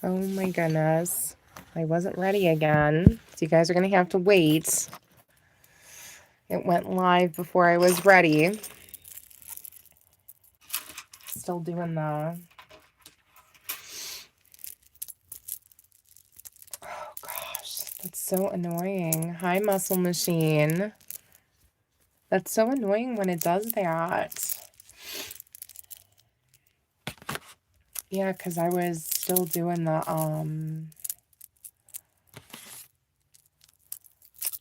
Oh my goodness. I wasn't ready again. So you guys are going to have to wait. It went live before I was ready. Still doing the... Oh gosh, that's so annoying. Hi, Muscle Machine. That's so annoying when it does that. Yeah, because I was still doing the,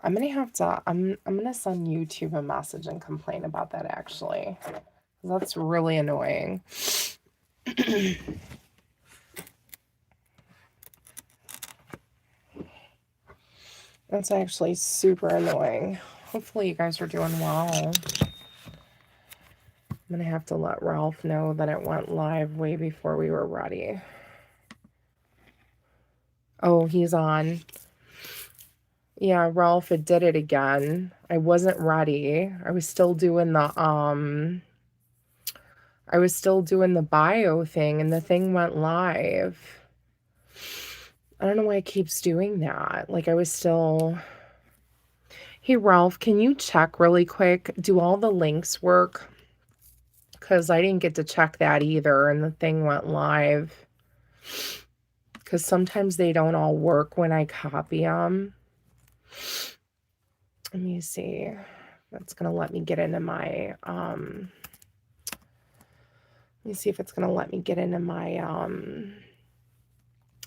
I'm going to have to, I'm going to send YouTube a message and complain about that, actually. That's really annoying. That's actually super annoying. Hopefully you guys are doing well. I'm going to have to let Ralph know that it went live way before we were ready. Oh, he's on. Yeah, Ralph, it did it again. I wasn't ready. I was still doing the bio thing and the thing went live. I don't know why it keeps doing that. Like I was still... Hey, Ralph, can you check really quick? Do all the links work? Because I didn't get to check that either and the thing went live. Because sometimes they don't all work when I copy them. Let me see. That's going to let me get into my... Let me see if it's going to let me get into my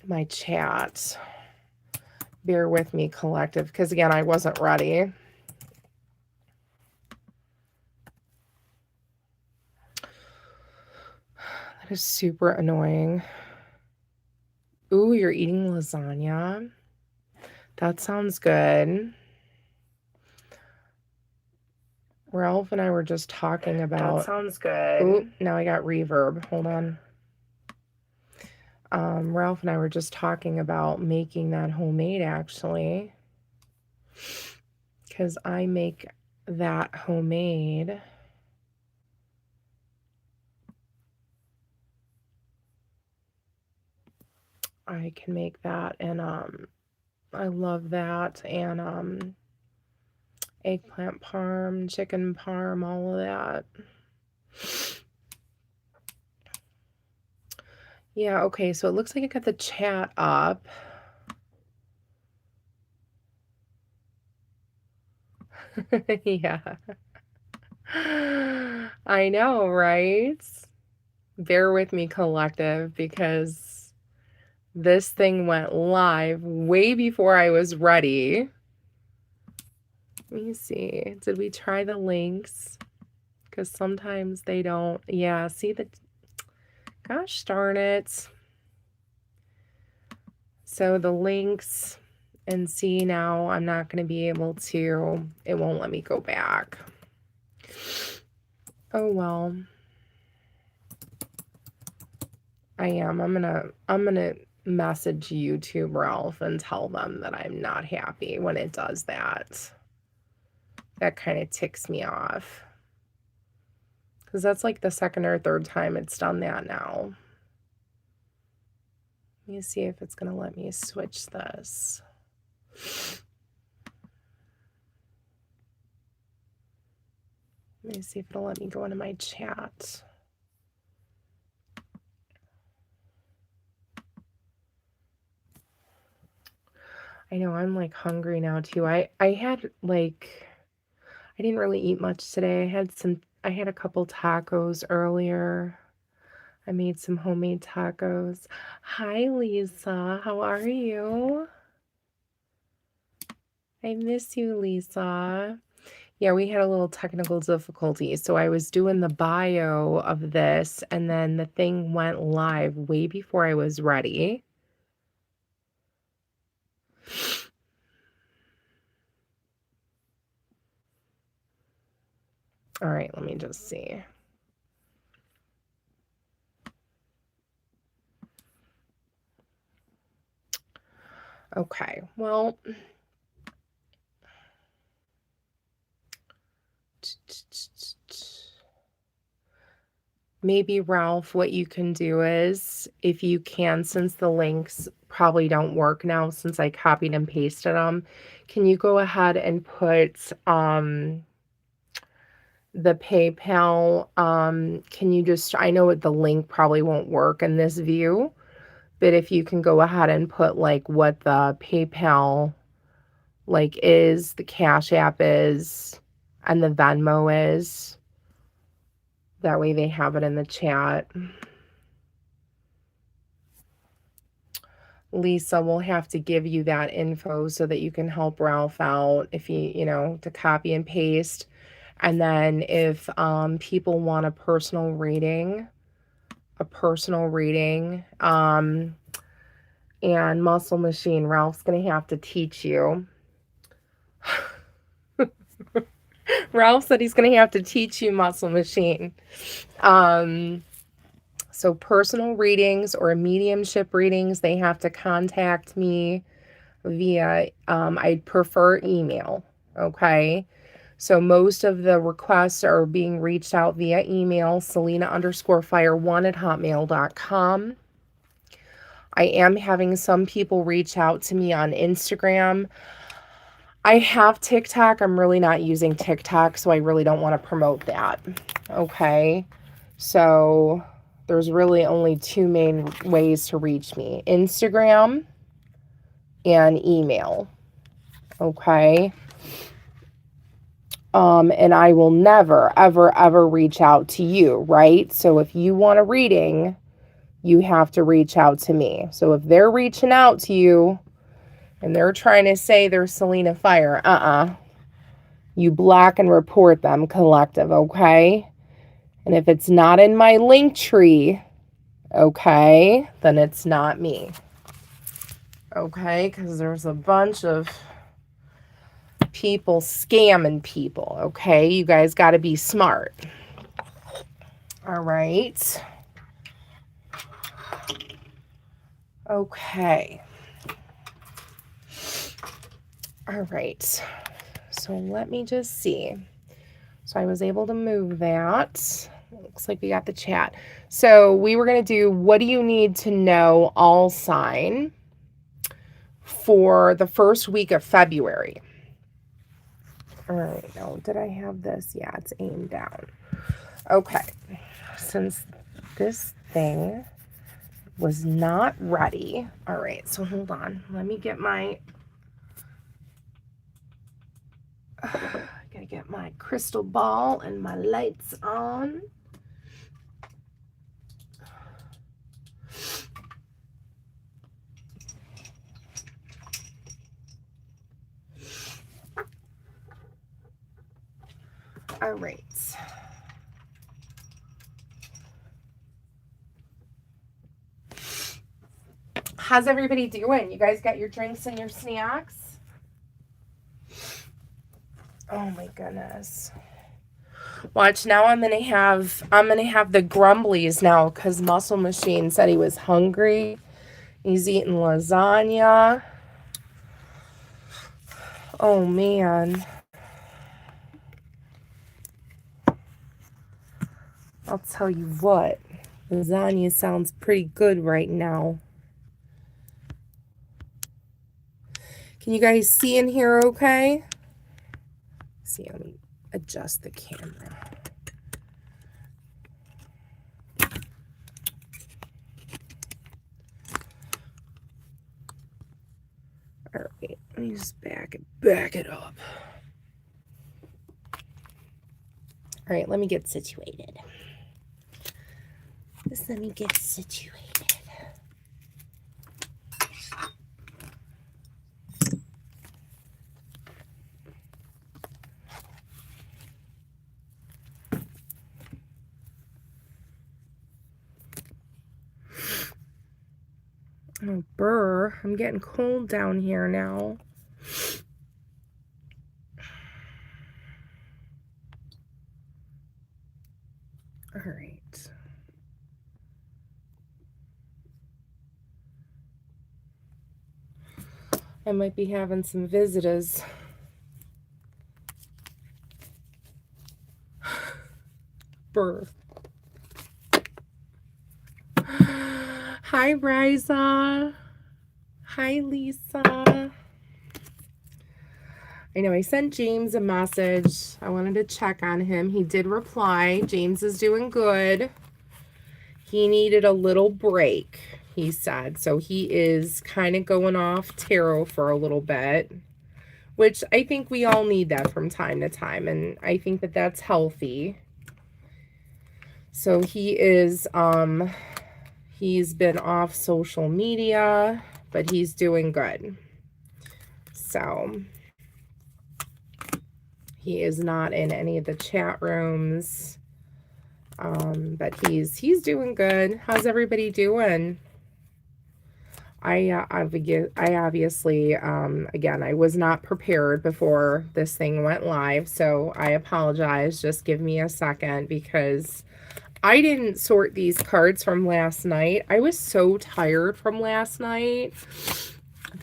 my chat. Bear with me, collective, because again, I wasn't ready. That is super annoying. Ooh, you're eating lasagna? That sounds good. Ralph and I were just talking about... That sounds good. Ooh, now I got reverb. Hold on. Ralph and I were just talking about making that homemade, actually. Because I make that homemade. I can make that, and I love that, and eggplant parm, chicken parm, all of that. Yeah, okay, so it looks like I got the chat up. Yeah. I know, right? Bear with me, collective, because this thing went live way before I was ready. Let me see. Did we try the links? Because sometimes they don't. Yeah, see the... Gosh darn it. So the links, and see, now I'm not going to be able to... It won't let me go back. Oh, well. I'm gonna message YouTube, Ralph, and tell them that I'm not happy when it does that. That kind of ticks me off. Because that's like the second or third time it's done that now. Let me see if it's going to let me switch this. Let me see if it'll let me go into my chat. I know, I'm like hungry now too. I had like... I didn't really eat much today. I had a couple tacos earlier. I made some homemade tacos. Hi, Lisa. How are you? I miss you, Lisa. Yeah, we had a little technical difficulty. So I was doing the bio of this, and then the thing went live way before I was ready. All right, let me just see. Okay, well... maybe, Ralph, what you can do is, if you can, since the links probably don't work now since I copied and pasted them, can you go ahead and put the PayPal, can you just, I know the link probably won't work in this view, but if you can go ahead and put like what the PayPal like is, the Cash App is, and the Venmo is, that way they have it in the chat. Lisa will have to give you that info so that you can help Ralph out if you know, to copy and paste. And then if people want a personal reading, and Muscle Machine, Ralph's going to have to teach you. Ralph said he's going to have to teach you, Muscle Machine. So personal readings or mediumship readings, they have to contact me via, I'd prefer email, okay? So most of the requests are being reached out via email, Selena_fire1@hotmail.com. I am having some people reach out to me on Instagram. I have TikTok. I'm really not using TikTok, so I really don't want to promote that. Okay. So there's really only two main ways to reach me: Instagram and email. Okay. And I will never, ever, ever reach out to you, right? So if you want a reading, you have to reach out to me. So if they're reaching out to you and they're trying to say they're Selena Fire, you block and report them, collective, okay? And if it's not in my Linktree, okay, then it's not me. Okay, because there's a bunch of people scamming people, okay? You guys got to be smart. All right. Okay. All right. So let me just see. So I was able to move that. Looks like we got the chat. So we were going to do, what do you need to know, all sign, for the first week of February? All right. Now, did I have this? Yeah, it's aimed down. Okay. Since this thing was not ready. All right. So hold on. Let me get my... I gotta get my crystal ball and my lights on. All right. How's everybody doing? You guys got your drinks and your snacks? Oh my goodness. Watch, now I'm gonna have the grumblies now, because Muscle Machine said he was hungry. He's eating lasagna. Oh man. I'll tell you what, lasagna sounds pretty good right now. Can you guys see in here okay? See, let me adjust the camera. All right, let me just back it up. All right, let me get situated. Just let me get situated. Oh, burr. I'm getting cold down here now. All right. I might be having some visitors. Burr. Hi, Riza. Hi, Lisa. I know I sent James a message. I wanted to check on him. He did reply. James is doing good. He needed a little break, he said. So he is kind of going off tarot for a little bit, which I think we all need that from time to time. And I think that that's healthy. So he is, he's been off social media, but he's doing good. So he is not in any of the chat rooms. But he's doing good. How's everybody doing? I obviously, again, I was not prepared before this thing went live, so I apologize. Just give me a second because I didn't sort these cards from last night. I was so tired from last night.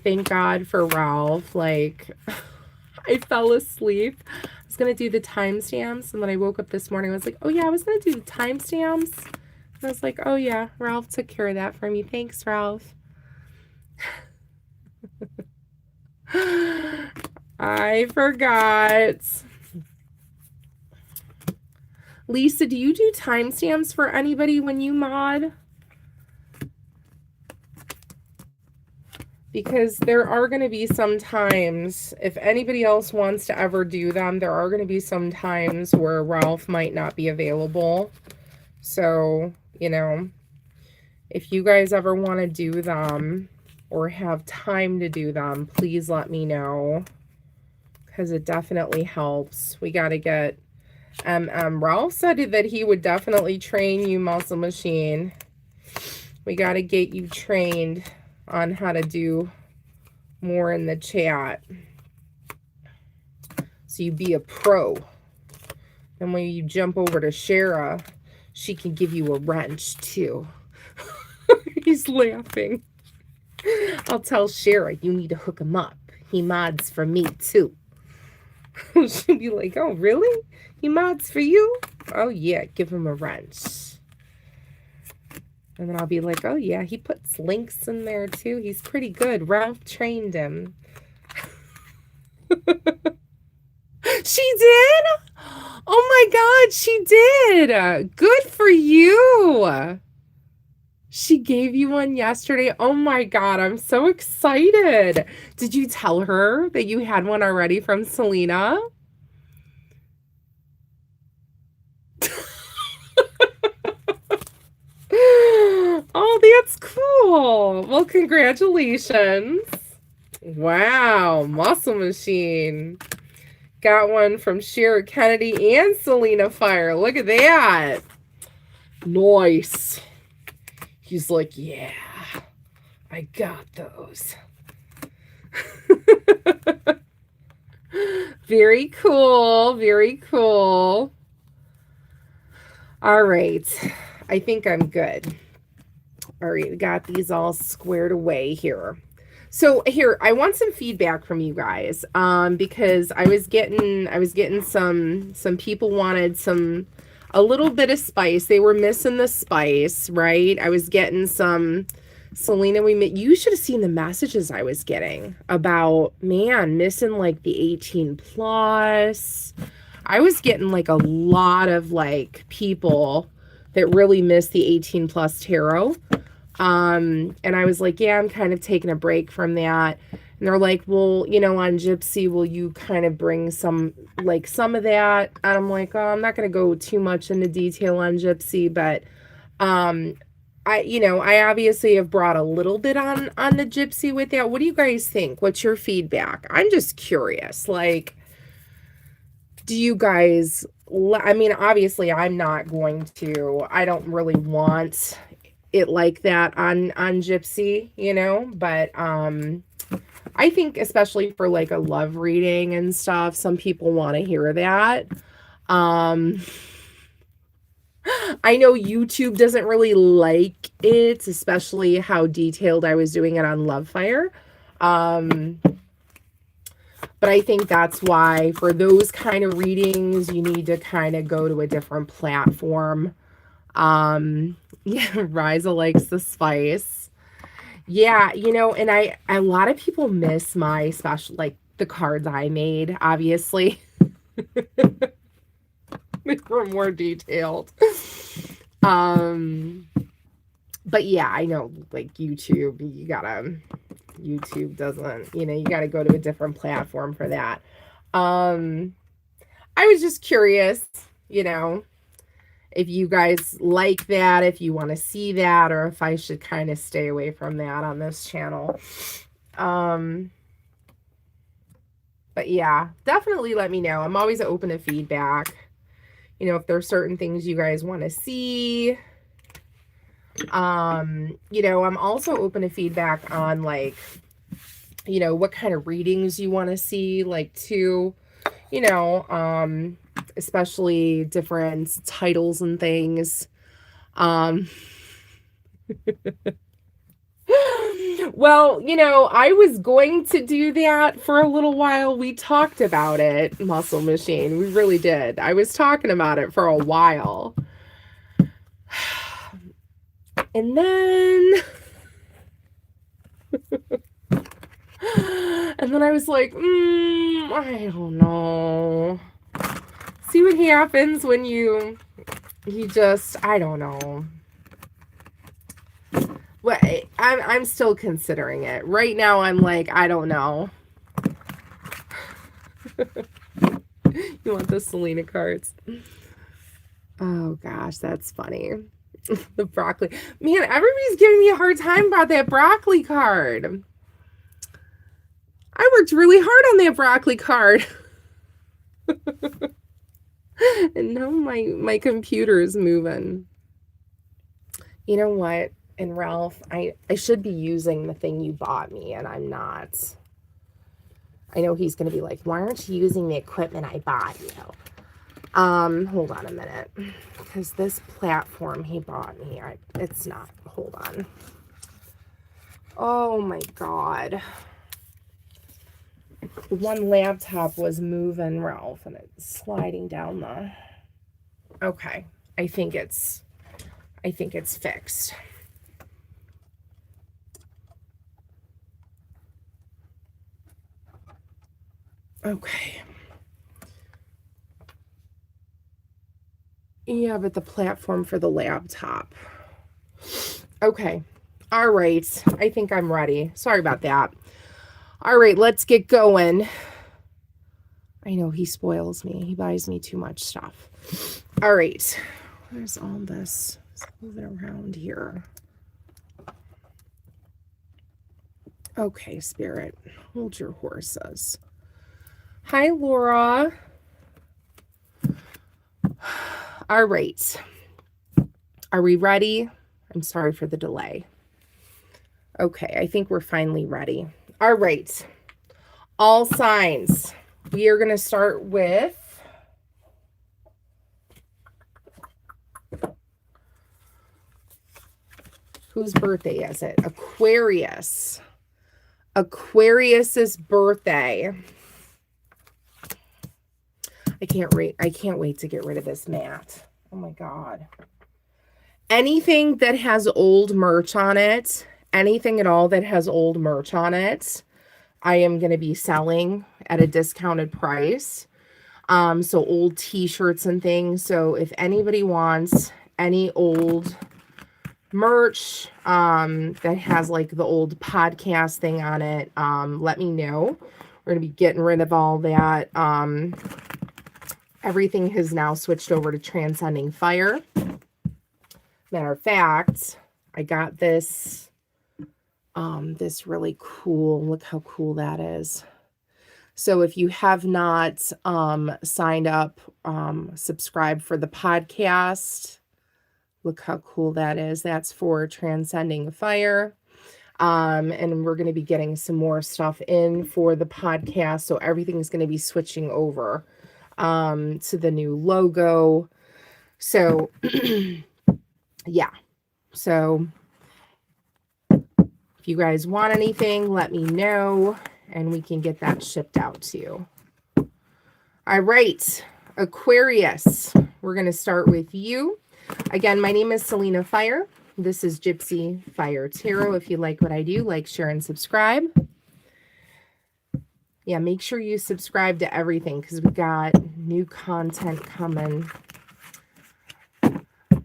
Thank God for Ralph. Like, I fell asleep. I was going to do the timestamps, and then I woke up this morning. I was like, oh, yeah, I was going to do the timestamps. And I was like, oh, yeah, Ralph took care of that for me. Thanks, Ralph. I forgot. Lisa, do you do timestamps for anybody when you mod? Because there are going to be some times, if anybody else wants to ever do them, there are going to be some times where Ralph might not be available. So, you know, if you guys ever want to do them or have time to do them, please let me know, because it definitely helps. We got to get Ralph said that he would definitely train you, Muscle Machine. We got to get you trained on how to do more in the chat, so you be a pro. And when you jump over to Shara, she can give you a wrench too. He's laughing. I'll tell Shara, you need to hook him up. He mods for me too. She'll be like, oh, really? He mods for you? Oh, yeah, give him a wrench. And then I'll be like, oh, yeah, he puts links in there too. He's pretty good. Ralph trained him. She did? Oh, my God, she did. Good for you. She gave you one yesterday. Oh my God, I'm so excited. Did you tell her that you had one already from Selena? Oh, that's cool. Well, congratulations. Wow, Muscle Machine. Got one from Shara Kennedy and Selena Fire. Look at that. Nice. He's like, yeah, I got those. Very cool. Very cool. All right. I think I'm good. All right. Got these all squared away here. So here, I want some feedback from you guys. Because I was getting some people wanted a little bit of spice. They were missing the spice, right? I was getting some Selena. You should have seen the messages I was getting about, man, missing like the 18 plus. I was getting like a lot of like people that really miss the 18 plus tarot. And I was like, yeah, I'm kind of taking a break from that. And they're like, well, you know, on Gypsy, will you kind of bring some of that? And I'm like, oh, I'm not going to go too much into detail on Gypsy, but, I obviously have brought a little bit on the Gypsy with that. What do you guys think? What's your feedback? I'm just curious. Like, do you guys, I mean, obviously I'm not going to, I don't really want it like that on Gypsy, you know, but, I think especially for like a love reading and stuff, some people want to hear that. I know YouTube doesn't really like it, especially how detailed I was doing it on Lovefire. But I think that's why for those kind of readings, you need to kind of go to a different platform. Yeah, Riza likes the spice. Yeah, you know, and a lot of people miss my special, like the cards I made, obviously. They were more detailed. Um, but yeah, I know, like YouTube, YouTube doesn't, you gotta go to a different platform for that. Um, I was just curious, if you guys like that, if you want to see that, or if I should kind of stay away from that on this channel. But yeah, definitely let me know. I'm always open to feedback. If there's certain things you guys want to see. I'm also open to feedback on like, what kind of readings you want to see, like too, especially different titles and things. Well, I was going to do that for a little while. We talked about it, Muscle Machine. We really did. I was talking about it for a while. And then I was like, I don't know. See what happens when you just, I don't know. Well, I'm still considering it. Right now, I'm like, I don't know. You want the Selena cards? Oh, gosh, that's funny. The broccoli. Man, everybody's giving me a hard time about that broccoli card. I worked really hard on that broccoli card. And now my computer is moving. You know what? And Ralph, I should be using the thing you bought me, and I'm not. I know he's going to be like, why aren't you using the equipment I bought you? Hold on a minute. Because this platform he bought me, it's not. Hold on. Oh my God. The one laptop was moving, Ralph, and it's sliding down the... Okay. I think it's fixed. Okay. Yeah, but the platform for the laptop. Okay. All right. I think I'm ready. Sorry about that. All right, let's get going. I know he spoils me. He buys me too much stuff. All right. Where's all this? Let's move it around here. Okay, Spirit. Hold your horses. Hi, Laura. All right. Are we ready? I'm sorry for the delay. Okay, I think we're finally ready. All right. All signs. We are going to start with whose birthday is it? Aquarius. Aquarius's birthday. I can't wait to get rid of this mat. Oh my God. Anything that has old merch on it, anything at all that has old merch on it, I am going to be selling at a discounted price. So old t-shirts and things. So if anybody wants any old merch that has like the old podcast thing on it, let me know. We're going to be getting rid of all that. Everything has now switched over to Transcending Fire. Matter of fact, I got this this really cool, look how cool that is. So if you have not signed up, subscribe for the podcast, look how cool that is. That's for Transcending Fire. And we're going to be getting some more stuff in for the podcast. So everything's going to be switching over to the new logo. So yeah. So if you guys want anything, let me know and we can get that shipped out to you. All right, Aquarius, we're going to start with you. Again, my name is Selena Fire. This is Gypsy Fire Tarot. If you like what I do, like, share, and subscribe. Yeah, make sure you subscribe to everything because we got new content coming.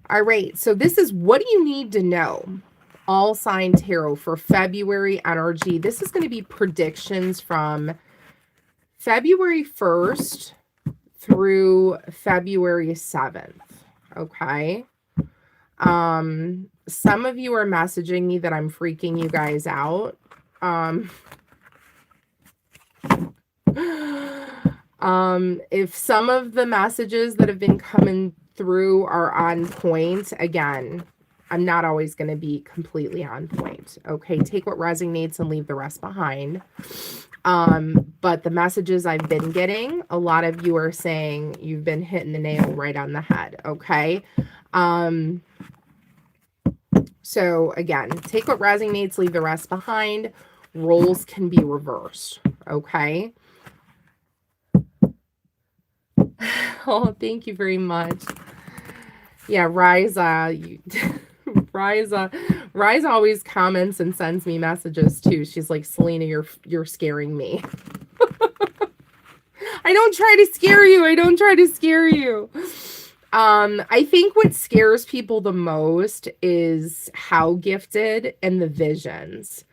All right, so this is what do you need to know? All sign tarot for February energy. This is going to be predictions from February 1st through February 7th. Okay. Some of you are messaging me that I'm freaking you guys out. If some of the messages that have been coming through are on point, again, I'm not always going to be completely on point. Okay, take what resonates and leave the rest behind. But the messages I've been getting, a lot of you are saying you've been hitting the nail right on the head. Okay. So again, take what resonates, leave the rest behind. Roles can be reversed. Okay. Oh, thank you very much. Yeah, Riza, Riza always comments and sends me messages too. She's like, Selena, you're scaring me. I don't try to scare you. I don't try to scare you. I think what scares people the most is how gifted and the visions.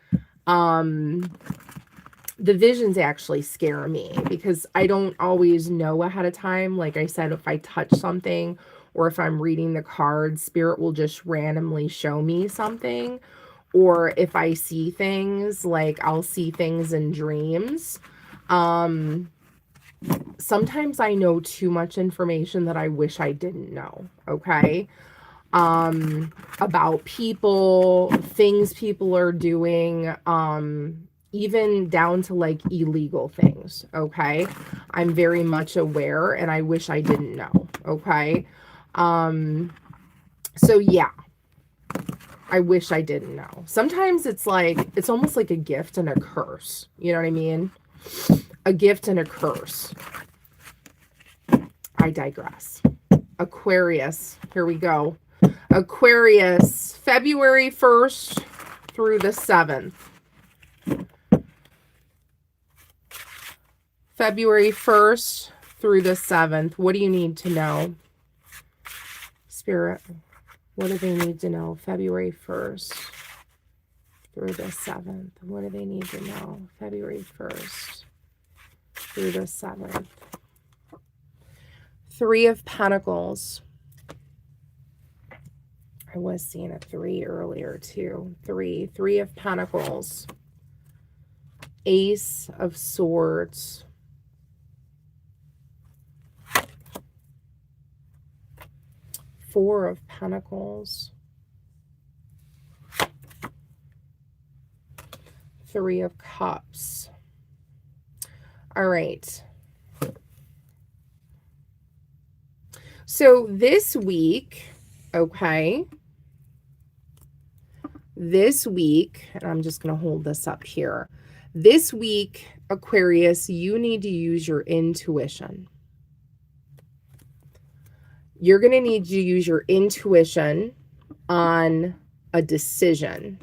The visions actually scare me because I don't always know ahead of time. Like I said, if I touch something or if I'm reading the cards, Spirit will just randomly show me something. Or if I see things, like I'll see things in dreams. Sometimes I know too much information that I wish I didn't know. Okay. About people, things people are doing, even down to like illegal things. Okay. I'm very much aware and I wish I didn't know. Okay. So yeah, I wish I didn't know. Sometimes it's like, it's almost like a gift and a curse. You know what I mean? A gift and a curse. I digress. Aquarius. Here we go. Aquarius, February 1st through the 7th. February 1st through the 7th. What do you need to know? Spirit, what do they need to know? February 1st through the 7th. What do they need to know? February 1st through the 7th. Three of Pentacles. I was seeing a 3 earlier too. Three of Pentacles. Ace of Swords. Four of Pentacles. Three of Cups. All right. So this week, okay, this week, and I'm just going to hold this up here. This week, Aquarius, you need to use your intuition. You're going to need to use your intuition on a decision,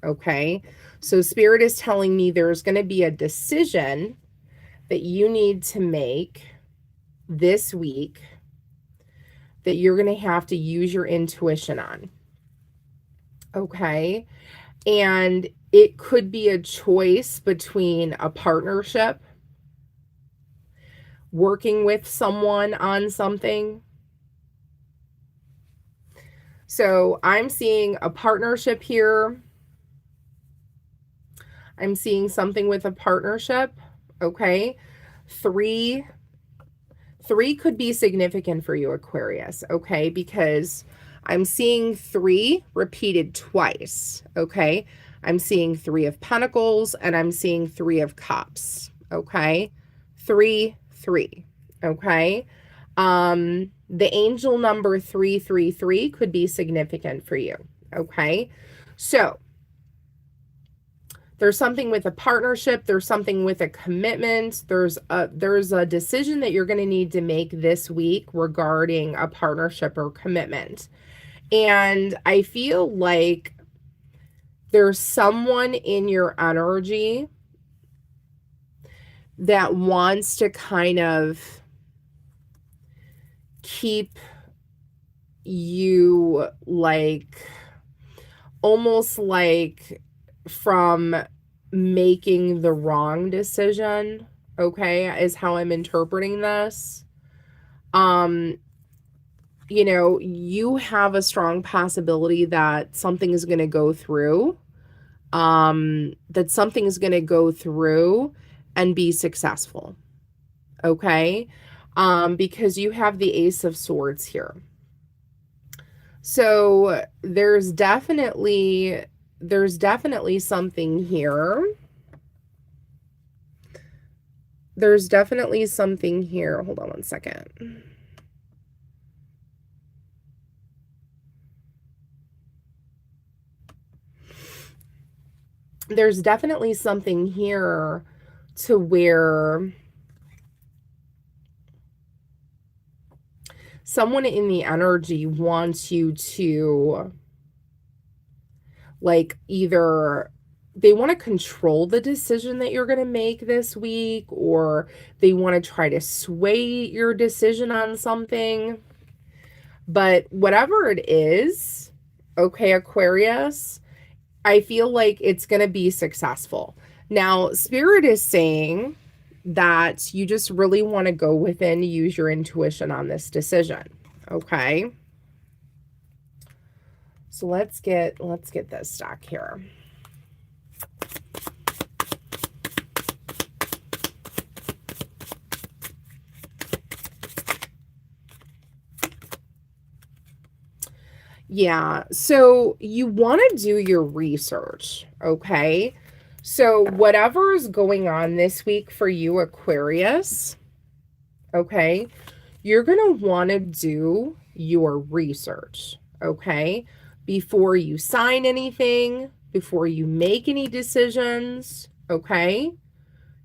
okay? So Spirit is telling me there's going to be a decision that you need to make this week that you're going to have to use your intuition on. Okay. And it could be a choice between a partnership, working with someone on something. So I'm seeing a partnership here. I'm seeing something with a partnership. Okay. Three could be significant for you, Aquarius, okay? Because I'm seeing 3 repeated twice, okay? I'm seeing 3 of Pentacles and I'm seeing 3 of Cups, okay? 3, okay? The angel number 333 could be significant for you, okay? So There's something with a partnership. There's something with a commitment. There's a decision that you're going to need to make this week regarding a partnership or commitment. And I feel like there's someone in your energy that wants to kind of keep you like almost like from making the wrong decision, okay, is how I'm interpreting this. You know, you have a strong possibility that something is going to go through, that something is going to go through and be successful, okay? Because you have the Ace of Swords here. So there's definitely something here. There's definitely something here. Hold on one second. There's definitely something here to where someone in the energy wants you to, like, either they want to control the decision that you're going to make this week, or they want to try to sway your decision on something. But whatever it is, okay, Aquarius, I feel like it's going to be successful. Now, Spirit is saying that you just really want to go within, use your intuition on this decision, okay? So let's get this stack here. Yeah, so you want to do your research, okay? So whatever is going on this week for you, Aquarius, okay, you're going to want to do your research, okay? Before you sign anything, before you make any decisions, okay?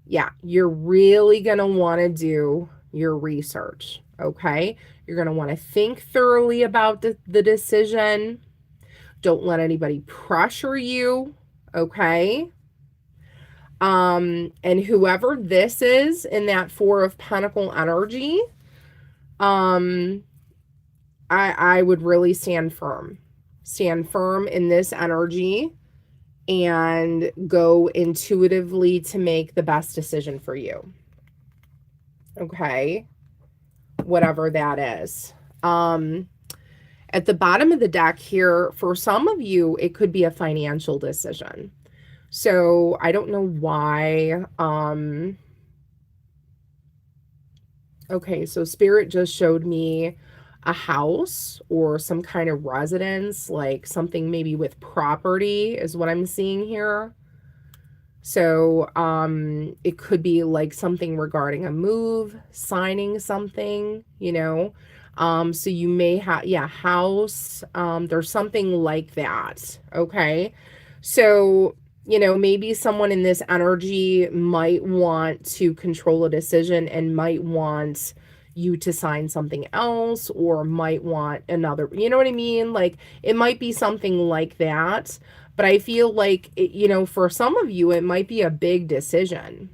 Yeah, you're really going to want to do your research, okay? You're going to want to think thoroughly about the decision. Don't let anybody pressure you, okay? And whoever this is in that Four of Pentacle energy, I would really stand firm. Stand firm in this energy and go intuitively to make the best decision for you. Okay? Whatever that is. At the bottom of the deck here, for some of you, it could be a financial decision. So I don't know why. Okay, so Spirit just showed me a house or some kind of residence, like something maybe with property is what I'm seeing here. So it could be like something regarding a move, signing something, you know. So you may have, yeah, house. There's something like that. Okay. So, you know, maybe someone in this energy might want to control a decision and might want you to sign something else, or might want another, you know what I mean? Like it might be something like that. But I feel like, you know, for some of you, it might be a big decision.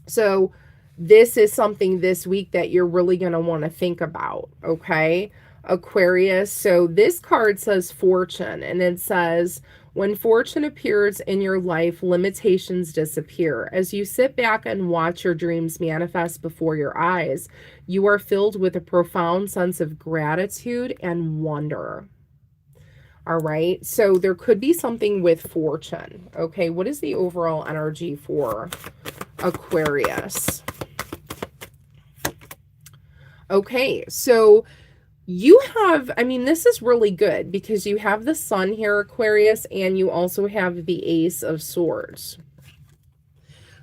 So this is something this week that you're really going to want to think about, okay, Aquarius? So this card says fortune, and it says, when fortune appears in your life, limitations disappear. As you sit back and watch your dreams manifest before your eyes, you are filled with a profound sense of gratitude and wonder. All right, so there could be something with fortune. Okay, what is the overall energy for Aquarius? Okay, so you have, I mean, this is really good because you have the Sun here, Aquarius, and you also have the Ace of Swords.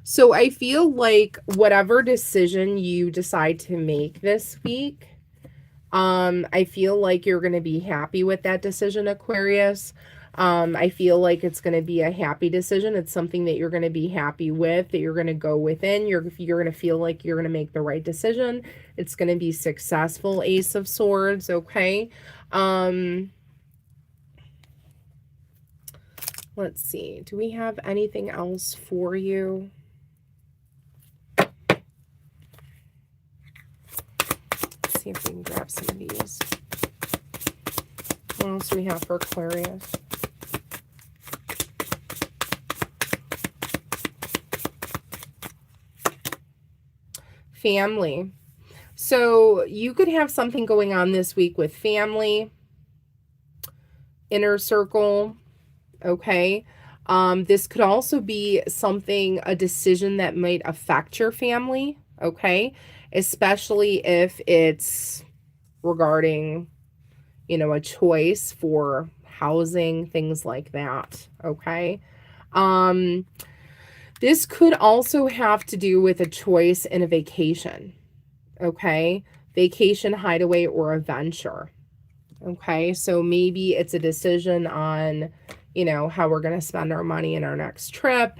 So I feel like whatever decision you decide to make this week, I feel like you're going to be happy with that decision, Aquarius. I feel like it's going to be a happy decision. It's something that you're going to be happy with, that you're going to go within. You're going to feel like you're going to make the right decision. It's going to be successful. Ace of Swords, okay? Let's see. Do we have anything else for you? Let's see if we can grab some of these. What else do we have for Aquarius? Family. So you could have something going on this week with family, inner circle, okay? This could also be something, a decision that might affect your family, okay? Especially if it's regarding, you know, a choice for housing, things like that, okay? This could also have to do with a choice in a vacation, okay? Vacation, hideaway, or a venture, okay? So maybe it's a decision on, you know, how we're going to spend our money in our next trip,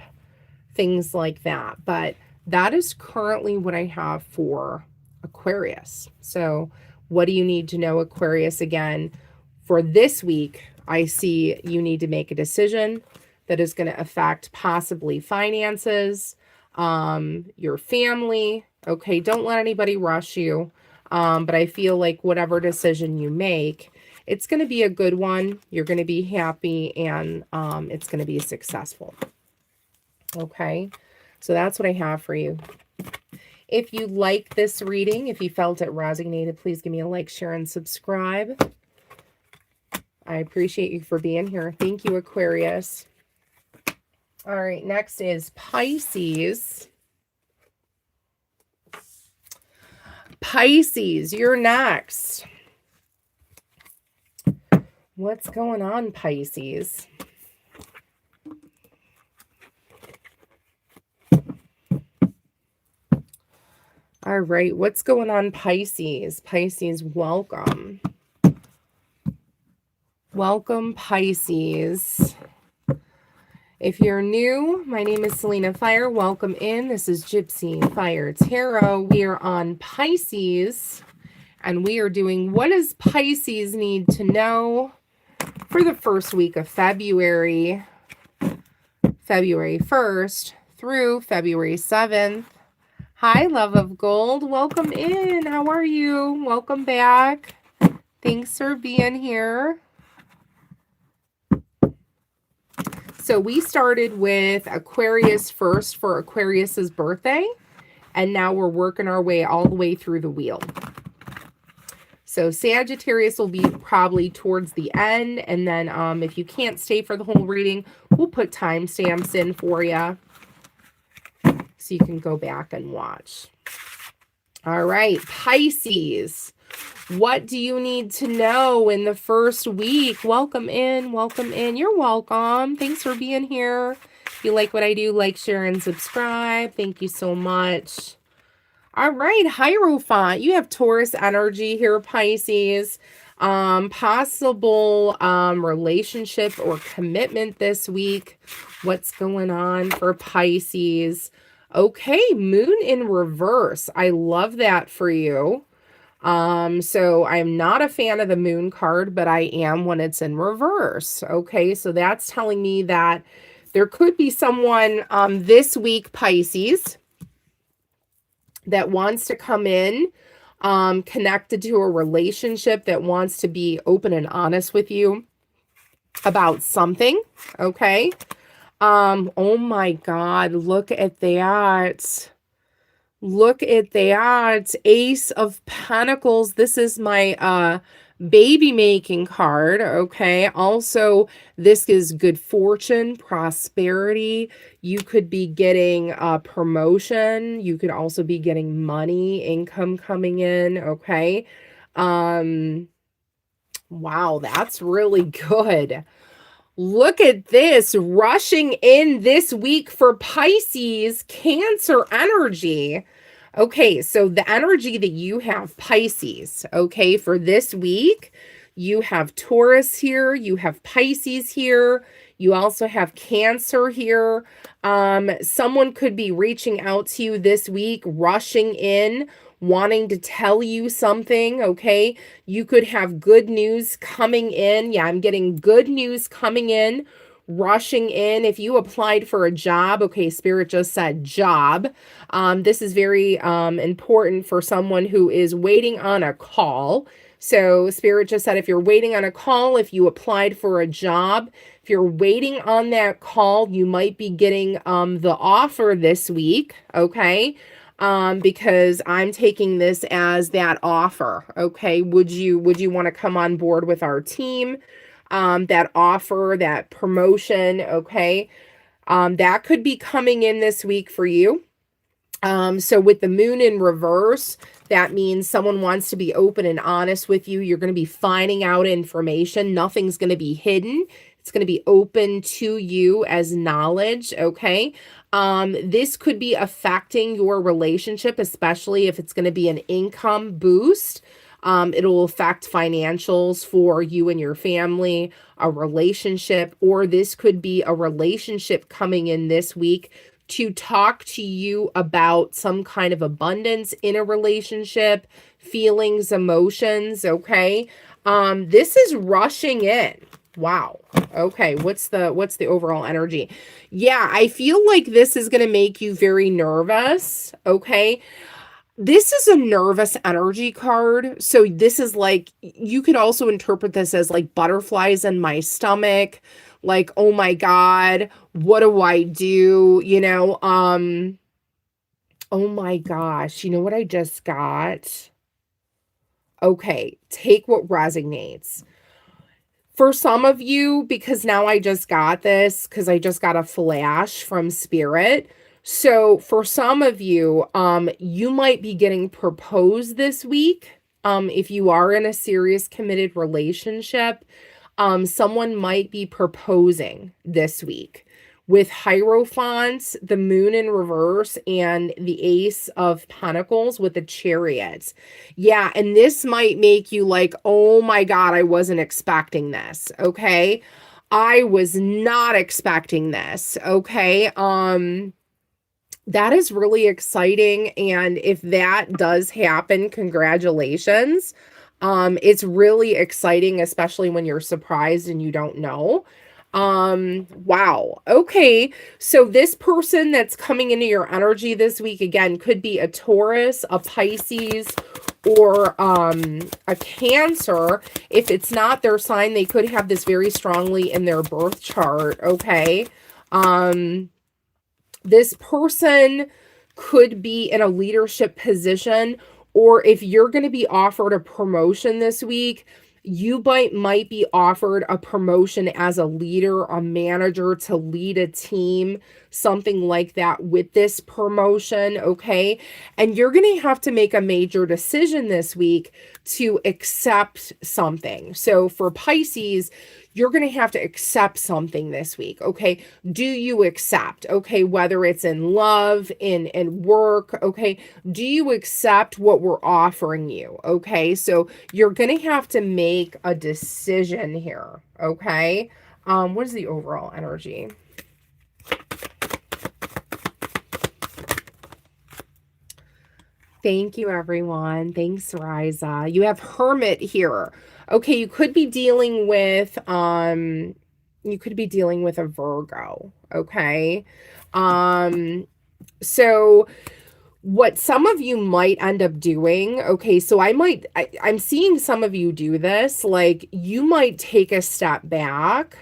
things like that. But that is currently what I have for Aquarius. So what do you need to know, Aquarius? Again, for this week, I see you need to make a decision that is going to affect possibly finances, your family. Okay, don't let anybody rush you. But I feel like whatever decision you make, it's going to be a good one. You're going to be happy, and it's going to be successful. Okay, so that's what I have for you. If you like this reading, if you felt it resonated, please give me a like, share, and subscribe. I appreciate you for being here. Thank you, Aquarius. All right, next is Pisces. Pisces, you're next. What's going on, Pisces? All right, what's going on, Pisces? Pisces, welcome. Welcome, Pisces. If you're new, my name is Selena Fire. Welcome in. This is Gypsy Fire Tarot. We are on Pisces, and we are doing what does Pisces need to know for the first week of February, February 1st through February 7th. Hi, Love of Gold. Welcome in. How are you? Welcome back. Thanks for being here. So we started with Aquarius first for Aquarius's birthday, and now we're working our way all the way through the wheel. So Sagittarius will be probably towards the end, and then if you can't stay for the whole reading, we'll put timestamps in for you so you can go back and watch. All right, Pisces. What do you need to know in the first week? Welcome in. Welcome in. You're welcome. Thanks for being here. If you like what I do, like, share, and subscribe. Thank you so much. All right, Hierophant. You have Taurus energy here, Pisces. Possible relationship or commitment this week. What's going on for Pisces? Okay, Moon in reverse. I love that for you. So I'm not a fan of the Moon card, but I am when it's in reverse. Okay, so that's telling me that there could be someone this week, Pisces, that wants to come in, connected to a relationship, that wants to be open and honest with you about something. Okay. Oh my God, look at that. Look at that. Ace of Pentacles. This is my baby making card. Okay. Also, this is good fortune, prosperity. You could be getting a promotion. You could also be getting money, income coming in. Okay. Wow, that's really good. Look at this, rushing in this week for Pisces, Cancer energy. Okay, so the energy that you have, Pisces, okay, for this week, You have Taurus here. You have Pisces here. You also have Cancer here. Someone could be reaching out to you this week, rushing in, wanting to tell you something, okay? You could have good news coming in. Yeah, I'm getting good news coming in, rushing in. If you applied for a job, okay, Spirit just said job. This is very important for someone who is waiting on a call. So Spirit just said if you're waiting on a call, if you applied for a job, if you're waiting on that call, you might be getting the offer this week, okay? Because I'm taking this as that offer, okay? Would you want to come on board with our team? That offer, that promotion, okay? That could be coming in this week for you. So with the moon in reverse, that means someone wants to be open and honest with you. You're going to be finding out information. Nothing's going to be hidden. It's going to be open to you as knowledge, okay? This could be affecting your relationship, especially if it's going to be an income boost. It'll affect financials for you and your family, a relationship, or this could be a relationship coming in this week to talk to you about some kind of abundance in a relationship, feelings, emotions, okay? This is rushing in. Wow. Okay, what's the overall energy? Yeah, I feel like this is going to make you very nervous, okay? This is a nervous energy card. So this is like, you could also interpret this as like butterflies in my stomach, like, oh my God, what do I do? Oh my gosh, you know what I just got? Okay, take what resonates. For some of you, because now I just got this, because I just got a flash from Spirit. So for some of you, you might be getting proposed this week. If you are in a serious committed relationship, someone might be proposing this week with Hierophant, the moon in reverse, and the Ace of Pentacles with the Chariot. Yeah, and this might make you like, oh my God, I wasn't expecting this, okay? I was not expecting this, okay? That is really exciting, and if that does happen, congratulations. It's really exciting, especially when you're surprised and you don't know. Wow. Okay. So this person that's coming into your energy this week, again, could be a Taurus, a Pisces, or a Cancer. If it's not their sign, they could have this very strongly in their birth chart, okay? This person could be in a leadership position, or if you're going to be offered a promotion this week, you might be offered a promotion as a leader, a manager, to lead a team, something like that with this promotion, okay? And you're going to have to make a major decision this week to accept something. So for Pisces, you're going to have to accept something this week, okay? Do you accept, okay, whether it's in love, in work, okay? Do you accept what we're offering you, okay? So you're going to have to make a decision here, okay? What is the overall energy? Thank you, everyone. Thanks, Riza. You have Hermit here. Okay, you could be dealing with a Virgo, okay? So what some of you might end up doing, okay, so I'm seeing some of you do this, like you might take a step back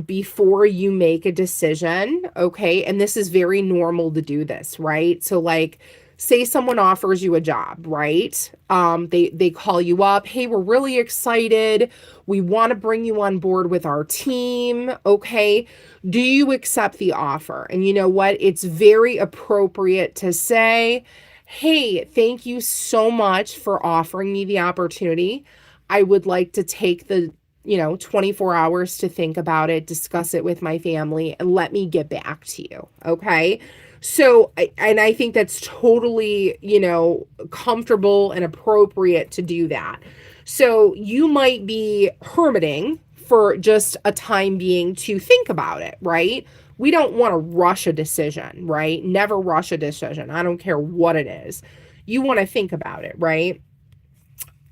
before you make a decision, okay? And this is very normal to do this, right? So like, say someone offers you a job, right? They call you up, hey, we're really excited. We want to bring you on board with our team, okay? Do you accept the offer? And you know what? It's very appropriate to say, hey, thank you so much for offering me the opportunity. I would like to take the 24 hours to think about it, discuss it with my family, and let me get back to you. Okay. So, I think that's totally, comfortable and appropriate to do that. So you might be hermiting for just a time being to think about it, right? We don't want to rush a decision, right? Never rush a decision. I don't care what it is. You want to think about it, right?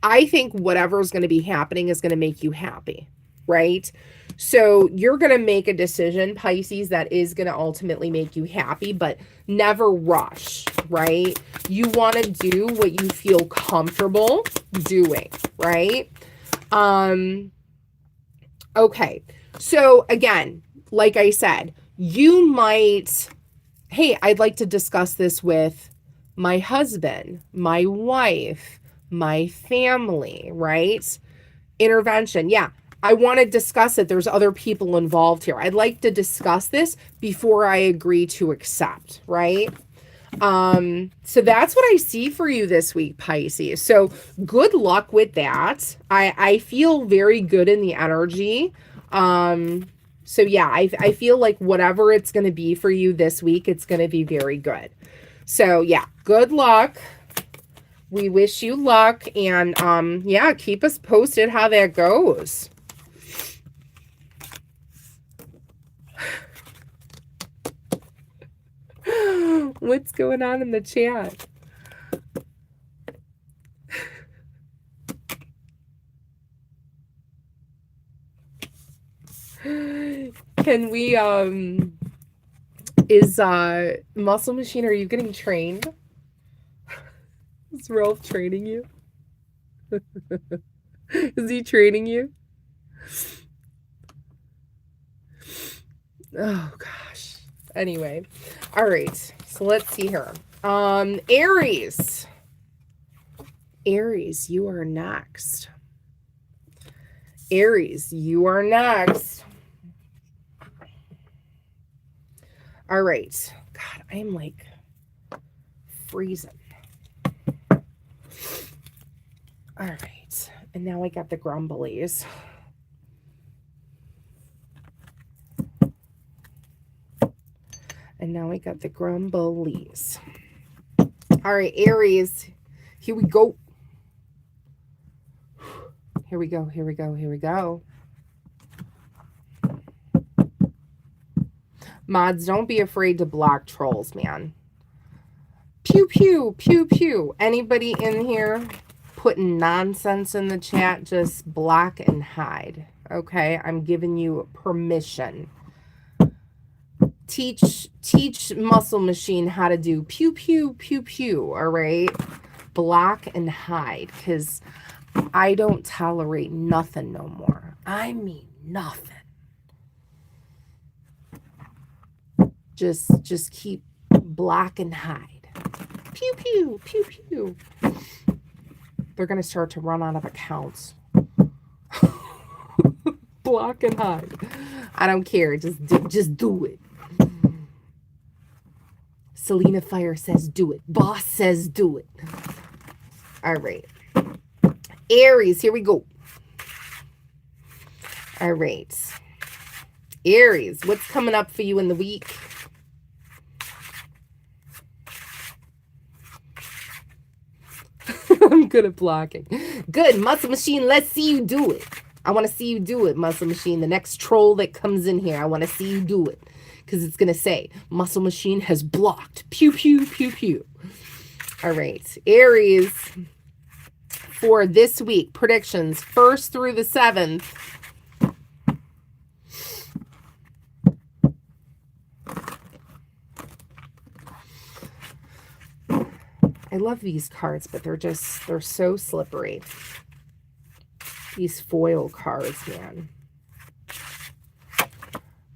I think whatever's going to be happening is going to make you happy, right? So you're going to make a decision, Pisces, that is going to ultimately make you happy, but never rush, right? You want to do what you feel comfortable doing, right? Okay. So again, like I said, you might, hey, I'd like to discuss this with my husband, my wife, my family, right? Intervention. Yeah, I want to discuss it. There's other people involved here. I'd like to discuss this before I agree to accept, right? So that's what I see for you this week, Pisces. So good luck with that. I feel very good in the energy. So yeah, I feel like whatever it's going to be for you this week, it's going to be very good. So yeah, good luck. We wish you luck, and yeah, keep us posted how that goes. What's going on in the chat? Can we is Muscle Machine, are you getting trained? Is Rolf training you? Is he training you? Oh gosh. Anyway. All right. So let's see here. Aries. Aries, you are next. Aries, you are next. All right. God, I'm like freezing. All right. And now I got the grumblies. And now I got the grumblies. All right, Aries. Here we go. Here we go. Here we go. Here we go. Mods, don't be afraid to block trolls, man. Pew, pew, pew, pew. Anybody in here putting nonsense in the chat, just block and hide. Okay, I'm giving you permission. Teach Muscle Machine how to do pew, pew, pew, pew. All right, block and hide, because I don't tolerate nothing no more. I mean nothing. Just keep block and hide. Pew, pew, pew, pew. They're going to start to run out of accounts. Block and hide. I don't care. Just do it. Selena Fire says do it. Boss says do it. All right. Aries, here we go. All right. Aries, what's coming up for you in the week? I'm good at blocking. Good. Muscle Machine, let's see you do it. I want to see you do it, Muscle Machine. The next troll that comes in here, I want to see you do it. Because it's going to say, Muscle Machine has blocked. Pew, pew, pew, pew. All right. Aries, for this week, predictions 1st through the 7th. I love these cards, but they're so slippery. These foil cards, man.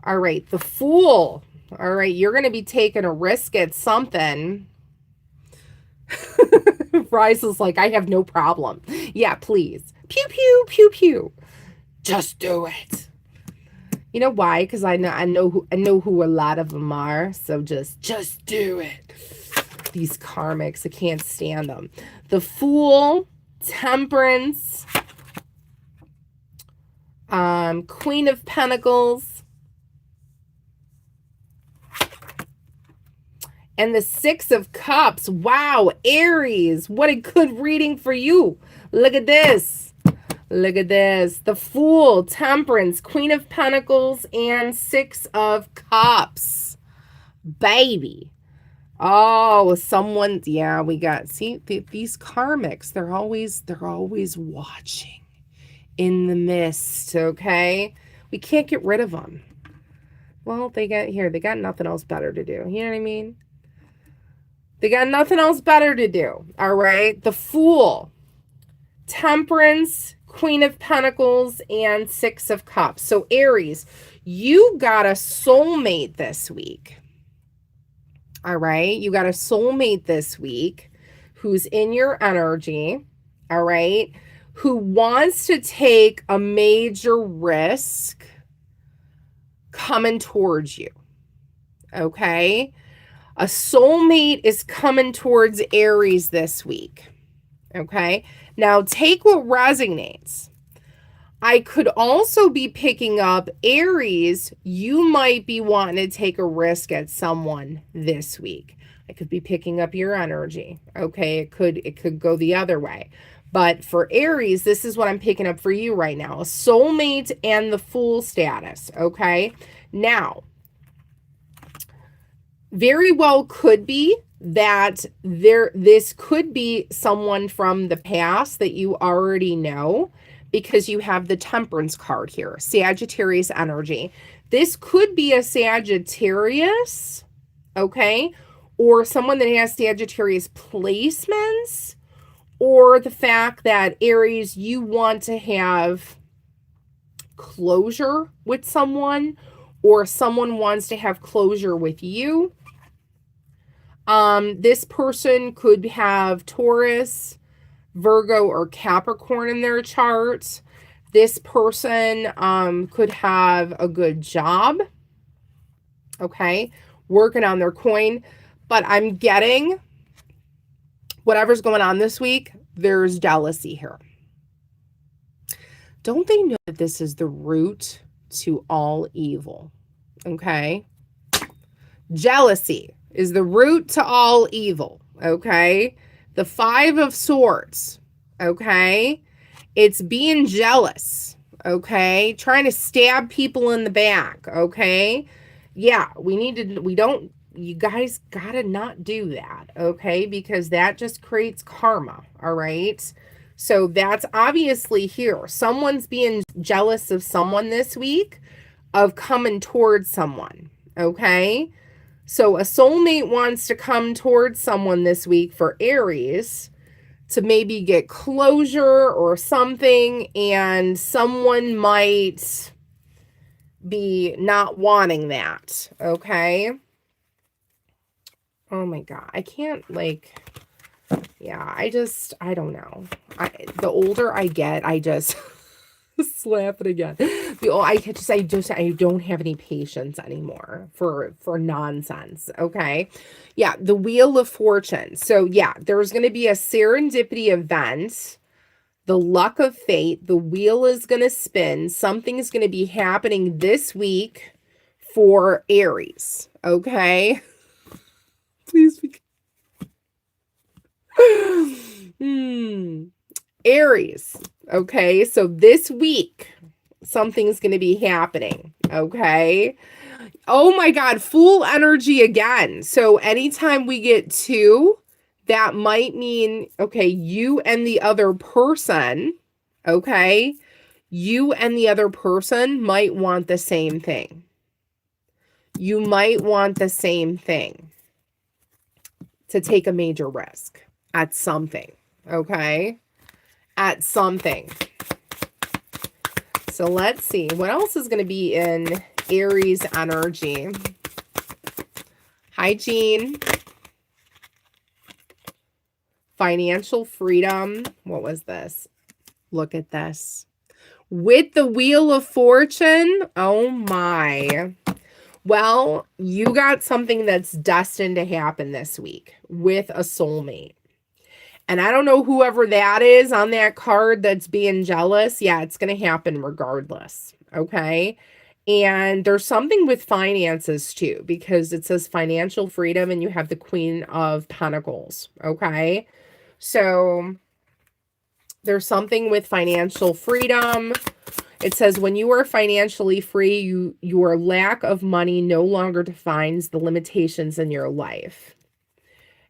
All right, the Fool. All right, you're going to be taking a risk at something. Rise is like, I have no problem. Yeah, please. Pew, pew, pew, pew. Just do it. You know why? Because I know who a lot of them are. So just do it. These karmics, I can't stand them. The Fool, Temperance, Queen of Pentacles, And the Six of Cups. Wow, Aries, what a good reading for you. Look at this. Look at this. The Fool, Temperance, Queen of Pentacles, and Six of Cups. Baby. Oh, someone, yeah, we got, see, these karmics, they're always watching in the mist, okay? We can't get rid of them. Well, they got nothing else better to do. You know what I mean? They got nothing else better to do, all right? The Fool, Temperance, Queen of Pentacles, and Six of Cups. So Aries, you got a soulmate this week. All right. You got a soulmate this week who's in your energy. All right. Who wants to take a major risk coming towards you. Okay. A soulmate is coming towards Aries this week. Okay. Now take what resonates. I could also be picking up Aries. You might be wanting to take a risk at someone this week. I could be picking up your energy. Okay, it could go the other way. But for Aries, this is what I'm picking up for you right now. A soulmate and the Fool status. Okay. Now, very well could be that this could be someone from the past that you already know, because you have the Temperance card here, Sagittarius energy. This could be a Sagittarius, okay, or someone that has Sagittarius placements, or the fact that Aries, you want to have closure with someone, or someone wants to have closure with you. This person could have Taurus, Virgo, or Capricorn in their chart. This person could have a good job, okay, working on their coin. But I'm getting whatever's going on this week, there's jealousy here. Don't they know that this is the root to all evil? Okay. Jealousy is the root to all evil. Okay. The Five of Swords, okay? It's being jealous, okay? Trying to stab people in the back, okay? Yeah, you guys gotta not do that, okay? Because that just creates karma, all right? So that's obviously here. Someone's being jealous of someone this week, of coming towards someone, okay? So a soulmate wants to come towards someone this week for Aries to maybe get closure or something, and someone might be not wanting that, okay? Oh my God. I can't, yeah, I don't know. The older I get, I just... slap it again. I don't have any patience anymore for nonsense. Okay. Yeah. The Wheel of Fortune. So yeah, there's going to be a serendipity event, the luck of fate. The wheel is going to spin. Something is going to be happening this week for Aries. Okay. Please be. Aries. Okay, so this week, something's going to be happening. Okay. Oh my God, Fool energy again. So anytime we get two, that might mean, okay, you and the other person, okay, you and the other person might want the same thing. You might want the same thing, to take a major risk at something, okay? At something. So let's see. What else is going to be in Aries energy? Hi, Jean. Financial freedom. What was this? Look at this. With the Wheel of Fortune. Oh my. Well, you got something that's destined to happen this week with a soulmate. And I don't know whoever that is on that card that's being jealous. Yeah, it's going to happen regardless. Okay. And there's something with finances too, because it says financial freedom and you have the Queen of Pentacles. Okay. So there's something with financial freedom. It says when you are financially free, your lack of money no longer defines the limitations in your life.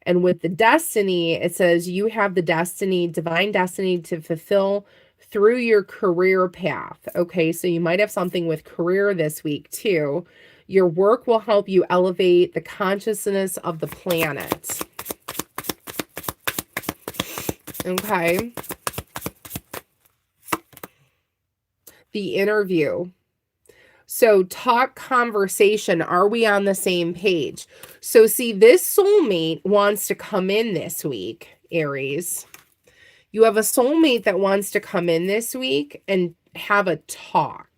And with the destiny, it says you have the destiny, divine destiny to fulfill through your career path. Okay, so you might have something with career this week too. Your work will help you elevate the consciousness of the planet. Okay. The interview. So talk, conversation. Are we on the same page? So see, this soulmate wants to come in this week, Aries. You have a soulmate that wants to come in this week and have a talk.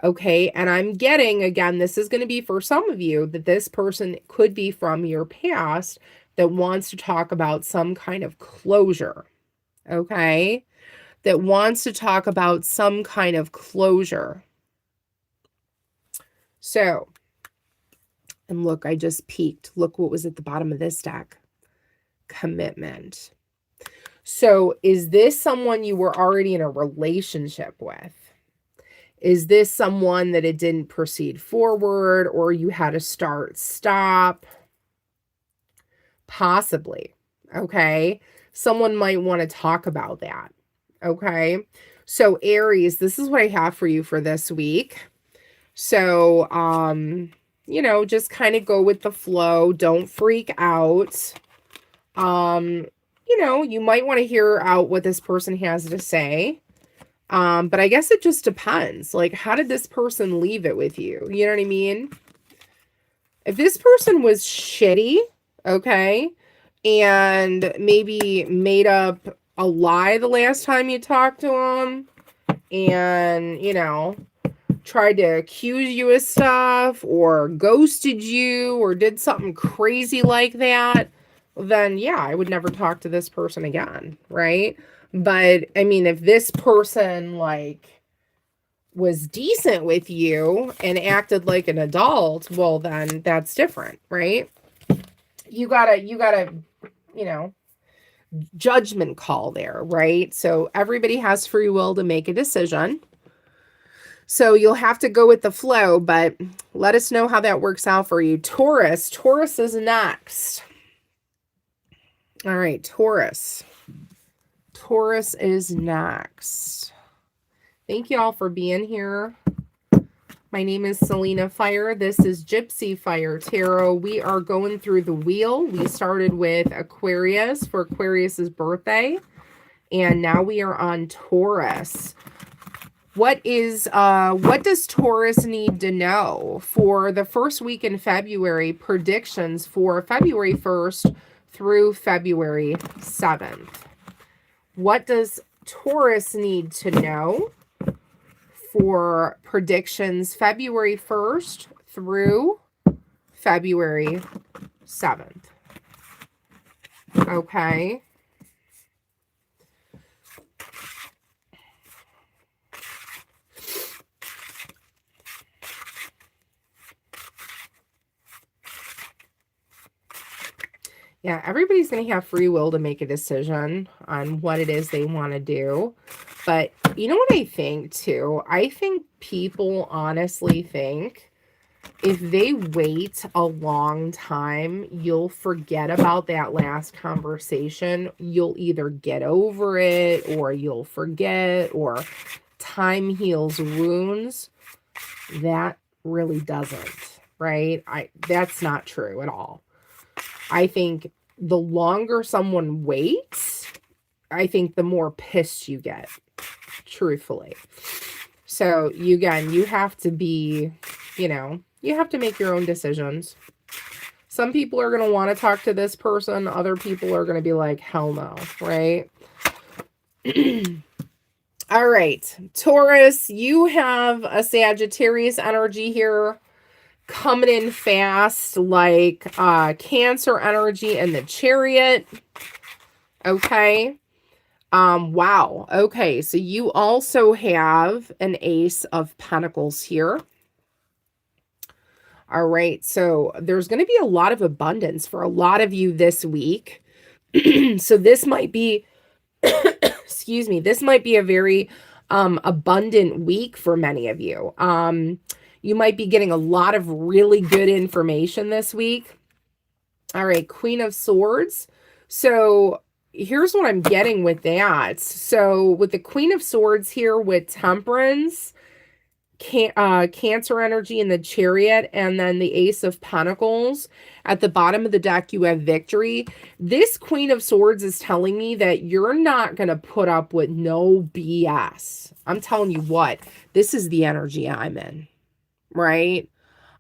Okay. And I'm getting, again, this is going to be for some of you, that this person could be from your past that wants to talk about some kind of closure. Okay. That wants to talk about some kind of closure. So, and look, I just peeked. Look what was at the bottom of this deck. Commitment. So is this someone you were already in a relationship with? Is this someone that it didn't proceed forward, or you had to stop? Possibly. Okay. Someone might want to talk about that. Okay. So Aries, this is what I have for you for this week. So, you know, just kind of go with the flow. Don't freak out. You know, you might want to hear out what this person has to say. But I guess it just depends. Like, how did this person leave it with you? You know what I mean? If this person was shitty, okay, and maybe made up a lie the last time you talked to them, and, you know, tried to accuse you of stuff or ghosted you or did something crazy like that, then yeah, I would never talk to this person again, right? But I mean, if this person like was decent with you and acted like an adult, well, then that's different, right? You gotta, you know, judgment call there, right? So everybody has free will to make a decision. So you'll have to go with the flow, but let us know how that works out for you. Taurus. Taurus is next. All right, Taurus. Taurus is next. Thank you all for being here. My name is Selena Fire. This is Gypsy Fire Tarot. We are going through the wheel. We started with Aquarius for Aquarius's birthday, and now we are on Taurus. What does Taurus need to know for the first week in February? Predictions for February 1st through February 7th. What does Taurus need to know for predictions February 1st through February 7th? Okay. Yeah, everybody's going to have free will to make a decision on what it is they want to do. But you know what I think too? I think people honestly think if they wait a long time, you'll forget about that last conversation. You'll either get over it or you'll forget, or time heals wounds. That really doesn't, right? That's not true at all. I think the longer someone waits, I think the more pissed you get, truthfully. So you have to be, you know, you have to make your own decisions. Some people are going to want to talk to this person. Other people are going to be like, hell no, right? All right, Taurus, you have a Sagittarius energy here coming in fast, like Cancer energy and the Chariot. Okay. Wow. Okay, so you also have an Ace of Pentacles here. All right. So there's going to be a lot of abundance for a lot of you this week. So this might be, excuse me, this might be a very abundant week for many of you. You might be getting a lot of really good information this week. All right, Queen of Swords. So here's what I'm getting with that. So with the Queen of Swords here with Temperance, Cancer energy in the Chariot, and then the Ace of Pentacles. At the bottom of the deck, you have Victory. This Queen of Swords is telling me that you're not going to put up with no BS. I'm telling you what, this is the energy I'm in, right?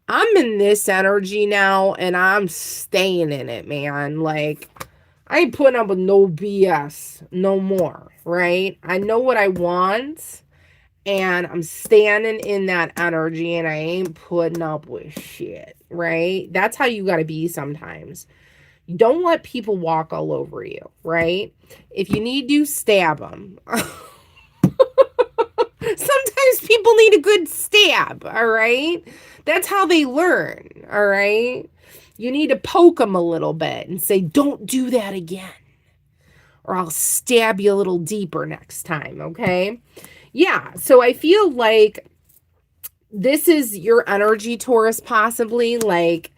I'm in this energy now, and I'm staying in it, man. Like, I ain't putting up with no BS no more, right? I know what I want. And I'm standing in that energy and I ain't putting up with shit, right? That's how you got to be sometimes. Don't let people walk all over you, right? If you need to, stab them. Sometimes people need a good stab, all right? That's how they learn, all right? You need to poke them a little bit and say, don't do that again. Or I'll stab you a little deeper next time, okay? Yeah, so I feel like this is your energy, Taurus, possibly. Like,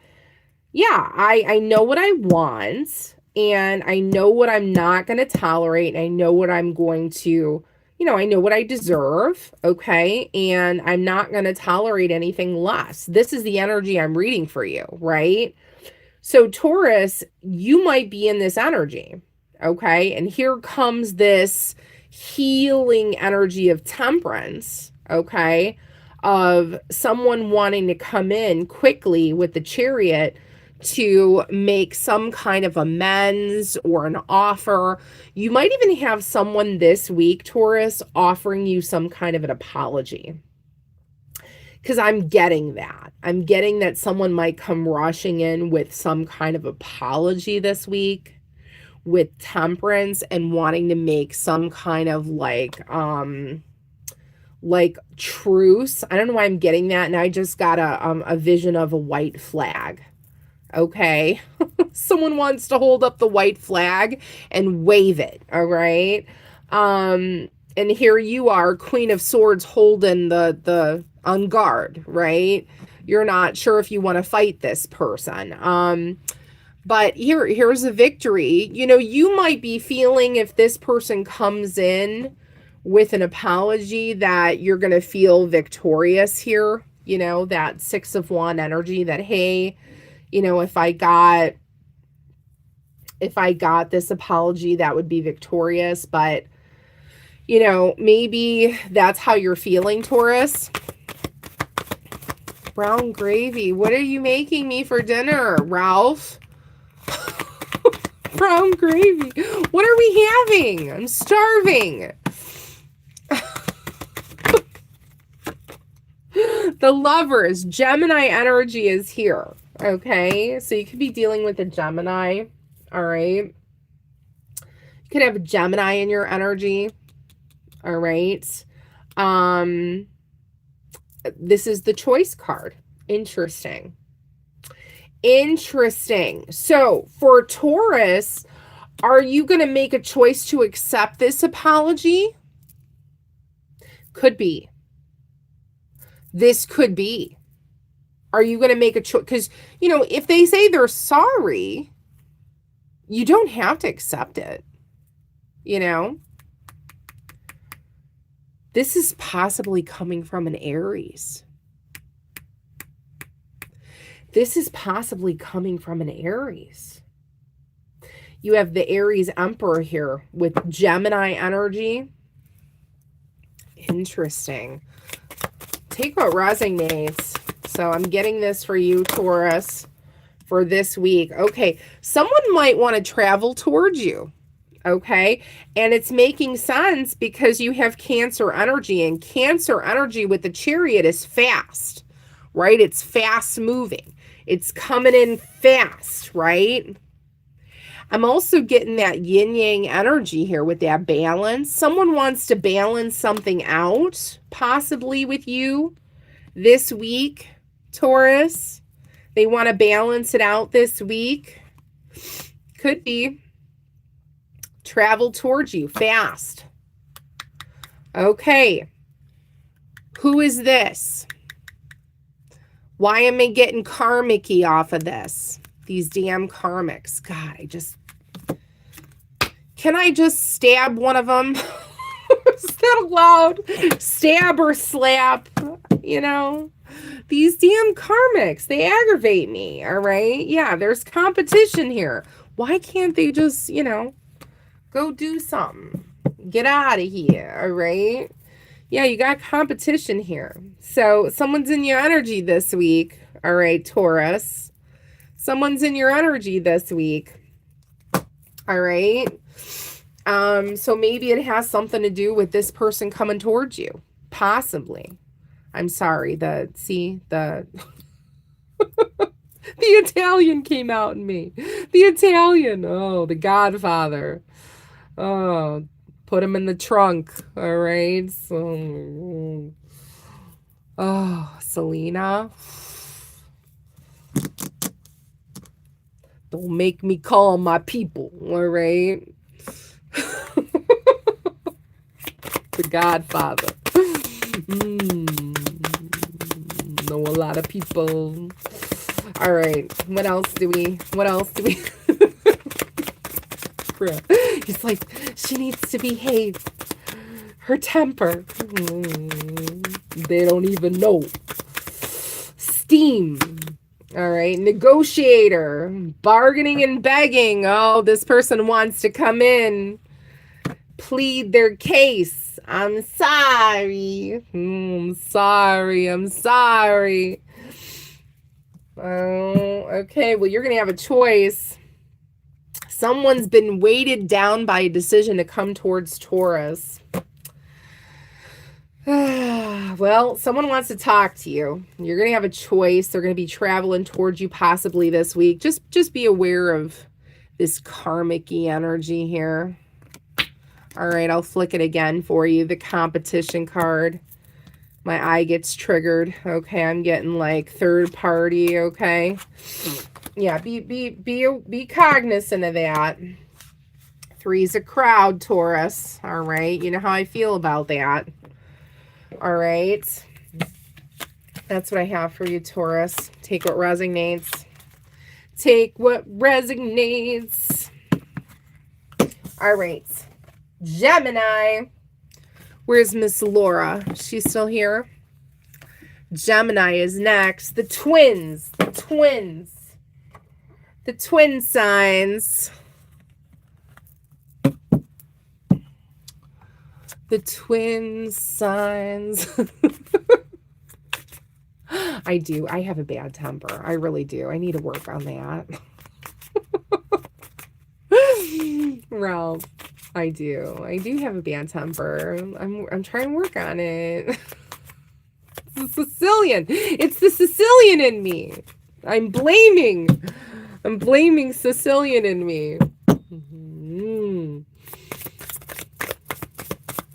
yeah, I know what I want, and I know what I'm not going to tolerate, and I know what I'm going to, I know what I deserve, okay? And I'm not going to tolerate anything less. This is the energy I'm reading for you, right? So, Taurus, you might be in this energy, okay? And here comes this healing energy of Temperance, okay, of someone wanting to come in quickly with the Chariot to make some kind of amends or an offer. You might even have someone this week, Taurus, offering you some kind of an apology. Because I'm getting that. I'm getting that someone might come rushing in with some kind of apology this week with Temperance and wanting to make some kind of like truce. I don't know why I'm getting that. And I just got a vision of a white flag. Okay. Someone wants to hold up the white flag and wave it. All right. And here you are, Queen of Swords, holding the on guard, right? You're not sure if you want to fight this person. But here's a victory. You might be feeling, if this person comes in with an apology, that you're going to feel victorious here. That Six of Wands energy that, hey, if I got this apology, that would be victorious. But, maybe that's how you're feeling, Taurus. Brown gravy. What are you making me for dinner, Ralph? Brown gravy. What are we having? I'm starving. The Lovers. Gemini energy is here. Okay. So you could be dealing with a Gemini. All right. You could have a Gemini in your energy. All right. This is the Choice card. Interesting. Interesting. So for Taurus, are you going to make a choice to accept this apology? Could be. This could be. Are you going to make a choice? Because, if they say they're sorry, you don't have to accept it. This is possibly coming from an Aries. This is possibly coming from an Aries. You have the Aries Emperor here with Gemini energy. Interesting. Take what resonates. So I'm getting this for you, Taurus, for this week. Okay, someone might want to travel towards you. Okay, and it's making sense because you have Cancer energy, and Cancer energy with the Chariot is fast, right? It's fast moving. It's coming in fast, right? I'm also getting that yin-yang energy here with that balance. Someone wants to balance something out, possibly with you this week, Taurus. They want to balance it out this week. Could be. Travel towards you fast. Okay. Who is this? Why am I getting karmic-y off of this? These damn karmics. God, can I just stab one of them? Is that allowed? Stab or slap, you know? These damn karmics, they aggravate me, all right? Yeah, there's competition here. Why can't they just, you know, go do something? Get out of here, all right? Yeah, you got competition here. So someone's in your energy this week, all right, Taurus. Someone's in your energy this week, all right? So maybe it has something to do with this person coming towards you, possibly. I'm sorry, the Italian came out in me. The Italian, oh, the Godfather. Oh, put him in the trunk, all right? So, oh, Selena. Don't make me call my people, all right? The Godfather. Know a lot of people. All right. What else do we He's like, she needs to behave. Her temper. They don't even know. Steam. All right. Negotiator. Bargaining and begging. Oh, this person wants to come in. Plead their case. I'm sorry. I'm sorry. I'm sorry. Oh, okay. Well, you're going to have a choice. Someone's been weighted down by a decision to come towards Taurus. Well, someone wants to talk to you. You're going to have a choice. They're going to be traveling towards you possibly this week. Just be aware of this karmic-y energy here. All right, I'll flick it again for you. The competition card. My eye gets triggered. Okay, I'm getting like third party, okay? Yeah, be cognizant of that. Three's a crowd, Taurus. All right, you know how I feel about that. All right. That's what I have for you, Taurus. Take what resonates. Take what resonates. All right. Gemini. Where's Miss Laura? She's still here? Gemini is next. The twins. The twins. The twin signs. The twin signs. I do. I have a bad temper. I really do. I need to work on that. Ralph, I do. I do have a bad temper. I'm trying to work on it. It's the Sicilian. It's the Sicilian in me. I'm blaming Sicilian in me.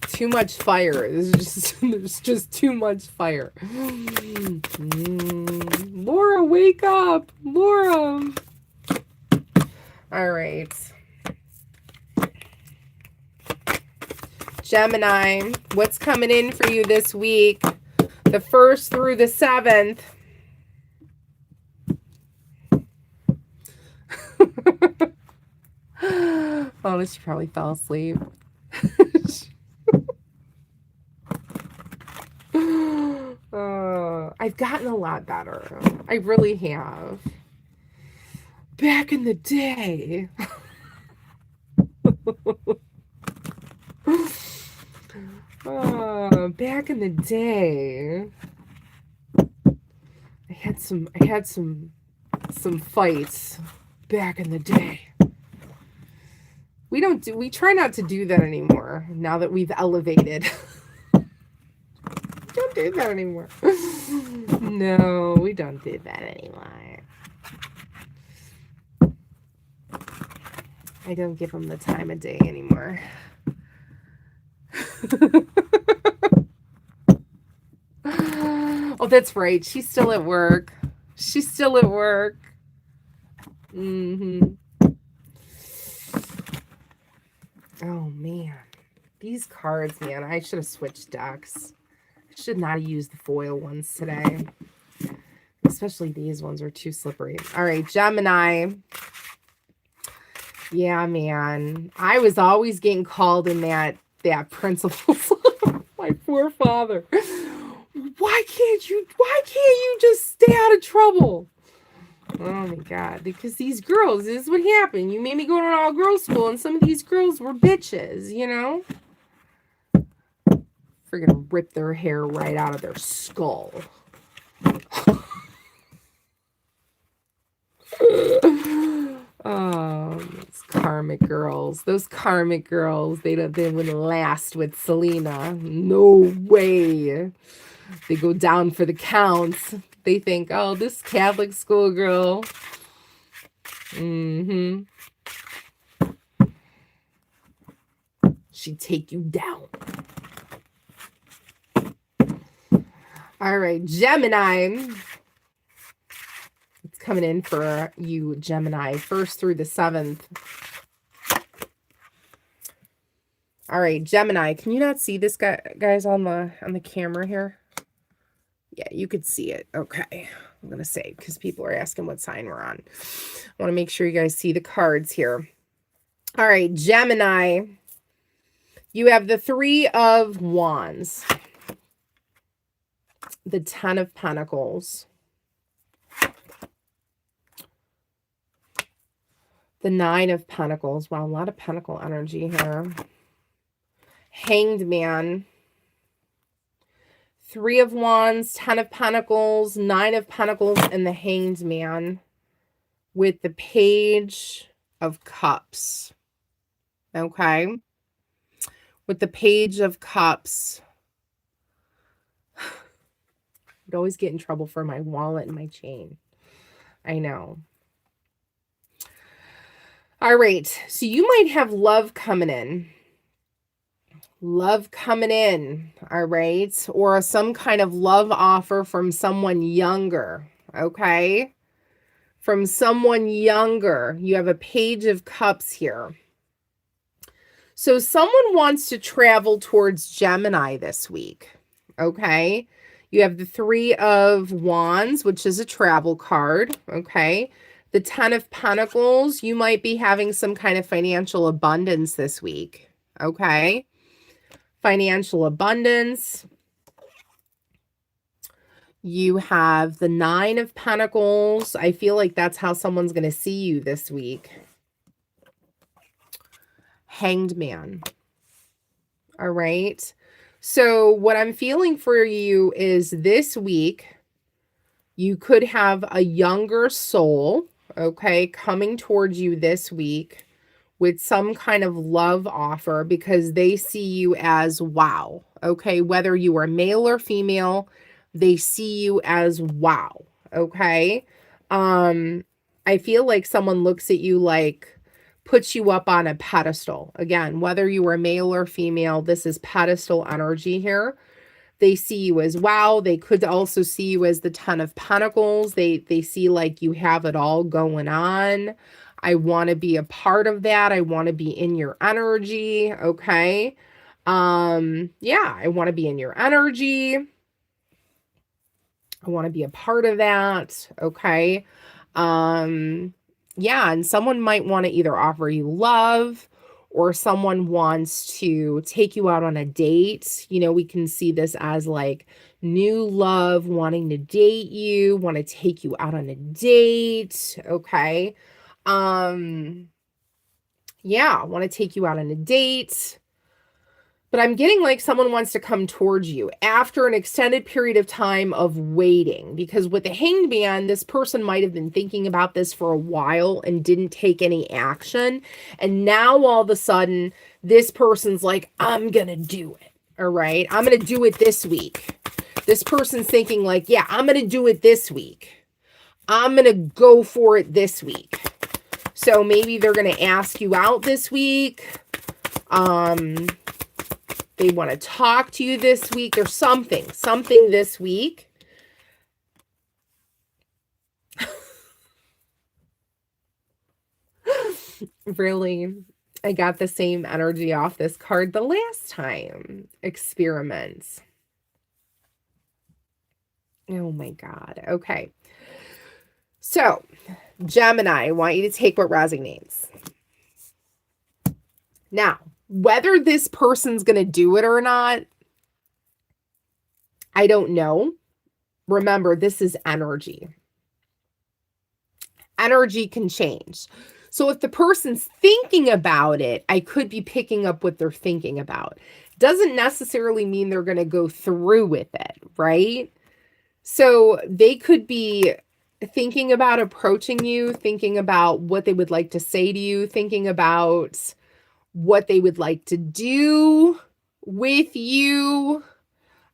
Too much fire. There's just too much fire. Laura, wake up. Laura. All right. Gemini, what's coming in for you this week? The 1st through the 7th. Oh, she probably fell asleep. I've gotten a lot better. I really have. Back in the day. Back in the day. I had some fights back in the day. We try not to do that anymore now that we've elevated. Don't do that anymore. No, we don't do that anymore. I don't give them the time of day anymore. Oh, that's right. She's still at work. she's still at work. Oh, man. These cards, man, I should have switched decks. I should not have used the foil ones today. Especially these ones are too slippery. All right, Gemini. Yeah, man. I was always getting called in that principle. My poor father. Why can't you just stay out of trouble? Oh my God. Because these girls, this is what happened. You made me go to an all-girls school, and some of these girls were bitches, you know? Friggin' rip their hair right out of their skull. Oh, those karmic girls. Those karmic girls, they wouldn't last with Selena. No way. They go down for the counts. They think, oh, this Catholic schoolgirl. She'd take you down. All right, Gemini. It's coming in for you, Gemini, 1st through the 7th. All right, Gemini. Can you not see this guy, guys, on the camera here? Yeah, you could see it. Okay. I'm going to say, because people are asking what sign we're on. I want to make sure you guys see the cards here. All right, Gemini. You have the 3 of Wands. The 10 of Pentacles. The 9 of Pentacles. Wow, a lot of Pentacle energy here. Hanged Man. 3 of Wands, 10 of Pentacles, 9 of Pentacles, and the Hanged Man with the Page of Cups. Okay? With the Page of Cups. I'd always get in trouble for my wallet and my chain. I know. All right. So you might have love coming in. Love coming in. All right. Or some kind of love offer from someone younger. Okay. From someone younger. You have a Page of Cups here. So someone wants to travel towards Gemini this week. Okay. You have the 3 of Wands, which is a travel card. Okay. The 10 of Pentacles, you might be having some kind of financial abundance this week. Okay. Financial abundance. You have the 9 of Pentacles. I feel like that's how someone's going to see you this week. Hanged Man. All right. So what I'm feeling for you is this week, you could have a younger soul, okay, coming towards you this week with some kind of love offer because they see you as wow, okay? Whether you are male or female, they see you as wow, okay? I feel like someone looks at you like, puts you up on a pedestal. Again, whether you are male or female, this is pedestal energy here. They see you as wow. They could also see you as the 10 of Pentacles. They see like you have it all going on. I want to be a part of that. I want to be in your energy. Okay. Yeah, I want to be in your energy. I want to be a part of that. Okay. Yeah, and someone might want to either offer you love or someone wants to take you out on a date. You know, we can see this as like new love, wanting to date you, want to take you out on a date. Okay. Yeah, want to take you out on a date. But I'm getting like someone wants to come towards you after an extended period of time of waiting. Because with the Hanged Man, this person might have been thinking about this for a while and didn't take any action. And now all of a sudden, this person's like, I'm going to do it. All right. I'm going to do it this week. This person's thinking like, yeah, I'm going to do it this week. I'm going to go for it this week. So maybe they're going to ask you out this week. They want to talk to you this week. There's something this week. Really, I got the same energy off this card the last time. Experiments. Oh my God. Okay. So, Gemini, I want you to take what resonates. Now, whether this person's going to do it or not, I don't know. Remember, this is energy. Energy can change. So if the person's thinking about it, I could be picking up what they're thinking about. Doesn't necessarily mean they're going to go through with it, right? So they could be thinking about approaching you, thinking about what they would like to say to you, thinking about what they would like to do with you.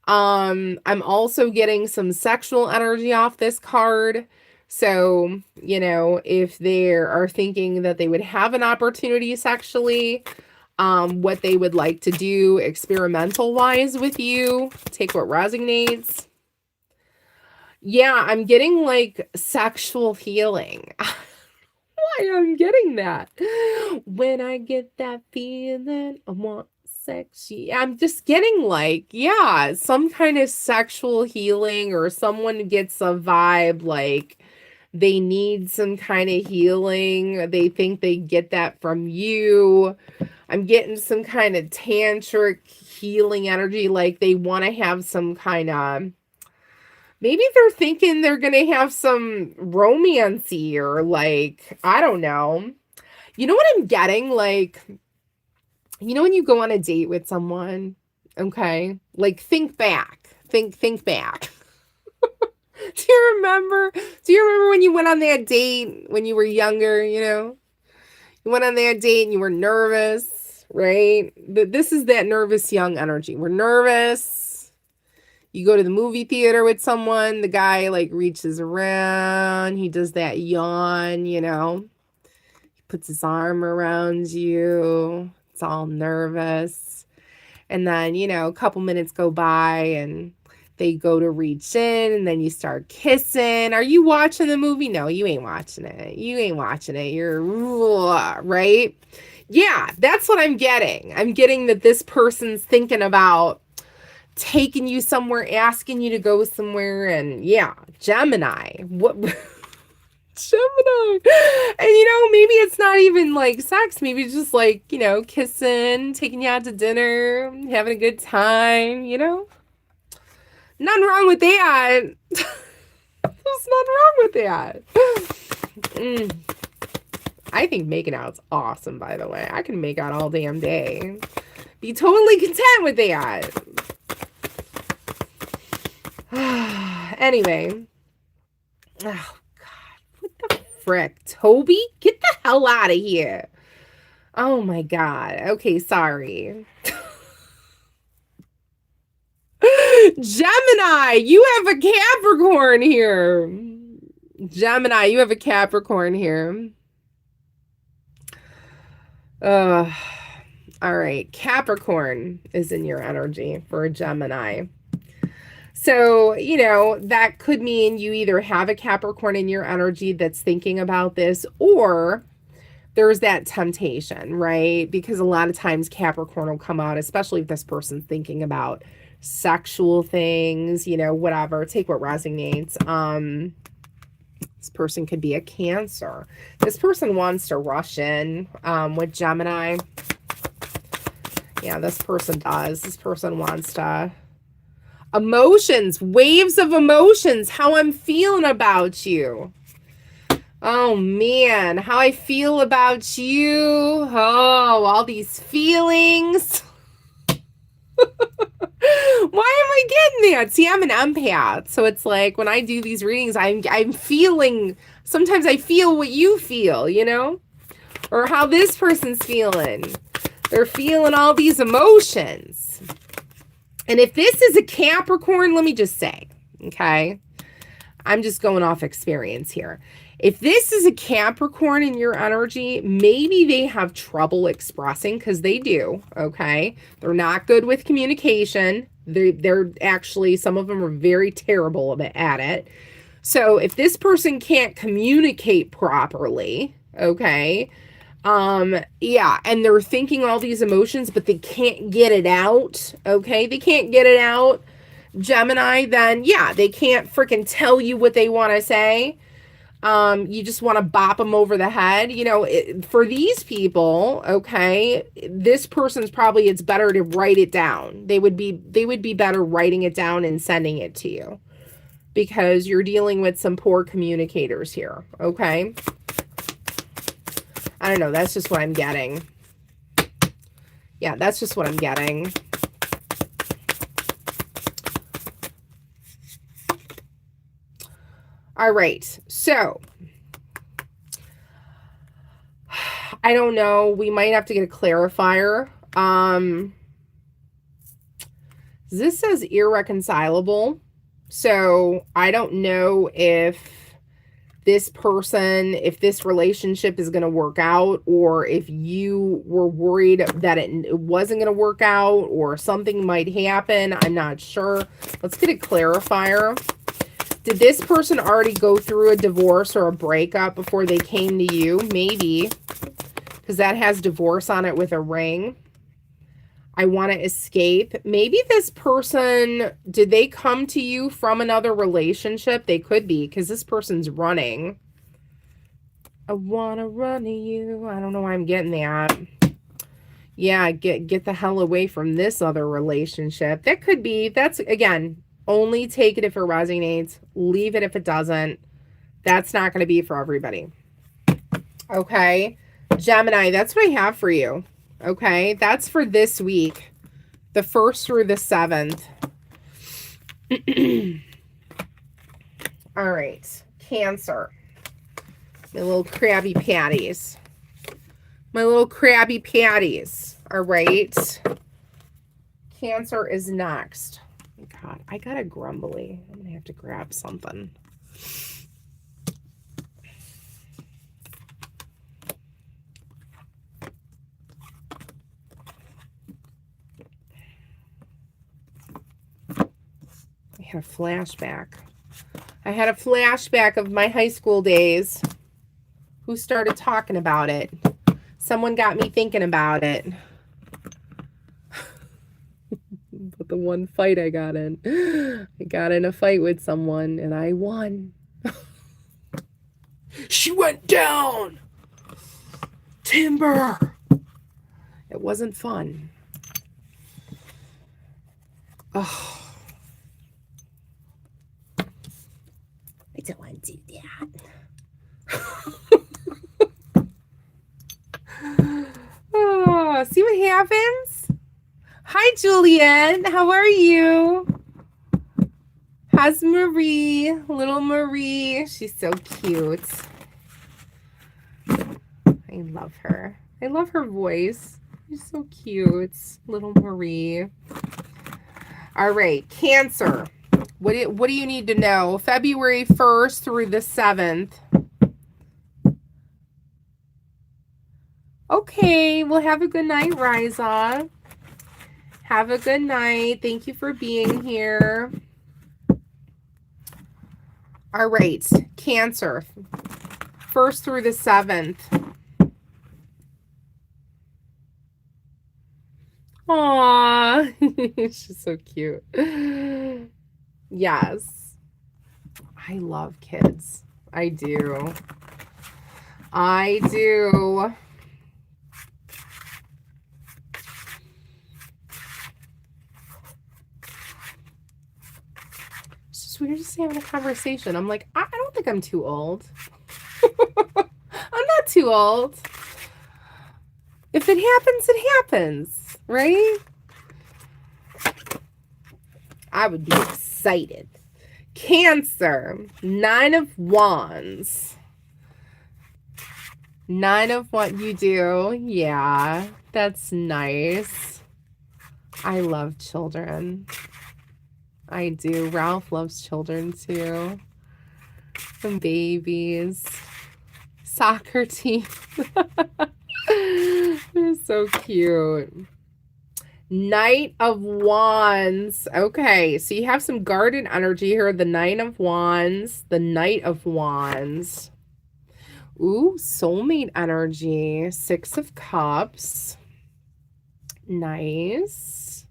I'm also getting some sexual energy off this card. So, you know, if they are thinking that they would have an opportunity sexually, what they would like to do experimental wise with you, take what resonates. Yeah, I'm getting like sexual healing. Why I'm getting that? When I get that feeling, I want sexy. I'm just getting like, yeah, some kind of sexual healing, or someone gets a vibe like they need some kind of healing. They think they get that from you. I'm getting some kind of tantric healing energy, like they want to have some kind of, maybe they're thinking they're going to have some romancy, or like, I don't know. You know what I'm getting? Like, you know when you go on a date with someone, okay? Like, think back. Think back. Do you remember? Do you remember when you went on that date when you were younger, you know? You went on that date and you were nervous, right? This is that nervous young energy. We're nervous. You go to the movie theater with someone, the guy like reaches around, he does that yawn, you know? He puts his arm around you. It's all nervous. And then, you know, a couple minutes go by and they go to reach in, and then you start kissing. Are you watching the movie? No, you ain't watching it. You ain't watching it. You're right. Yeah, that's what I'm getting. I'm getting that this person's thinking about taking you somewhere, asking you to go somewhere. And yeah, Gemini. What? Gemini. And you know, maybe it's not even like sex. Maybe it's just like, you know, kissing, taking you out to dinner, having a good time, you know? Nothing wrong with that. There's nothing wrong with that. I think making out's awesome, by the way. I can make out all damn day. Be totally content with that. Anyway. Oh, God. What the frick? Toby? Get the hell out of here. Oh, my God. Okay, sorry. Gemini, you have a Capricorn here. Gemini, you have a Capricorn here. All right. Capricorn is in your energy for a Gemini. So, you know, that could mean you either have a Capricorn in your energy that's thinking about this, or there's that temptation, right? Because a lot of times Capricorn will come out, especially if this person's thinking about sexual things, you know, whatever. Take what resonates. This person could be a Cancer. This person wants to rush in with Gemini. Yeah, this person does. This person wants to. Emotions, waves of emotions, how I'm feeling about you. Oh, man, how I feel about you. Oh, all these feelings. Why am I getting that? See, I'm an empath. So it's like when I do these readings, I'm feeling, sometimes I feel what you feel, you know? Or how this person's feeling. They're feeling all these emotions. And if this is a Capricorn, let me just say, okay? I'm just going off experience here. If this is a Capricorn in your energy, maybe they have trouble expressing, because they do, okay? They're not good with communication. They're actually, some of them are very terrible at it. So if this person can't communicate properly, okay, Yeah, and they're thinking all these emotions, but they can't get it out. Okay, they can't get it out. Gemini, then yeah, they can't freaking tell you what they want to say. You just want to bop them over the head. You know, for these people, okay, this person's probably, it's better to write it down. They would be better writing it down and sending it to you, because you're dealing with some poor communicators here, okay? I don't know, that's just what I'm getting. Yeah, that's just what I'm getting. All right, so I don't know. We might have to get a clarifier. This says irreconcilable. So I don't know if this person, if this relationship is going to work out, or if you were worried that it wasn't going to work out, or something might happen. I'm not sure. Let's get a clarifier. Did this person already go through a divorce or a breakup before they came to you? Maybe, because that has divorce on it with a ring. I want to escape. Maybe this person, did they come to you from another relationship? They could be, because this person's running. I want to run to you. I don't know why I'm getting that. Yeah, get the hell away from this other relationship. That could be, that's, again, only take it if it resonates. Leave it if it doesn't. That's not going to be for everybody. Okay. Gemini, that's what I have for you. Okay. That's for this week. The 1st through the 7th. All right. Cancer. My little Krabby Patties. My little Krabby Patties. All right. Cancer is next. God, I got a grumbly. I'm going to have to grab something. I had a flashback. I had a flashback of my high school days. Who started talking about it? Someone got me thinking about it. But the one fight I got in. I got in a fight with someone and I won. She went down. Timber. It wasn't fun. Oh. I don't want to do that. Oh, see what happens? Hi, Juliet. How are you? How's Marie? Little Marie. She's so cute. I love her. I love her voice. She's so cute. Little Marie. All right, Cancer. What do you need to know? February 1st through the 7th. Okay, well, have a good night, Riza. Have a good night. Thank you for being here. All right, Cancer. 1st through the 7th. Aww. She's so cute. Yes. I love kids. I do. I do. It's just we're just having a conversation. I'm like, I don't think I'm too old. I'm not too old. If it happens, it happens, right? I would be excited. Cancer, 9 of Wands. 9 of what you do. Yeah, that's nice. I love children. I do. Ralph loves children too. Some babies. Soccer team. They're so cute. Knight of Wands. Okay, so you have some guarded energy here. The 9 of Wands. The Knight of Wands. Ooh, soulmate energy. 6 of Cups. Nice.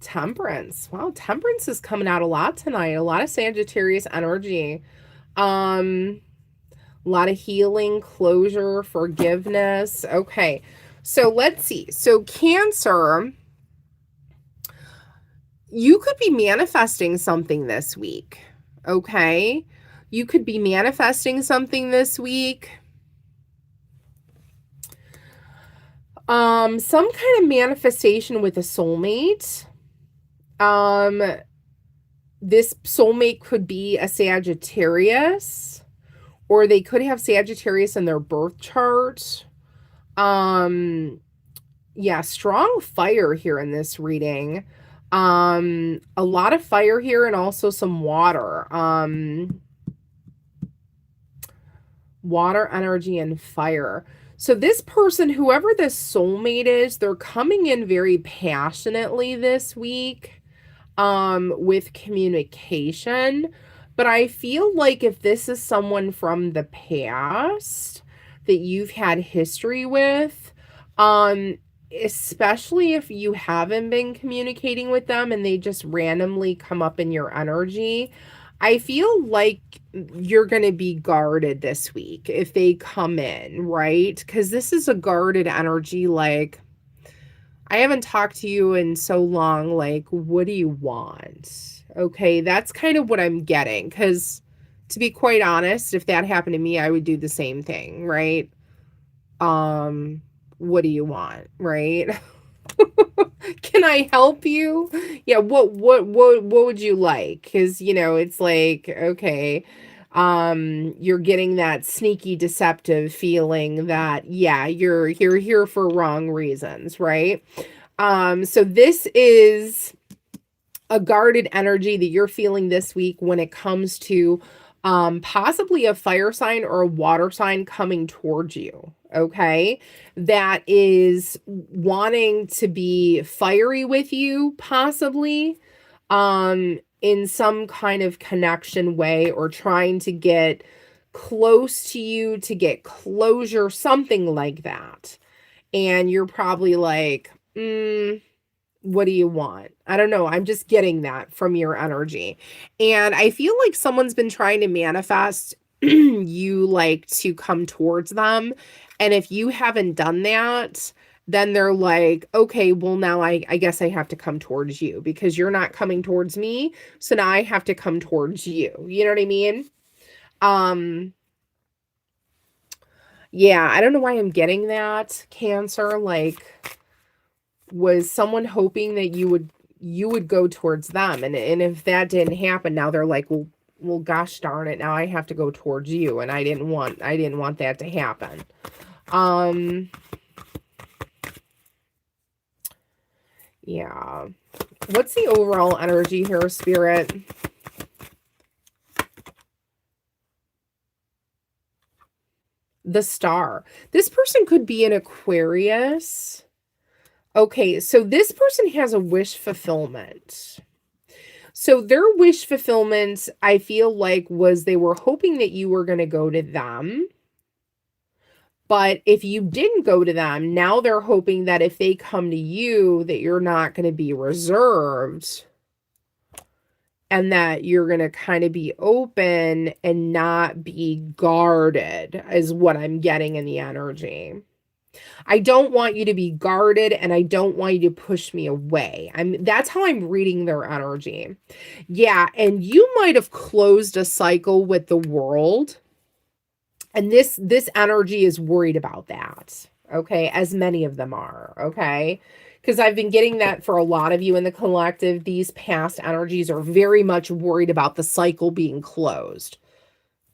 Temperance. Wow, Temperance is coming out a lot tonight. A lot of Sagittarius energy. A lot of healing, closure, forgiveness. Okay. So let's see. So Cancer, you could be manifesting something this week. Okay? You could be manifesting something this week. Some kind of manifestation with a soulmate. This soulmate could be a Sagittarius, or they could have Sagittarius in their birth chart. Yeah, strong fire here in this reading. A lot of fire here and also some water. Water energy and fire. So this person, whoever this soulmate is, they're coming in very passionately this week with communication. But I feel like if this is someone from the past that you've had history with, especially if you haven't been communicating with them and they just randomly come up in your energy, I feel like you're going to be guarded this week if they come in, right? Because this is a guarded energy. Like, I haven't talked to you in so long. Like, what do you want? Okay, that's kind of what I'm getting. Because to be quite honest, if that happened to me, I would do the same thing, right? What do you want, right? Can I help you? Yeah, what would you like? Because, you know, it's like, okay, you're getting that sneaky deceptive feeling that, yeah, you're here for wrong reasons, right? So this is a guarded energy that you're feeling this week when it comes to possibly a fire sign or a water sign coming towards you. Okay, that is wanting to be fiery with you, possibly in some kind of connection way, or trying to get close to you to get closure, something like that. And you're probably like, what do you want? I don't know. I'm just getting that from your energy. And I feel like someone's been trying to manifest you like to come towards them. And if you haven't done that, then they're like, okay, well, now I guess I have to come towards you because you're not coming towards me. So now I have to come towards you. You know what I mean? Yeah, I don't know why I'm getting that, Cancer. Like, was someone hoping that you would go towards them, and if that didn't happen, now they're like, well gosh darn it, now I have to go towards you, and I didn't want that to happen. Yeah, what's the overall energy here, Spirit? The Star. This person could be an Aquarius. Okay, so this person has a wish fulfillment. So their wish fulfillment, I feel like, was they were hoping that you were going to go to them. But if you didn't go to them, now they're hoping that if they come to you, that you're not going to be reserved. And that you're going to kind of be open and not be guarded, is what I'm getting in the energy. I don't want you to be guarded, and I don't want you to push me away. That's how I'm reading their energy. Yeah, and you might have closed a cycle with the world. And this energy is worried about that. Okay, as many of them are, okay? Because I've been getting that for a lot of you in the collective. These past energies are very much worried about the cycle being closed.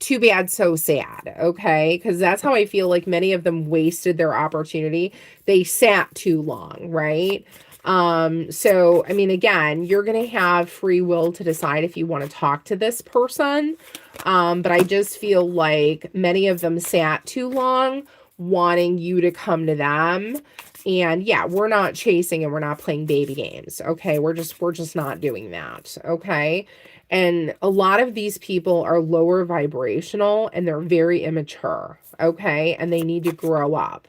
Too bad, so sad, okay? Because that's how I feel like many of them wasted their opportunity. They sat too long, right? So, I mean, again, you're going to have free will to decide if you want to talk to this person. But I just feel like many of them sat too long wanting you to come to them. And yeah, we're not chasing and we're not playing baby games, okay? We're just not doing that, okay? And a lot of these people are lower vibrational and they're very immature, okay? And they need to grow up.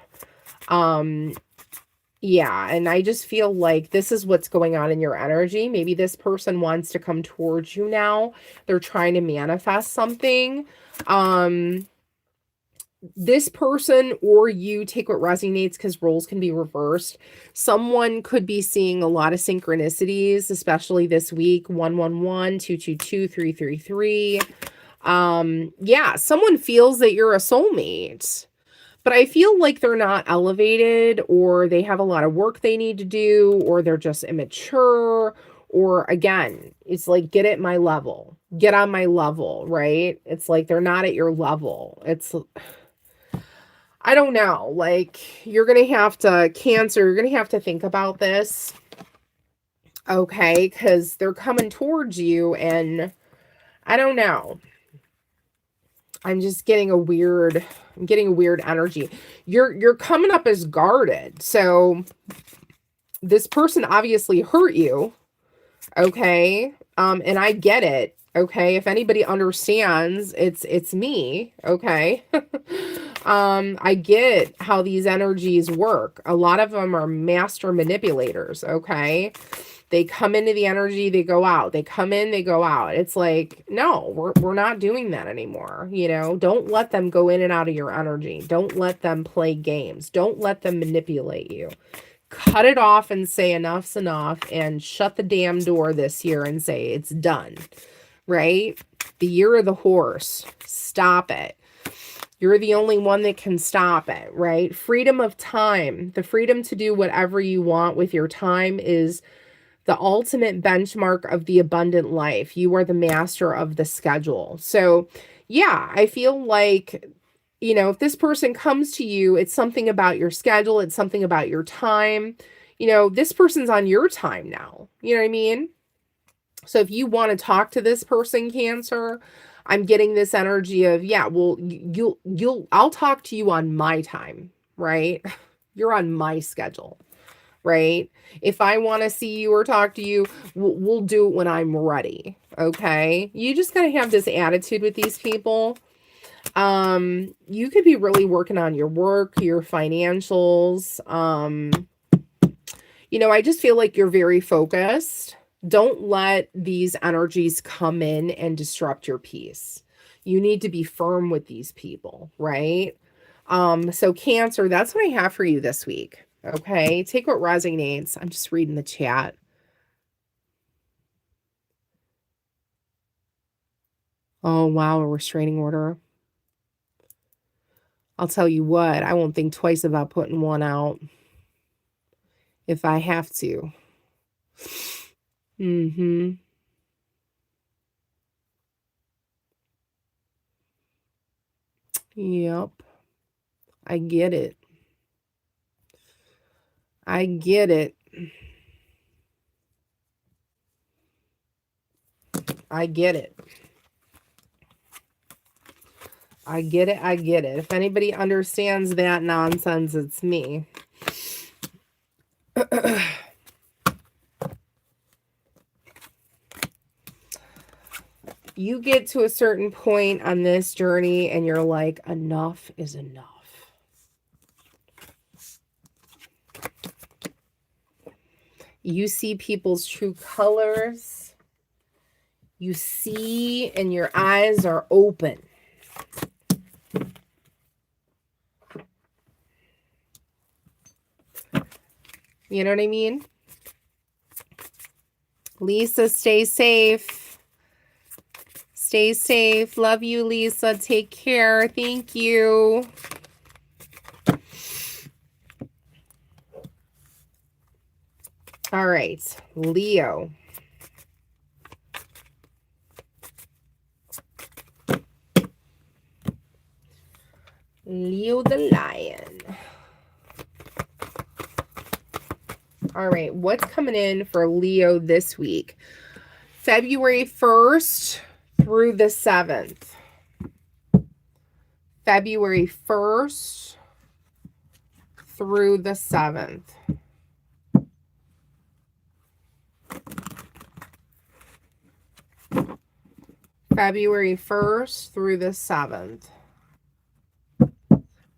Yeah, and I just feel like this is what's going on in your energy. Maybe this person wants to come towards you now. They're trying to manifest something. This person or you, take what resonates, because roles can be reversed. Someone could be seeing a lot of synchronicities, especially this week. 111, 222, 333. Yeah, someone feels that you're a soulmate, but I feel like they're not elevated, or they have a lot of work they need to do, or they're just immature, or again, it's like, get at my level, get on my level, right? It's like they're not at your level. It's, I don't know, like, you're going to have to, Cancer, you're going to have to think about this, okay? Because they're coming towards you, and I don't know. I'm just getting a weird, I'm getting a weird energy. You're coming up as guarded. So this person obviously hurt you, okay? And I get it, okay? If anybody understands, it's me, okay? I get how these energies work. A lot of them are master manipulators, okay? They come into the energy, they go out. They come in, they go out. It's like, no, we're not doing that anymore. You know, don't let them go in and out of your energy. Don't let them play games. Don't let them manipulate you. Cut it off and say enough's enough, and shut the damn door this year and say it's done, right? The year of the horse. Stop it. You're the only one that can stop it, right? Freedom of time. The freedom to do whatever you want with your time is the ultimate benchmark of the abundant life. You are the master of the schedule. So, yeah, I feel like, you know, if this person comes to you, it's something about your schedule. It's something about your time. You know, this person's on your time now. You know what I mean? So if you want to talk to this person, Cancer, I'm getting this energy of, yeah, well, I'll talk to you on my time, right? You're on my schedule, right? If I want to see you or talk to you, we'll do it when I'm ready, okay? You just got to have this attitude with these people. You could be really working on your work, your financials. You know, I just feel like you're very focused. Don't let these energies come in and disrupt your peace. You need to be firm with these people, right? So Cancer, that's what I have for you this week. Okay, take what resonates. I'm just reading the chat. Oh, wow, a restraining order. I'll tell you what, I won't think twice about putting one out if I have to. Mm-hmm. Yep. I get it. I get it. I get it. I get it. I get it. If anybody understands that nonsense, it's me. You get to a certain point on this journey and you're like, enough is enough. You see people's true colors. You see, and your eyes are open. You know what I mean? Lisa, stay safe. Stay safe. Love you, Lisa. Take care. Thank you. All right, Leo. Leo the lion. All right, what's coming in for Leo this week? February 1st through the 7th. February 1st through the 7th. February 1st through the 7th.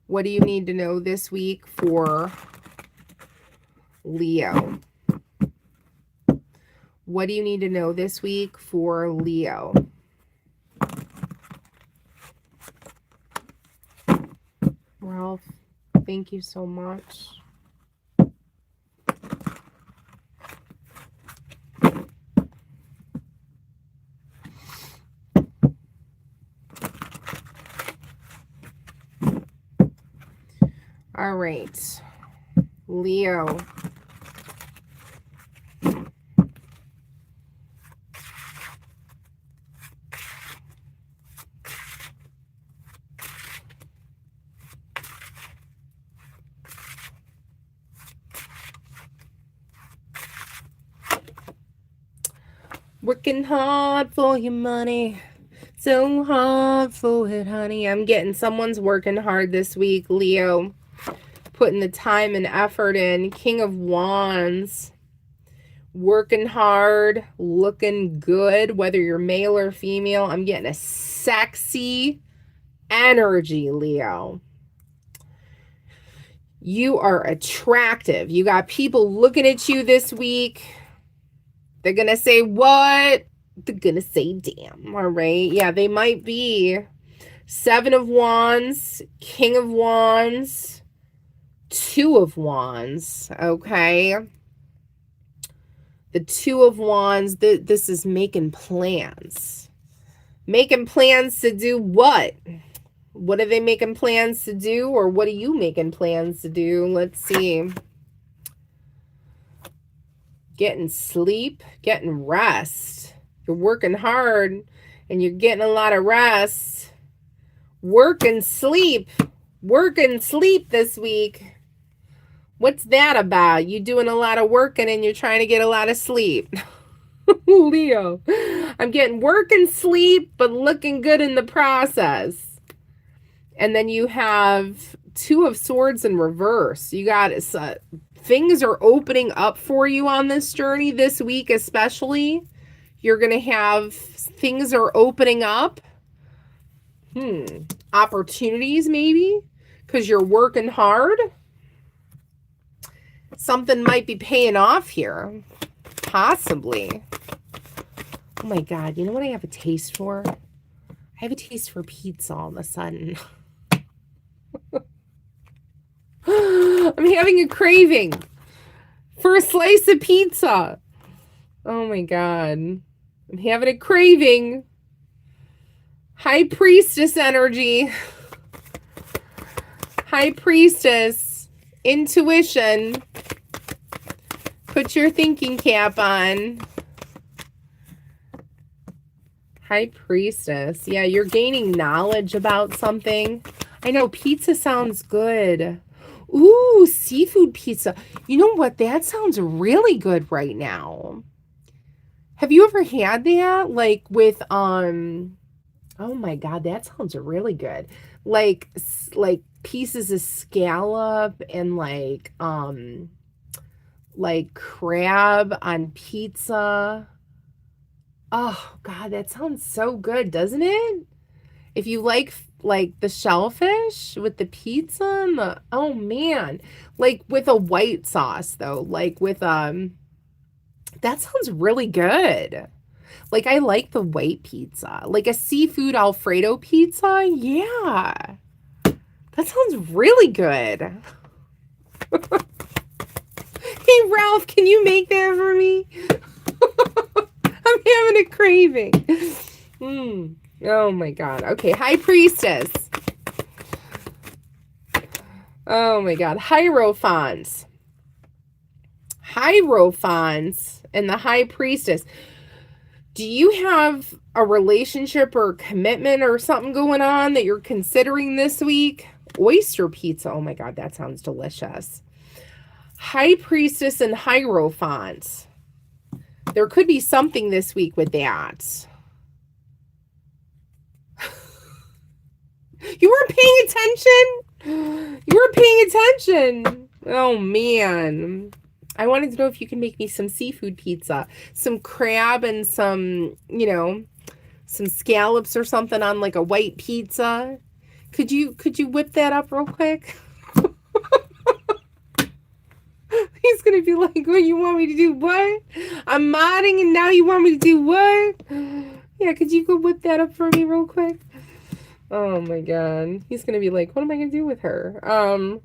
What do you need to know this week for Leo? What do you need to know this week for Leo? Ralph, thank you so much. All right, Leo. Working hard for your money. So hard for it, honey. I'm getting someone's working hard this week, Leo. Putting the time and effort in. King of Wands. Working hard, looking good, whether you're male or female. I'm getting a sexy energy, Leo. You are attractive. You got people looking at you this week. They're going to say, what? They're going to say, damn. All right. Yeah, they might be. 7 of Wands, King of Wands, 2 of Wands. Okay. The 2 of Wands, this is making plans. Making plans to do what? What are they making plans to do? Or what are you making plans to do? Let's see. Getting sleep, getting rest. You're working hard and you're getting a lot of rest. Work and sleep. Work and sleep this week. What's that about? You doing a lot of working and you're trying to get a lot of sleep. Leo, I'm getting work and sleep, but looking good in the process. And then you have 2 of Swords in reverse. You got things are opening up for you on this journey this week, especially. You're going to have things are opening up. Opportunities maybe because you're working hard. Something might be paying off here. Possibly. Oh my God. You know what I have a taste for? I have a taste for pizza all of a sudden. I'm having a craving for a slice of pizza. Oh my God. I'm having a craving. High Priestess energy. High Priestess. Intuition. Put your thinking cap on. High Priestess. Yeah, you're gaining knowledge about something. I know pizza sounds good. Ooh, seafood pizza. You know what? That sounds really good right now. Have you ever had that? Like with, oh my God, that sounds really good. Like pieces of scallop and like crab on pizza. Oh God, that sounds so good, doesn't it? If you like the shellfish with the pizza and the, oh man, like with a white sauce though, like with that sounds really good. Like I like the white pizza, like a seafood Alfredo pizza. Yeah, that sounds really good. Hey, Ralph, can you make that for me? I'm having a craving. Oh, my God. Okay, High Priestess. Oh, my God. Hierophants. Hierophants and the High Priestess. Do you have a relationship or commitment or something going on that you're considering this week? Oyster pizza. Oh, my God, that sounds delicious. High Priestess and Hierophant. There could be something this week with that. You weren't paying attention? You weren't paying attention. Oh, man. I wanted to know if you can make me some seafood pizza. Some crab and some, some scallops or something on like a white pizza. Could you whip that up real quick? He's going to be like, what, you want me to do what? I'm modding and now you want me to do what? Yeah, could you go whip that up for me real quick? Oh my god. He's going to be like, what am I going to do with her?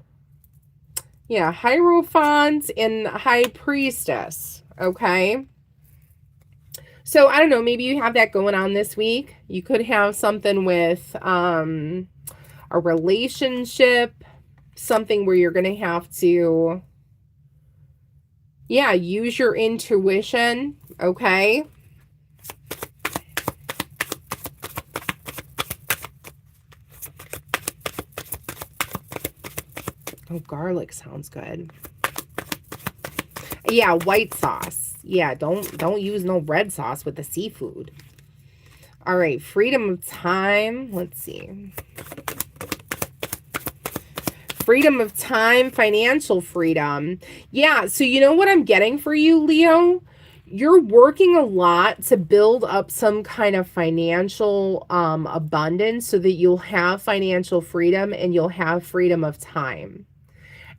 Yeah, Hierophant and High Priestess. Okay. So, I don't know, maybe you have that going on this week. You could have something with a relationship, something where you're going to have to, yeah, use your intuition, okay? Oh, garlic sounds good. Yeah, white sauce. Yeah, don't use no red sauce with the seafood. All right, freedom of time. Let's see. Freedom of time, financial freedom. Yeah, so you know what I'm getting for you, Leo? You're working a lot to build up some kind of financial abundance so that you'll have financial freedom and you'll have freedom of time.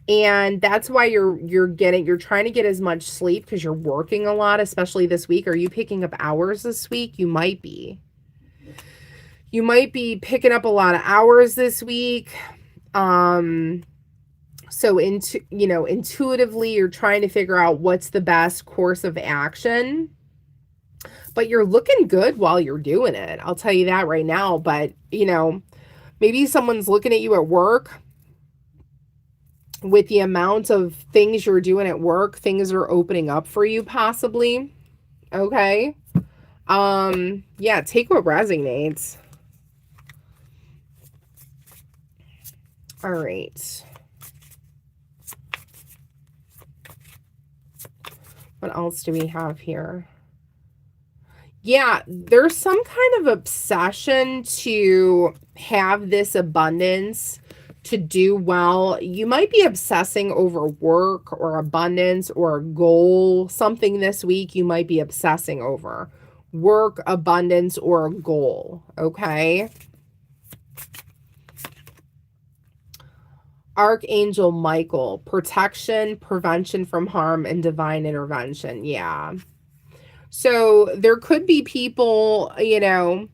And that's why you're trying to get as much sleep because you're working a lot, especially this week. Are you picking up hours this week? You might be. You might be picking up a lot of hours this week. So intuitively you're trying to figure out what's the best course of action. But you're looking good while you're doing it. I'll tell you that right now, but maybe someone's looking at you at work. With the amount of things you're doing at work, things are opening up for you possibly. Okay. Yeah, take what resonates. All right. What else do we have here? Yeah, there's some kind of obsession to have this abundance, to do well. You might be obsessing over work or abundance or a goal, something this week you might be obsessing over. Work, abundance, or a goal, okay? Archangel Michael, protection, prevention from harm, and divine intervention. Yeah. So there could be people, in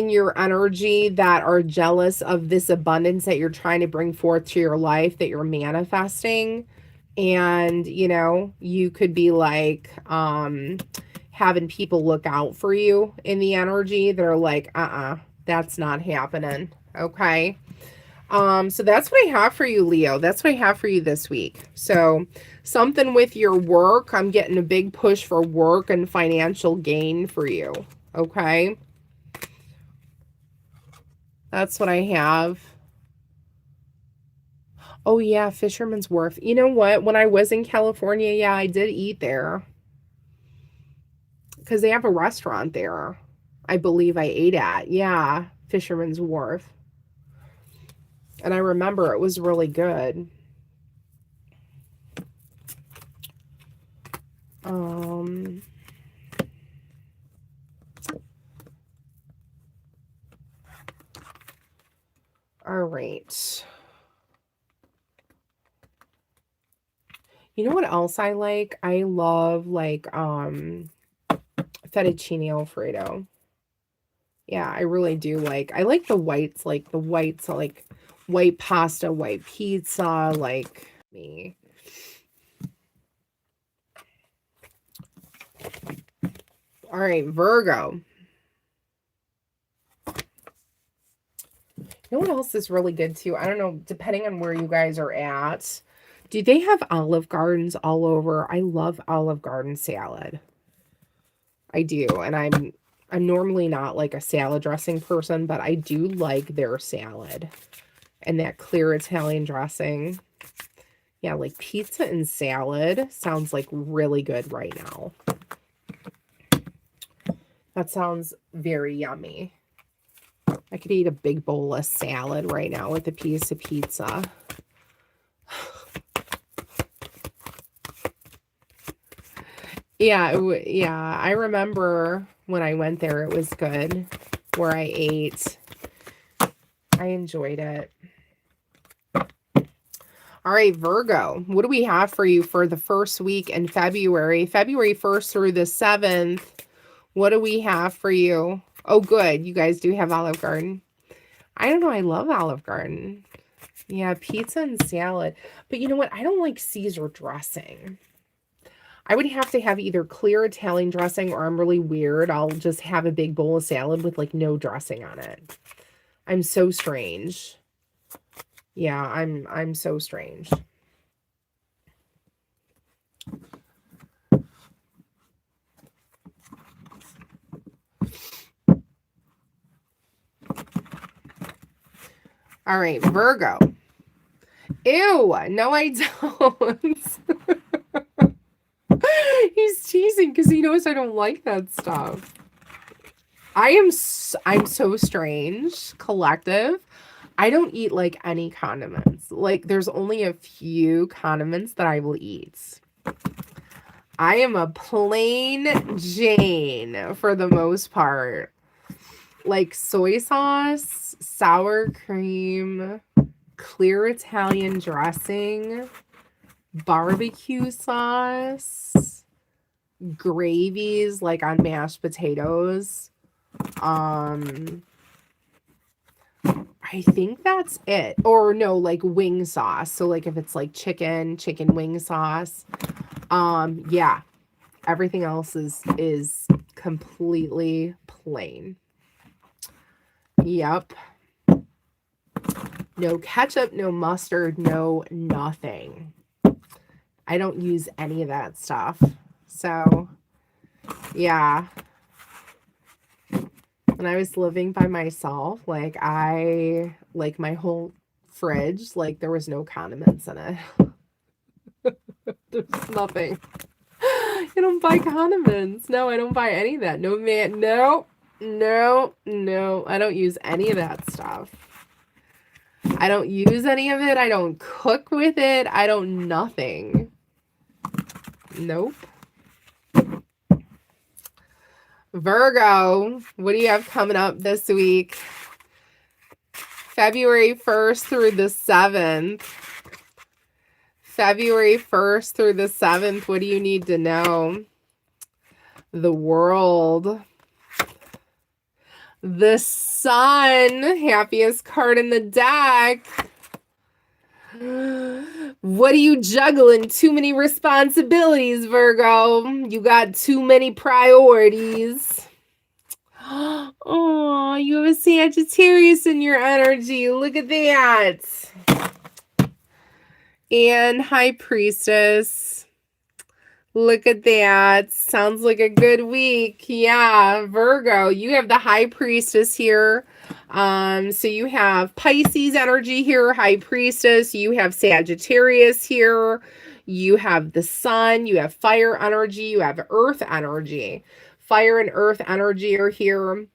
your energy that are jealous of this abundance that you're trying to bring forth to your life, that you're manifesting. And, you could be like, having people look out for you in the energy that are like, that's not happening. Okay. So that's what I have for you, Leo. That's what I have for you this week. So something with your work, I'm getting a big push for work and financial gain for you. Okay. That's what I have. Oh yeah, Fisherman's Wharf. You know what? When I was in California, yeah, I did eat there. Because they have a restaurant there. I believe I ate at. Yeah, Fisherman's Wharf. And I remember it was really good. All right. You know what else I like? I love fettuccine Alfredo. Yeah, I really do I like the whites, like white pasta, white pizza, like me. All right, Virgo. You know what else is really good too? I don't know, depending on where you guys are at. Do they have Olive Gardens all over? I love Olive Garden salad. I do, and I'm normally not like a salad dressing person, but I do like their salad and that clear Italian dressing. Yeah, like pizza and salad sounds like really good right now. That sounds very yummy. I could eat a big bowl of salad right now with a piece of pizza. Yeah, I remember when I went there. It was good where I ate. I enjoyed it. All right, Virgo, what do we have for you for the first week in February? February 1st through the 7th. What do we have for you? Oh, good. You guys do have Olive Garden. I don't know. I love Olive Garden. Yeah, pizza and salad. But you know what? I don't like Caesar dressing. I would have to have either clear Italian dressing, or I'm really weird. I'll just have a big bowl of salad with like no dressing on it. I'm so strange. Yeah, I'm so strange. All right, Virgo. Ew, no, I don't. He's teasing because he knows I don't like that stuff. I'm so strange, collective. I don't eat like any condiments. Like there's only a few condiments that I will eat. I am a plain Jane for the most part. Like soy sauce, sour cream, clear Italian dressing, barbecue sauce, gravies like on mashed potatoes. I think that's it. Or no, like wing sauce. So like if it's like chicken wing sauce. Yeah. Everything else is completely plain. Yep. No ketchup, no mustard, no nothing. I don't use any of that stuff. So, yeah. When I was living by myself, like my whole fridge, like there was no condiments in it. There's nothing. I don't buy condiments. No, I don't buy any of that. No, man. No. I don't use any of that stuff. I don't use any of it. I don't cook with it. I don't nothing. Nope. Virgo, what do you have coming up this week? February 1st through the 7th. February 1st through the 7th, what do you need to know? The World. The Sun, happiest card in the deck. What are you juggling? Too many responsibilities, Virgo. You got too many priorities. Oh, you have a Sagittarius in your energy. Look at that. And High Priestess. Look at that. Sounds like a good week. Yeah, Virgo, you have the High Priestess here. So you have Pisces energy here, High Priestess. You have Sagittarius here. You have the Sun. You have fire energy. You have earth energy. Fire and earth energy are here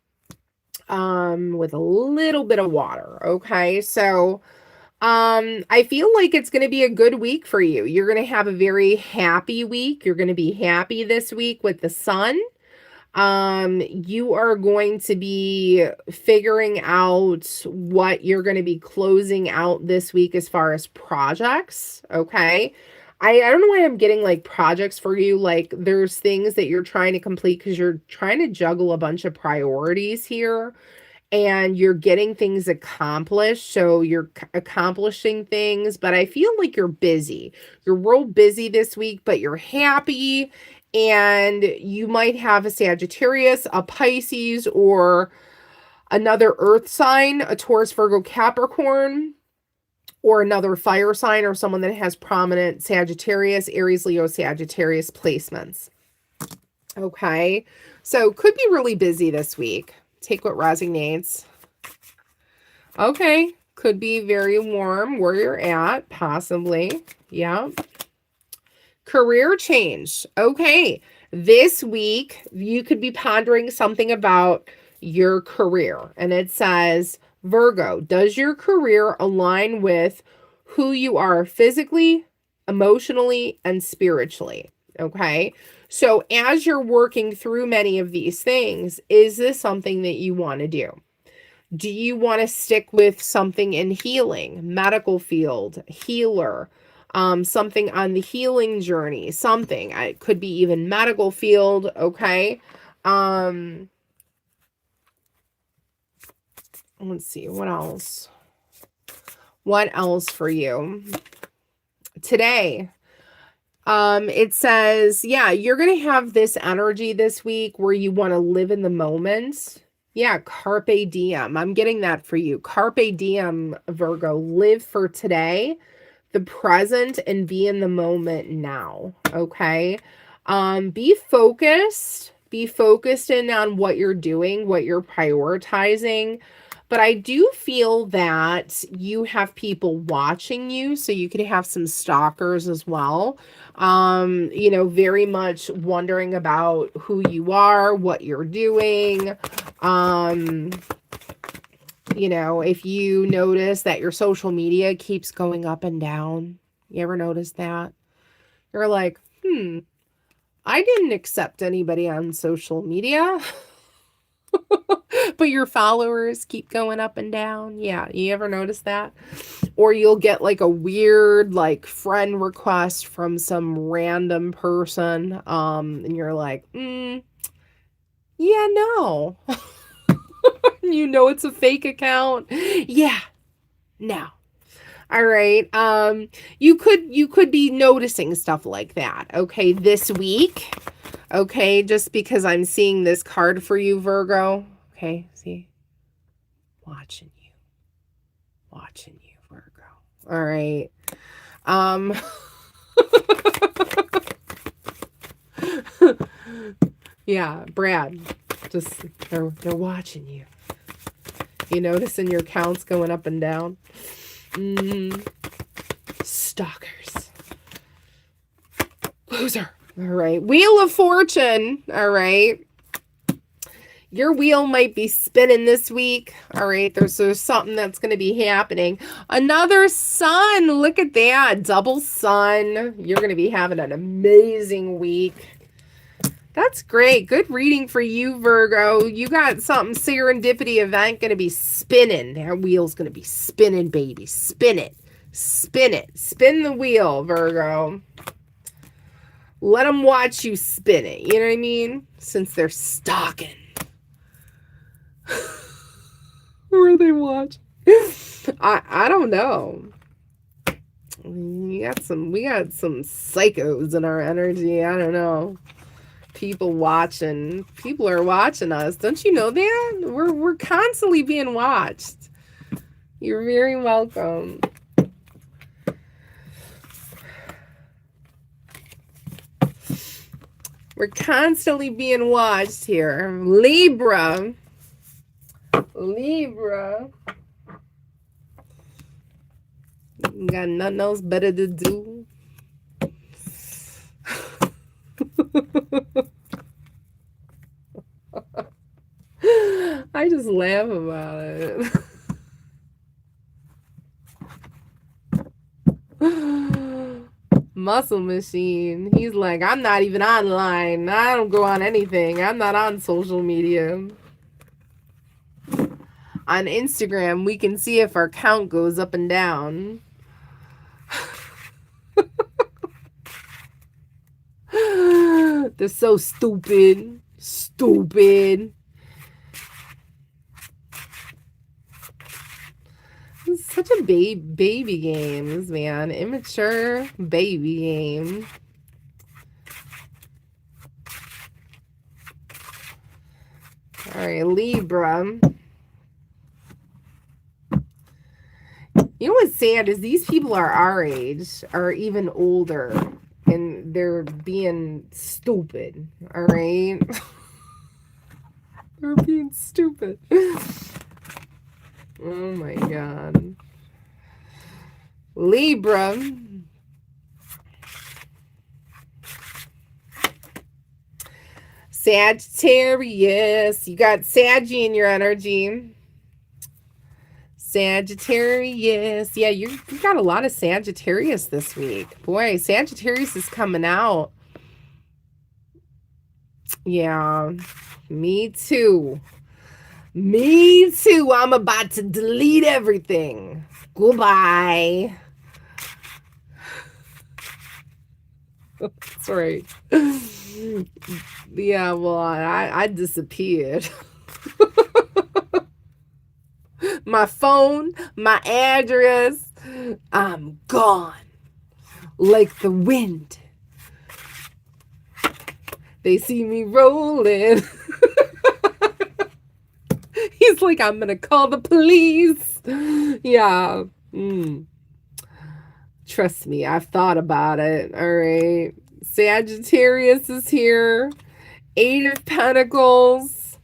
with a little bit of water. Okay, so I feel like it's going to be a good week for you. You're going to have a very happy week. You're going to be happy this week with the Sun. You are going to be figuring out what you're going to be closing out this week as far as projects. Okay. I don't know why I'm getting like projects for you. Like there's things that you're trying to complete because you're trying to juggle a bunch of priorities here. And you're getting things accomplished. So you're accomplishing things, but I feel like you're busy. You're real busy this week, but you're happy. And you might have a Sagittarius, a Pisces, or another earth sign, a Taurus, Virgo, Capricorn, or another fire sign, or someone that has prominent Sagittarius, Aries, Leo, Sagittarius placements. Okay. So could be really busy this week. Take what resonates. Okay. Could be very warm where you're at, possibly. Yeah. Career change. Okay. This week, you could be pondering something about your career. And it says, Virgo, does your career align with who you are physically, emotionally, and spiritually? Okay. So as you're working through many of these things, is this something that you want to do? Do you want to stick with something in healing, medical field, healer, something on the healing journey, something? It could be even medical field, okay? Let's see, what else? What else for you? Today, it says, yeah, you're going to have this energy this week where you want to live in the moment. Yeah, carpe diem. I'm getting that for you. Carpe diem, Virgo. Live for today, the present, and be in the moment now. Okay? Be focused. Be focused in on what you're doing, what you're prioritizing. But I do feel that you have people watching you, so you could have some stalkers as well. You know, very much wondering about who you are, what you're doing. You know, if you notice that your social media keeps going up and down, you ever notice that? You're like, I didn't accept anybody on social media. But your followers keep going up and down. Yeah, you ever notice that? Or you'll get like a weird like friend request from some random person, and you're like, yeah, no. You know it's a fake account. Yeah, no. All right. You could be noticing stuff like that, okay, this week. Okay, just because I'm seeing this card for you, Virgo. Okay, see? Watching you, Virgo. All right. Yeah, Brad. Just they're watching you. You noticing your counts going up and down? Stalkers. Loser. All right. Wheel of Fortune. All right. Your wheel might be spinning this week. All right. There's something that's going to be happening. Another sun. Look at that. Double sun. You're going to be having an amazing week. That's great. Good reading for you, Virgo. You got something serendipity event going to be spinning. That wheel's going to be spinning, baby. Spin it. Spin it. Spin the wheel, Virgo. Let them watch you spin it. You know what I mean? Since they're stalking. Where are they watching? I don't know. We got some psychos in our energy. I don't know. People are watching us. Don't you know that? We're constantly being watched. You're very welcome. We're constantly being watched here. Libra. Got nothing else better to do. I just laugh about it. Muscle Machine. He's like, I'm not even online. I don't go on anything. I'm not on social media. On Instagram, we can see if our count goes up and down. They're so stupid. Stupid. It's such a baby games, man. Immature baby game. All right, Libra. You know what's sad is these people are our age, or even older, and they're being stupid. All right? They're being stupid. Oh my God. Libra. Sagittarius. You got Saggy in your energy. Sagittarius. Yeah, you got a lot of Sagittarius this week. Boy, Sagittarius is coming out. Yeah, me too. Me too. I'm about to delete everything. Goodbye. That's right. Yeah, well, I disappeared. My phone, my address, I'm gone. Like the wind. They see me rolling. He's like, I'm gonna call the police. Yeah. Trust me, I've thought about it. All right. Sagittarius is here. 8 of Pentacles.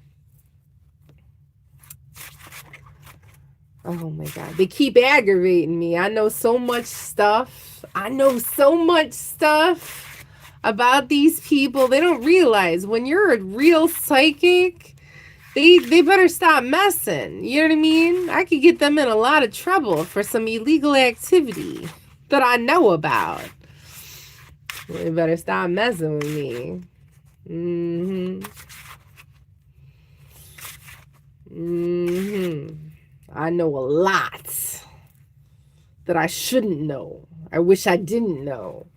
Oh my God. They keep aggravating me. I know so much stuff. About these people. They don't realize when you're a real psychic, they better stop messing. You know what I mean? I could get them in a lot of trouble for some illegal activity that I know about. They better stop messing with me. I know a lot that I shouldn't know. I wish I didn't know.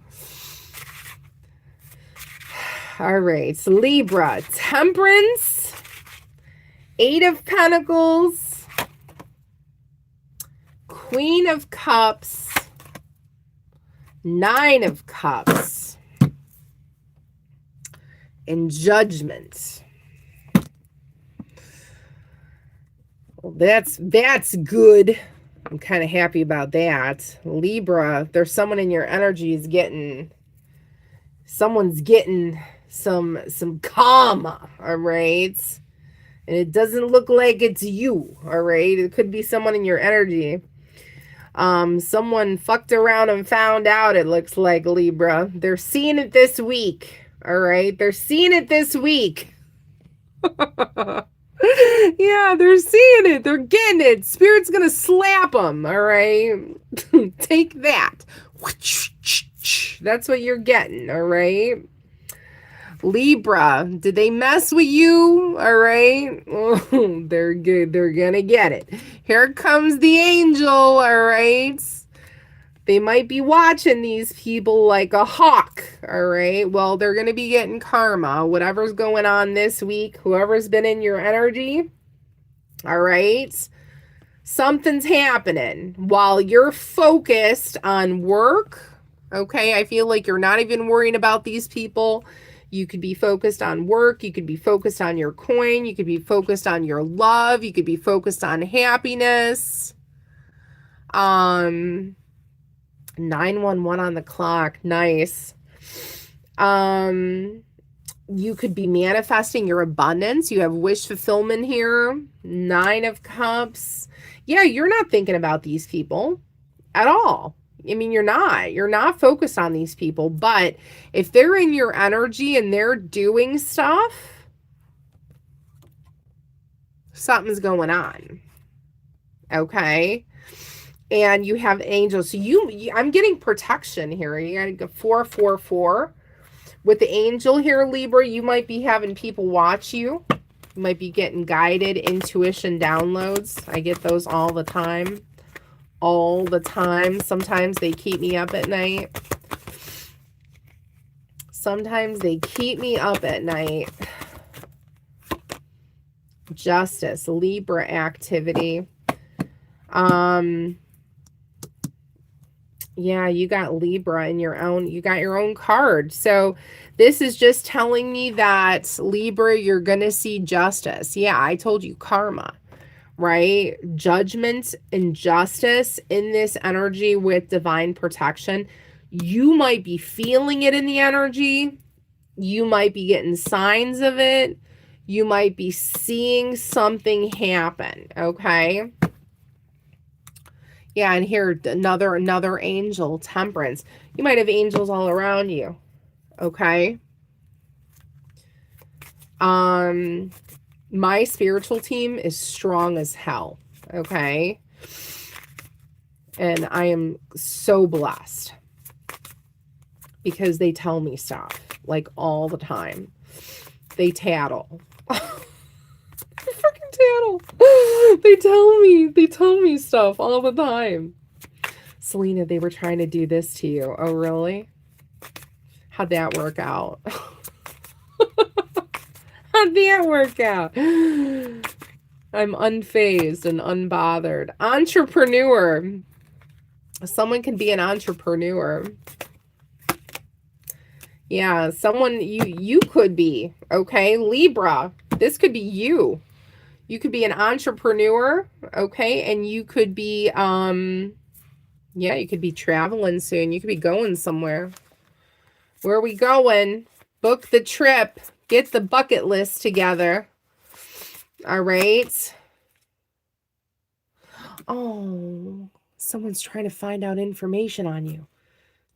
All right, so Libra, Temperance, 8 of Pentacles, Queen of Cups, 9 of Cups, and Judgment. Well, that's good. I'm kind of happy about that. Libra, there's someone in your energy is getting, someone's getting some karma, all right? And it doesn't look like it's you, all right? It could be someone in your energy. Someone fucked around and found out, it looks like, Libra. They're seeing it this week, all right? They're seeing it this week. Yeah, they're seeing it. They're getting it. Spirit's gonna slap them, all right? Take that. That's what you're getting, all right? Libra, did they mess with you? All right. Oh, they're good. They're gonna get it. Here comes the angel. All right. They might be watching these people like a hawk. All right. Well, they're gonna be getting karma. Whatever's going on this week, whoever's been in your energy. All right. Something's happening while you're focused on work. Okay. I feel like you're not even worrying about these people. You could be focused on work. You could be focused on your coin. You could be focused on your love. You could be focused on happiness. 911 on the clock. Nice. You could be manifesting your abundance. You have wish fulfillment here. 9 of Cups. Yeah, you're not thinking about these people at all. I mean, you're not focused on these people, but if they're in your energy and they're doing stuff, something's going on. Okay. And you have angels. So I'm getting protection here. You got to go 444 with the angel here, Libra. You might be having people watch you. You might be getting guided intuition downloads. I get those all the time. All the time. Sometimes they keep me up at night. Sometimes they keep me up at night. Justice, Libra activity. Yeah, you got Libra in your own, you got your own card. So this is just telling me that Libra, you're going to see justice. Yeah, I told you karma. Right? Judgment and justice in this energy with divine protection. You might be feeling it in the energy. You might be getting signs of it. You might be seeing something happen. Okay. Yeah, and here another angel, Temperance. You might have angels all around you. Okay. My spiritual team is strong as hell, okay? And I am so blessed because they tell me stuff, like, all the time. They tattle. They freaking tattle. They tell me stuff all the time. Selena, they were trying to do this to you. Oh, really? How'd that work out? How'd that work out? I'm unfazed and unbothered. Entrepreneur. Someone can be an entrepreneur. Yeah, someone you could be, okay? Libra. This could be you. You could be an entrepreneur, okay? And you could be yeah, you could be traveling soon. You could be going somewhere. Where are we going? Book the trip. Get the bucket list together. All right. Oh, someone's trying to find out information on you.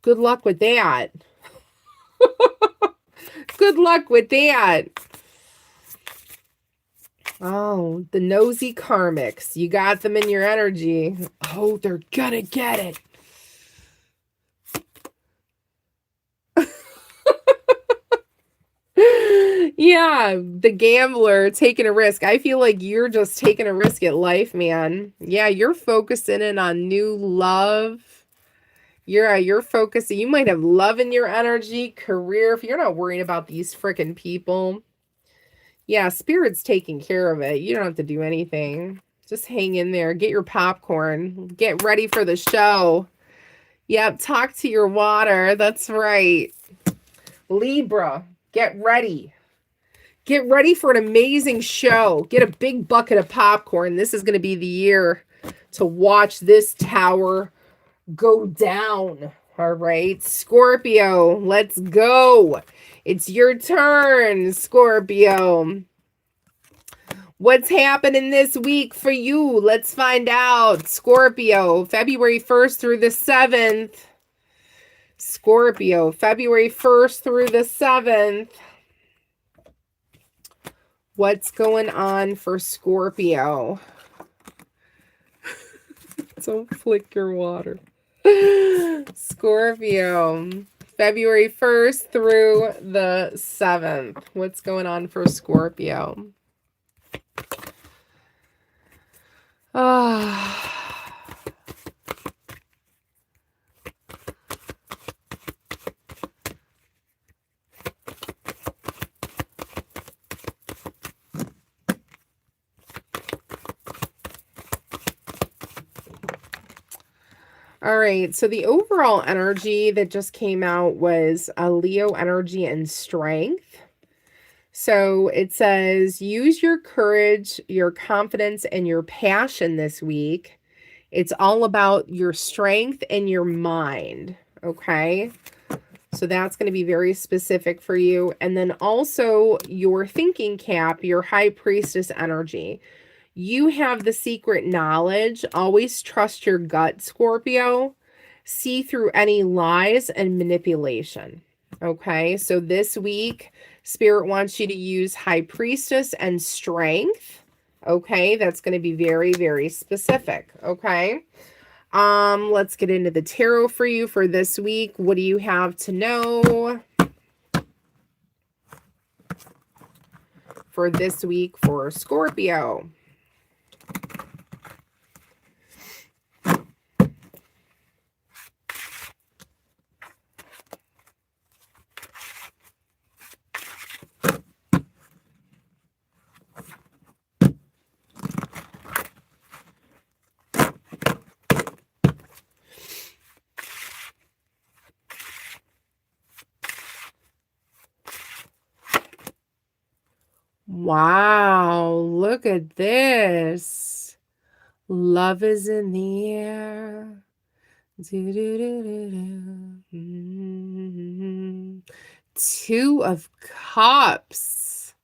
Good luck with that. Good luck with that. Oh, the nosy karmics. You got them in your energy. Oh, they're gonna get it. Yeah, the gambler taking a risk. I feel like you're just taking a risk at life, man. Yeah, you're focusing in on new love. You're focusing. You might have love in your energy, career. If you're not worried about these freaking people. Yeah, Spirit's taking care of it. You don't have to do anything. Just hang in there. Get your popcorn. Get ready for the show. Yep, talk to your water. That's right. Libra, get ready. Get ready for an amazing show. Get a big bucket of popcorn. This is going to be the year to watch this tower go down. All right, Scorpio, let's go. It's your turn, Scorpio. What's happening this week for you? Let's find out. Scorpio, February 1st through the 7th. Scorpio, February 1st through the 7th. What's going on for Scorpio? Don't flick your water. Scorpio, February 1st through the 7th. What's going on for Scorpio? Ah. All right, so the overall energy that just came out was a Leo energy and strength. So it says, use your courage, your confidence, and your passion this week. It's all about your strength and your mind, okay? So that's going to be very specific for you. And then also your thinking cap, your high priestess energy. You have the secret knowledge. Always trust your gut, Scorpio. See through any lies and manipulation. Okay, so this week, Spirit wants you to use High Priestess and Strength. Okay, that's going to be very, very specific. Okay, let's get into the tarot for you for this week. What do you have to know for this week for Scorpio? Wow, look at this. Love is in the air. Two of Cups.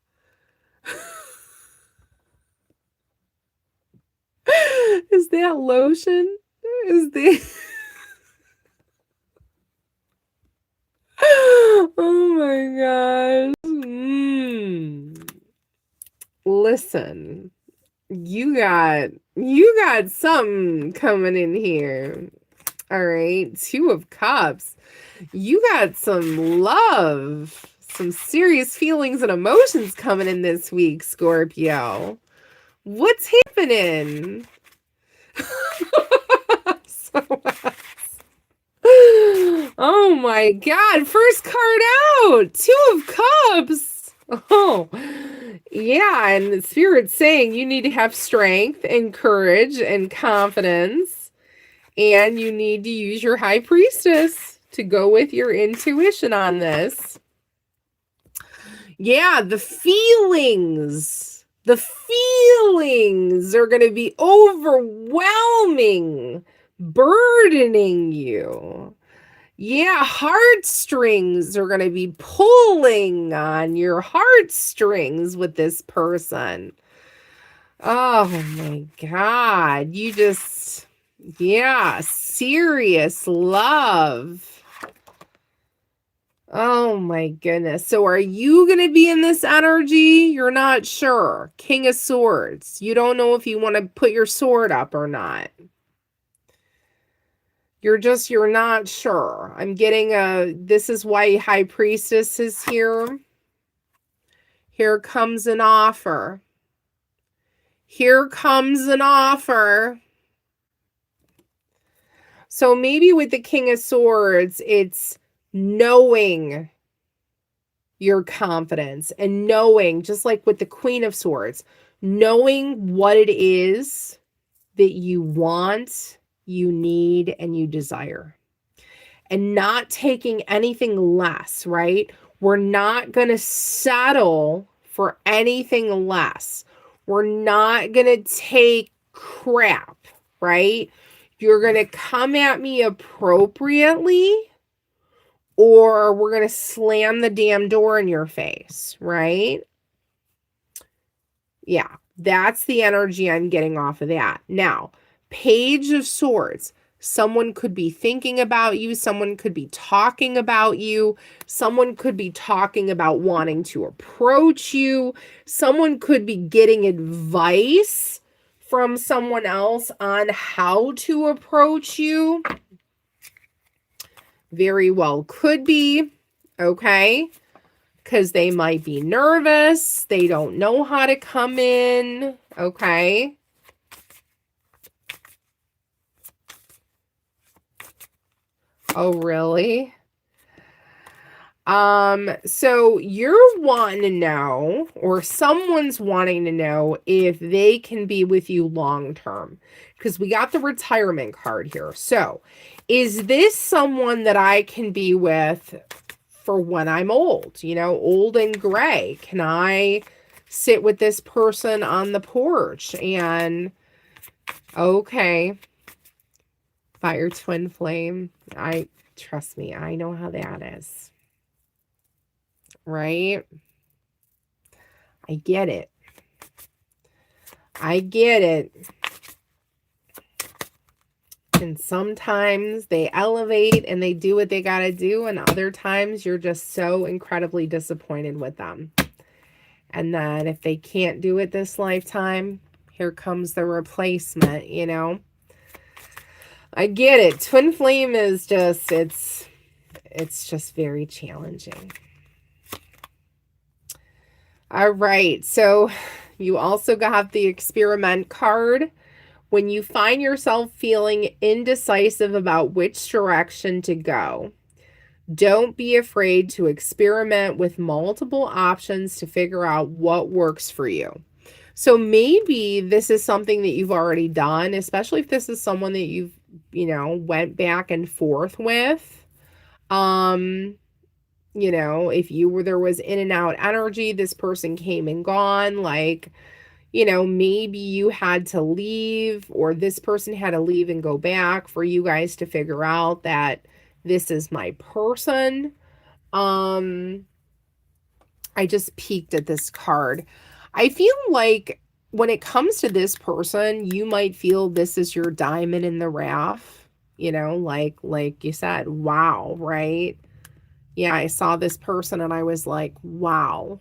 Is that lotion? Is the Oh my gosh. Listen, you got something coming in here. All right, Two of Cups. You got some love, Some serious feelings and emotions coming in this week, Scorpio. What's happening? Oh my God. First card out. 2 of Cups. Oh, yeah. And the Spirit's saying you need to have strength and courage and confidence. And you need to use your High Priestess to go with your intuition on this. Yeah, the feelings are going to be overwhelming, burdening you. Yeah, heartstrings are going to be pulling on your heartstrings with this person. Oh my God. You just, yeah, serious love. Oh my goodness. So are you going to be in this energy? You're not sure. King of Swords. You don't know if you want to put your sword up or not. You're not sure. I'm getting this is why High Priestess is here. Here comes an offer. Here comes an offer. So maybe with the King of Swords, it's knowing your confidence and knowing, just like with the Queen of Swords, knowing what it is that you want, you need, and you desire. And not taking anything less, right? We're not going to settle for anything less. We're not going to take crap, right? You're going to come at me appropriately, or we're going to slam the damn door in your face, right? Yeah, that's the energy I'm getting off of that. Now, Page of Swords. Someone could be thinking about you. Someone could be talking about you. Someone could be talking about wanting to approach you. Someone could be getting advice from someone else on how to approach you. Very well could be, okay? Because they might be nervous. They don't know how to come in, okay? Oh, really? So you're wanting to know, or someone's wanting to know if they can be with you long term, because we got the retirement card here. So is this someone that I can be with for when I'm old, old and gray? Can I sit with this person on the porch and, okay, fire twin flame. Trust me, I know how that is. Right? I get it. I get it. And sometimes they elevate and they do what they got to do. And other times you're just so incredibly disappointed with them. And then if they can't do it this lifetime, here comes the replacement, I get it. Twin flame is just, it's just very challenging. All right. So you also got the experiment card. When you find yourself feeling indecisive about which direction to go, don't be afraid to experiment with multiple options to figure out what works for you. So maybe this is something that you've already done, especially if this is someone that you've, went back and forth with. If there was in and out energy, this person came and gone, like, maybe you had to leave, or this person had to leave and go back for you guys to figure out that this is my person. I just peeked at this card. I feel like when it comes to this person, you might feel this is your diamond in the rough, like you said, wow, right? Yeah, I saw this person and I was like, wow,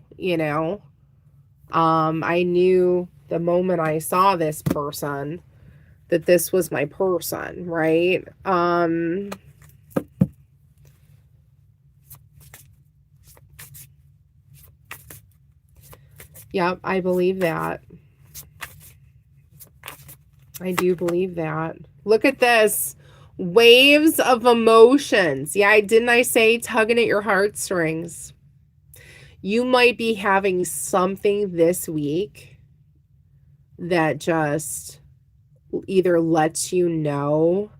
I knew the moment I saw this person that this was my person, right? Yep, I believe that. I do believe that. Look at this. Waves of emotions. Yeah, didn't I say tugging at your heartstrings? You might be having something this week that just either lets you know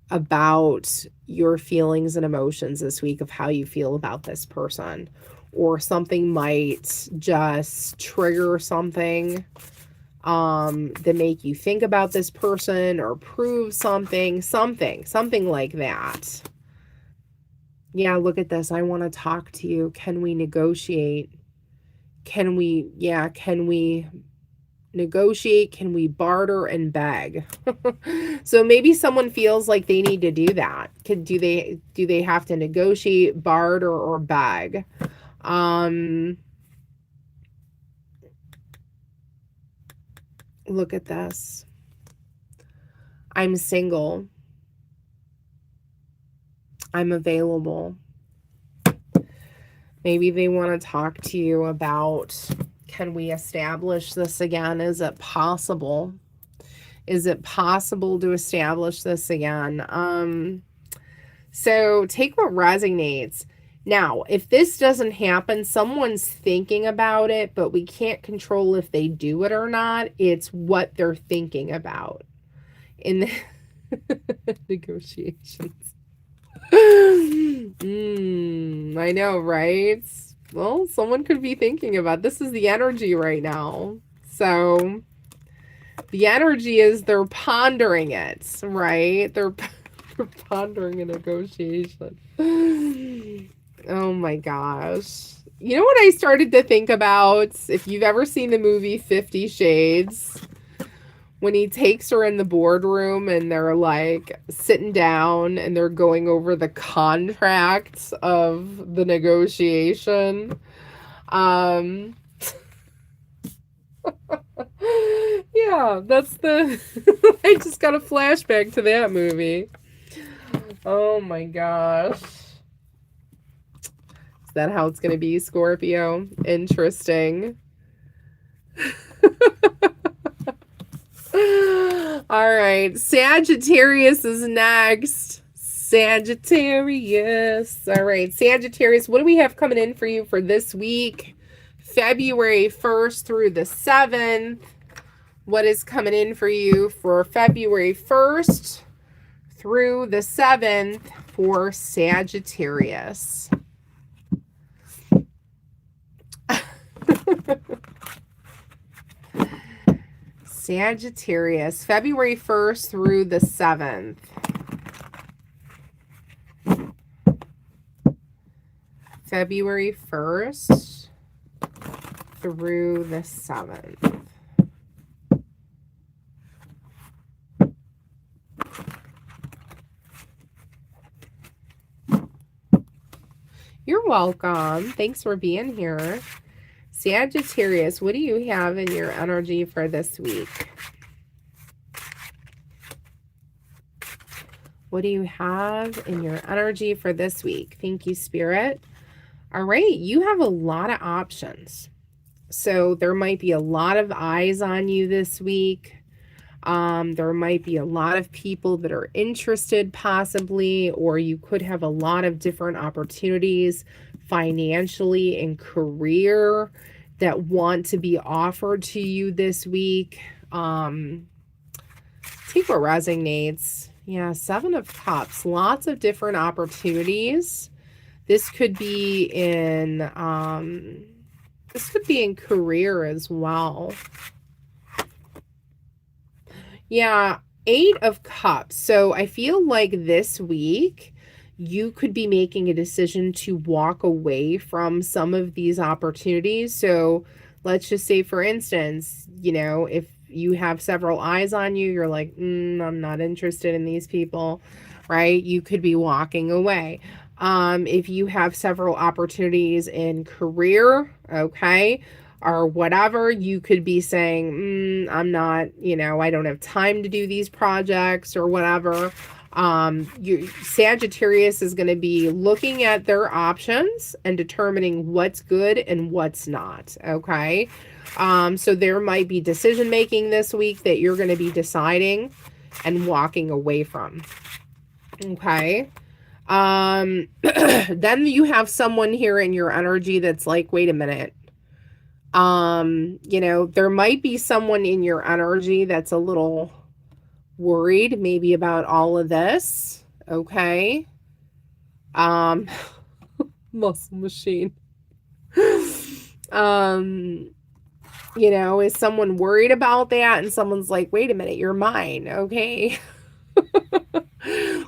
about your feelings and emotions this week of how you feel about this person, or something might just trigger something that make you think about this person or prove something like that. Yeah, look at this. I want to talk to you. Can we negotiate? Can we negotiate? Can we barter and beg? So maybe someone feels like they need to do that. Do they have to negotiate, barter, or beg? Look at this. I'm single. I'm available. Maybe they want to talk to you about, can we establish this again? Is it possible? Is it possible to establish this again? So take what resonates. Now, if this doesn't happen, someone's thinking about it, but we can't control if they do it or not. It's what they're thinking about in the negotiations. I know, right? Well, someone could be thinking about, this is the energy right now. So the energy is they're pondering it, right? They're pondering a negotiation. Oh my gosh. You know what I started to think about? If you've ever seen the movie 50 Shades, when he takes her in the boardroom and they're like sitting down and they're going over the contracts of the negotiation. Yeah, that's the I just got a flashback to that movie. Oh my gosh. Is that how it's going to be, Scorpio? Interesting. All right, Sagittarius is next. Sagittarius. All right, Sagittarius, what do we have coming in for you for this week? February 1st through the 7th. What is coming in for you for February 1st through the 7th for Sagittarius? Sagittarius, February 1st through the 7th. February 1st through the 7th. You're welcome. Thanks for being here. Sagittarius, what do you have in your energy for this week? What do you have in your energy for this week? Thank you, Spirit. All right, you have a lot of options. So there might be a lot of eyes on you this week. There might be a lot of people that are interested possibly, or you could have a lot of different opportunities financially and career that want to be offered to you this week. Take what resonates. Yeah, 7 of Cups, lots of different opportunities. This could be in career as well. Yeah, 8 of Cups. So I feel like this week you could be making a decision to walk away from some of these opportunities. So let's just say, for instance, you know, if you have several eyes on you, you're like, I'm not interested in these people, right? You could be walking away. If you have several opportunities in career, okay, or whatever, you could be saying, I'm not, you know, I don't have time to do these projects or whatever. Sagittarius is going to be looking at their options and determining what's good and what's not. Okay. So there might be decision making this week that you're going to be deciding and walking away from. Okay. Then you have someone here in your energy that's like, wait a minute. There might be someone in your energy that's a little worried maybe about all of this. Okay. Muscle machine. Is someone worried about that? And someone's like, wait a minute, you're mine. Okay.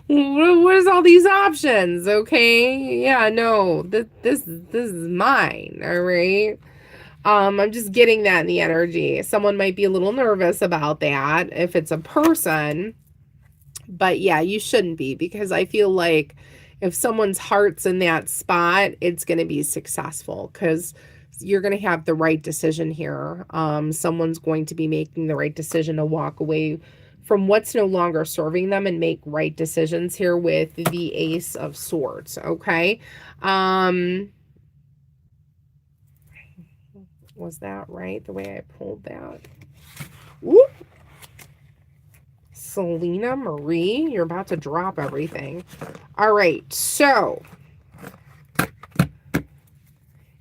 What is all these options? Okay. Yeah, no, this is mine. All right. I'm just getting that in the energy. Someone might be a little nervous about that if it's a person. But yeah, you shouldn't be, because I feel like if someone's heart's in that spot, it's going to be successful because you're going to have the right decision here. Someone's going to be making the right decision to walk away from what's no longer serving them and make right decisions here with the Ace of Swords. Okay. Was that right? The way I pulled that? Whoop. Selena Marie, you're about to drop everything. All right, so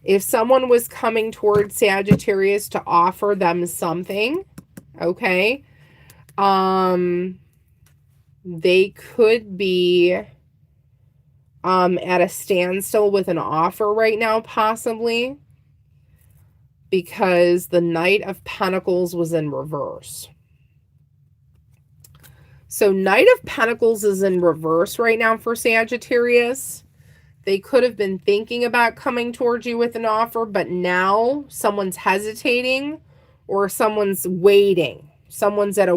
if someone was coming towards Sagittarius to offer them something, okay, they could be at a standstill with an offer right now, possibly, because the Knight of Pentacles was in reverse. So Knight of Pentacles is in reverse right now for Sagittarius. They could have been thinking about coming towards you with an offer, but now someone's hesitating or someone's waiting. Someone's at a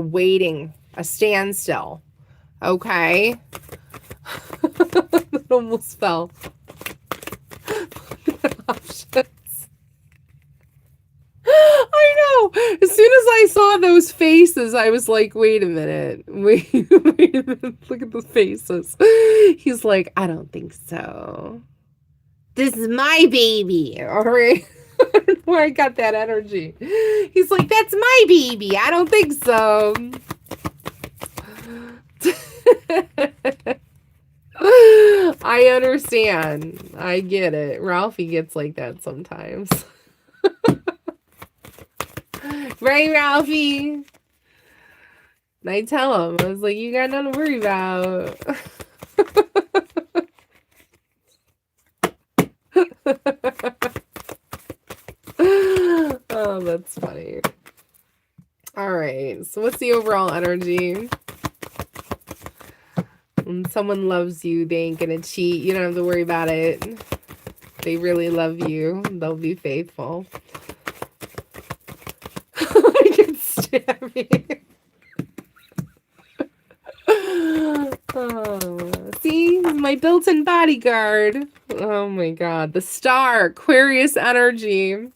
standstill. Okay. It almost fell. Options. I know. As soon as I saw those faces, I was like, wait a minute. Wait a minute. Look at the faces. He's like, I don't think so. This is my baby. All right. I don't know where I got that energy. He's like, that's my baby. I don't think so. I understand. I get it. Ralphie gets like that sometimes. Right, Ralphie? And I tell him, I was like, you got nothing to worry about. Oh, that's funny. All right, so what's the overall energy? When someone loves you, they ain't gonna cheat. You don't have to worry about it. They really love you. They'll be faithful. I can stab me. Oh, see, my built-in bodyguard. Oh my God, the star, Aquarius energy.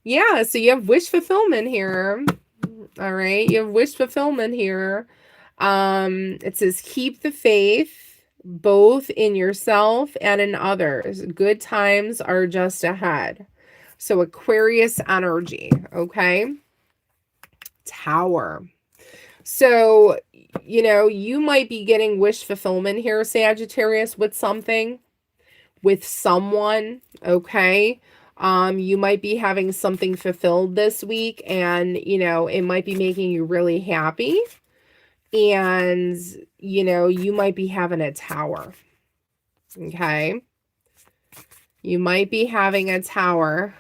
Yeah, so you have wish fulfillment here. All right, you have wish fulfillment here. It says keep the faith both in yourself and in others. Good times are just ahead. So Aquarius energy, okay? Tower. So, you might be getting wish fulfillment here, Sagittarius, with something, with someone, okay? You might be having something fulfilled this week, and, it might be making you really happy. And, you might be having a tower, okay? You might be having a tower.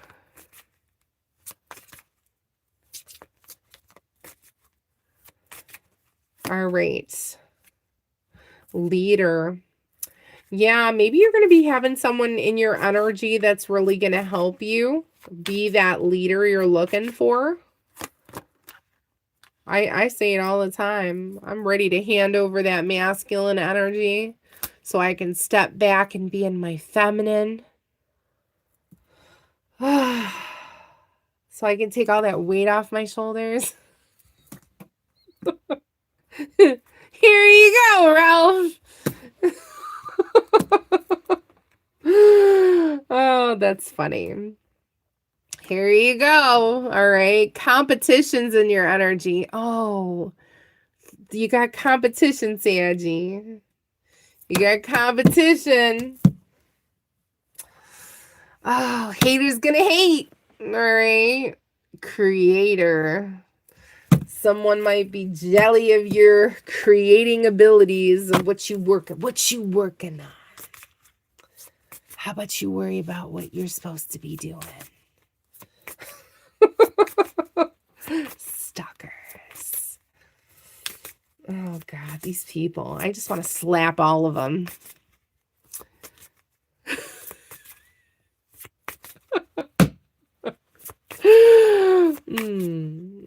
All right. Leader. Yeah, maybe you're going to be having someone in your energy that's really going to help you be that leader you're looking for. I say it all the time. I'm ready to hand over that masculine energy so I can step back and be in my feminine. So I can take all that weight off my shoulders. Here you go, Ralph. Oh, that's funny. Here you go. All right. Competitions in your energy. Oh, you got competition, Sanji. You got competition. Oh, haters gonna hate. All right. Creator. Someone might be jelly of your creating abilities of what you working on. How about you worry about what you're supposed to be doing? Stalkers. Oh God, these people. I just want to slap all of them.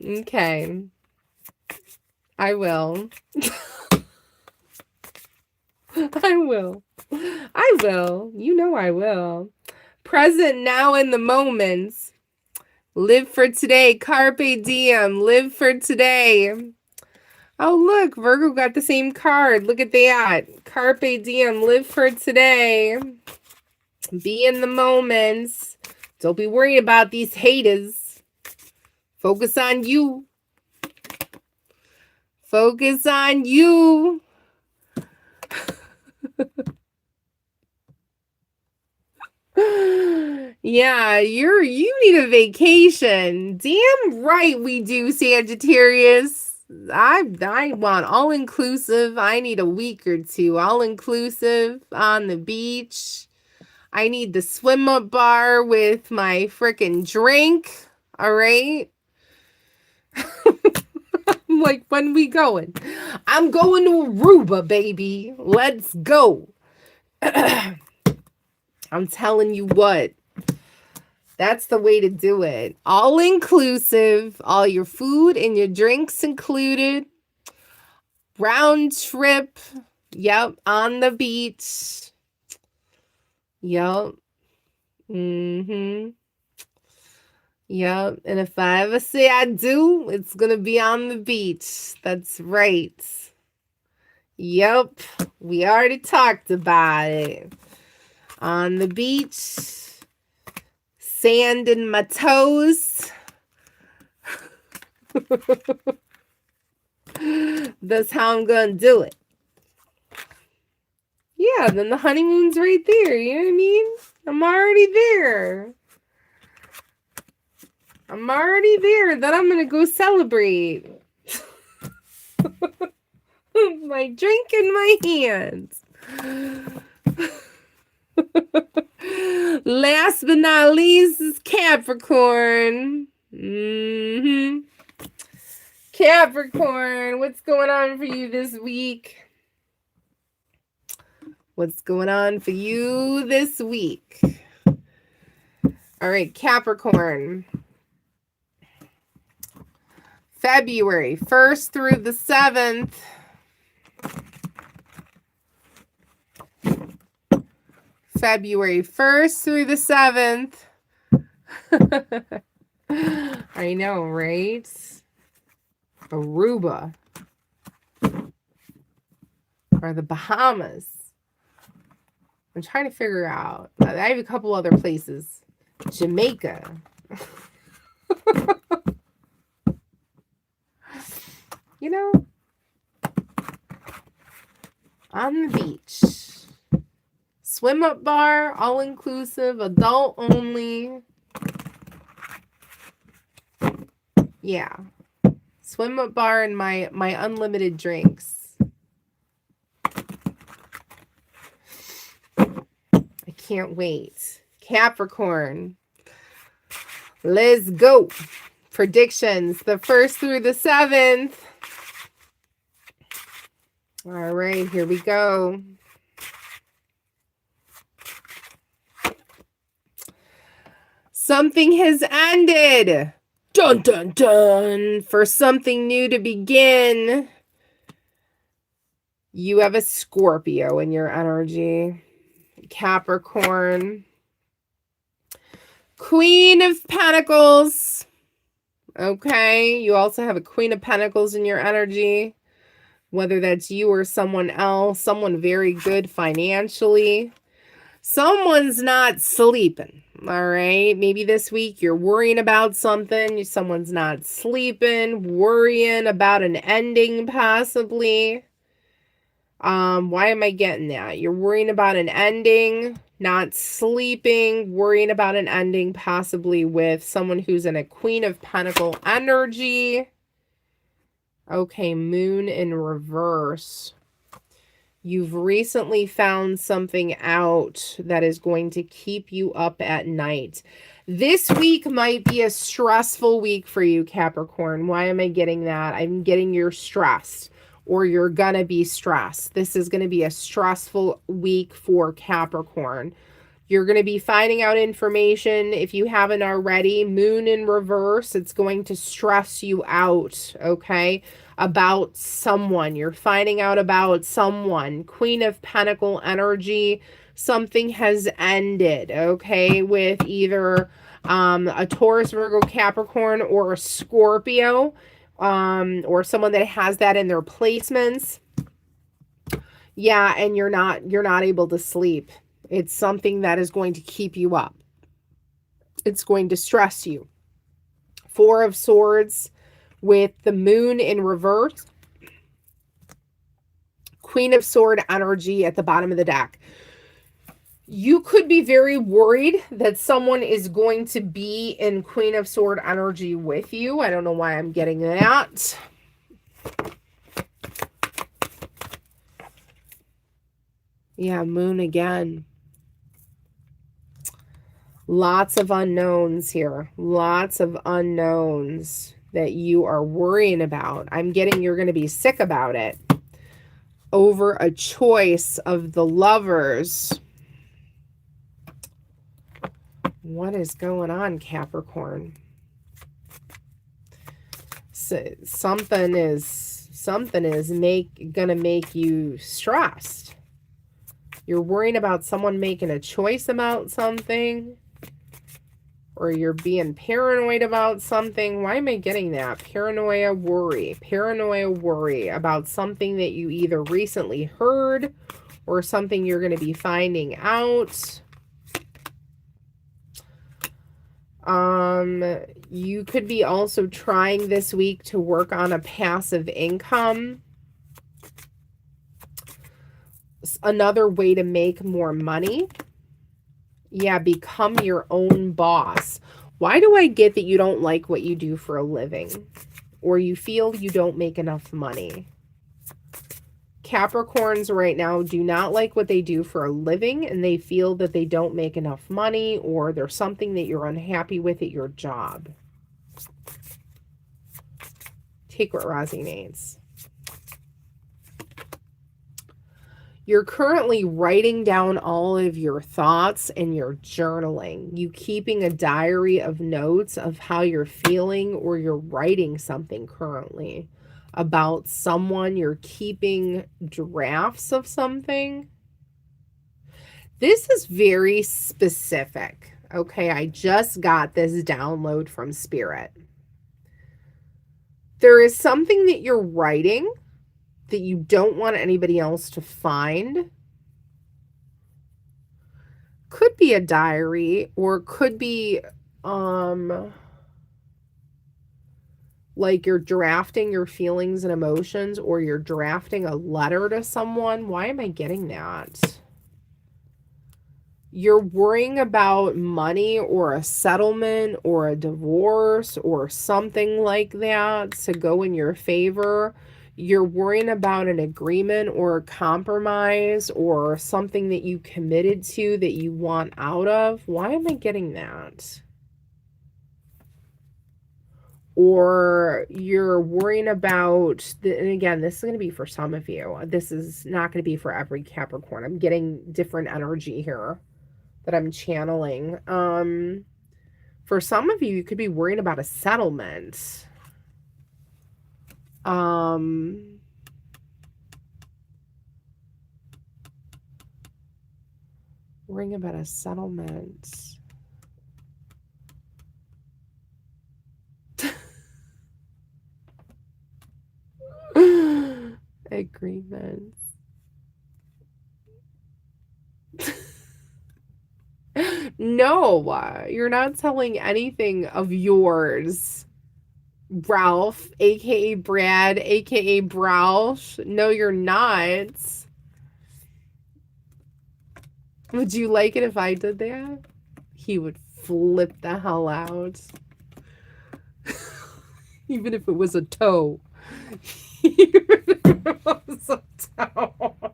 Okay. I will. I will. I will. You know I will. Present now in the moments. Live for today. Carpe diem. Live for today. Oh, look. Virgo got the same card. Look at that. Carpe diem. Live for today. Be in the moments. Don't be worried about these haters. Focus on you. Focus on you. Yeah, you need a vacation. Damn right we do, Sagittarius. I want all inclusive. I need a week or two all inclusive on the beach. I need the swim up bar with my freaking drink. All right. I'm like, when we going? I'm going to Aruba, baby. Let's go. I'm telling you what. That's the way to do it. All inclusive, all your food and your drinks included. Round trip. Yep, on the beach. Yep. Mm-hmm. Yep. And if I ever say I do, it's going to be on the beach. That's right. Yep. We already talked about it. On the beach. Sand in my toes. That's how I'm going to do it. Yeah, then the honeymoon's right there. You know what I mean? I'm already there. I'm already there. Then I'm going to go celebrate. My drink in my hands. Last but not least is Capricorn. Capricorn, what's going on for you this week? What's going on for you this week? All right, Capricorn. February 1st through the 7th. February 1st through the 7th. I know, right? Aruba. Or the Bahamas. I'm trying to figure out. I have a couple other places. Jamaica. You know, on the beach. Swim up bar, all inclusive, adult only. Yeah. Swim up bar and my unlimited drinks. I can't wait. Capricorn. Let's go. Predictions, the 1st through the 7th. All right, here we go. Something has ended. Dun, dun, dun. For something new to begin. You have a Scorpio in your energy. Capricorn. Queen of Pentacles. Okay. You also have a Queen of Pentacles in your energy. whether that's you or someone else, someone very good financially. Someone's not sleeping, all right? Maybe this week you're worrying about something. Someone's not sleeping, worrying about an ending possibly. Why am I getting that? You're worrying about an ending, not sleeping, worrying about an ending, possibly with someone who's in a Queen of Pentacle energy. Okay, Moon in reverse. You've recently found something out that is going to keep you up at night. This week might be a stressful week for you, Capricorn. Why am I getting that? I'm getting you're stressed, or you're gonna be stressed. This is going to be a stressful week for Capricorn. You're going to be finding out information if you haven't already. Moon in reverse, it's going to stress you out, okay? About someone. You're finding out about someone. Queen of Pentacle energy. Something has ended, okay? With either a Taurus, Virgo, Capricorn, or a Scorpio, or someone that has that in their placements. Yeah, and you're not able to sleep. It's something that is going to keep you up. It's going to stress you. Four of Swords with the Moon in reverse. Queen of Sword energy at the bottom of the deck. You could be very worried that someone is going to be in Queen of Sword energy with you. I don't know why I'm getting that. Yeah, Moon again. Lots of unknowns here. Lots of unknowns that you are worrying about. I'm getting you're going to be sick about it over a choice of the Lovers. What is going on, Capricorn? So something is gonna make you stressed. You're worrying about someone making a choice about something, or you're being paranoid about something. Why am I getting that? Paranoia, worry about something that you either recently heard or something you're going to be finding out. You could be also trying this week to work on a passive income. Another way to make more money. Yeah, become your own boss. Why do I get that you don't like what you do for a living? Or you feel you don't make enough money? Capricorns right now do not like what they do for a living, and they feel that they don't make enough money, or there's something that you're unhappy with at your job. Take what resonates. You're currently writing down all of your thoughts and you're journaling. You keeping a diary of notes of how you're feeling, or you're writing something currently about someone. You're keeping drafts of something. This is very specific. Okay, I just got this download from Spirit. There is something that you're writing that you don't want anybody else to find. Could be a diary, or could be like you're drafting your feelings and emotions, or you're drafting a letter to someone. Why am I getting that? You're worrying about money, or a settlement, or a divorce, or something like that to go in your favor. You're worrying about an agreement or a compromise, or something that you committed to that you want out of. Why am I getting that? Or you're worrying about, and again, this is going to be for some of you. This is not going to be for every Capricorn. I'm getting different energy here that I'm channeling. For some of you, you could be worrying about a settlement. Worrying about a settlement. agreements. No, you're not selling anything of yours. Ralph, aka Brad, aka Broush. No, you're not. Would you like it if I did that? He would flip the hell out. Even if it was a toe. Even if it was a toe.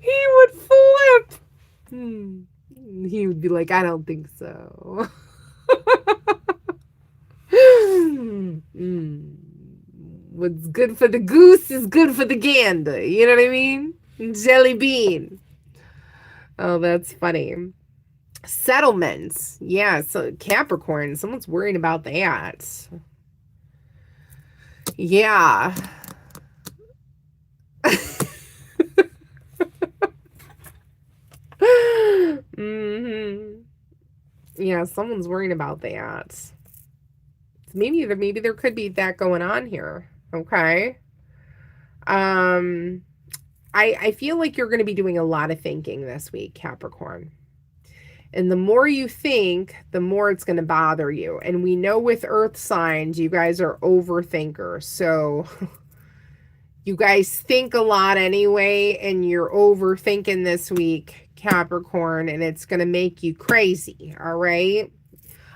He would flip. He would be like, I don't think so. What's good for the goose is good for the gander. You know what I mean? Jelly bean. Oh, that's funny. Settlements. Yeah, so Capricorn. Someone's worried about that. Yeah. Yeah, someone's worrying about that. Maybe there could be that going on here. Okay. I feel like you're going to be doing a lot of thinking this week, Capricorn. And the more you think, the more it's going to bother you. And we know with earth signs, you guys are overthinkers. So you guys think a lot anyway, and you're overthinking this week, Capricorn, and it's going to make you crazy. All right.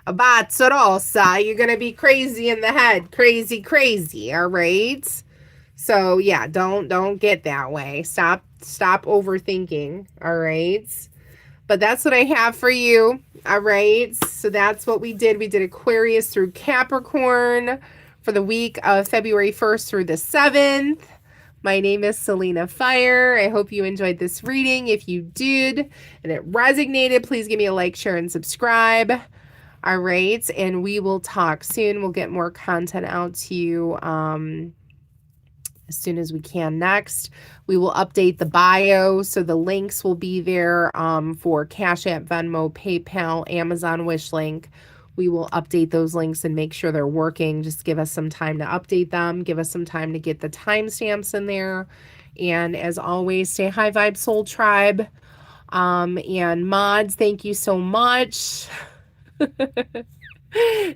You're going to be crazy in the head. Crazy. All right. So yeah, don't get that way. Stop overthinking. All right. But that's what I have for you. All right. So that's what we did. We did Aquarius through Capricorn for the week of February 1st through the 7th. My name is Selena Fire. I hope you enjoyed this reading. If you did and it resonated, please give me a like, share, and subscribe. All right. And we will talk soon. We'll get more content out to you as soon as we can. Next, we will update the bio, so the links will be there for Cash App, Venmo, PayPal, Amazon Wish link. We will update those links and make sure they're working. Just give us some time to update them. Give us some time to get the timestamps in there. And as always, stay high vibe, soul tribe. And mods, thank you so much.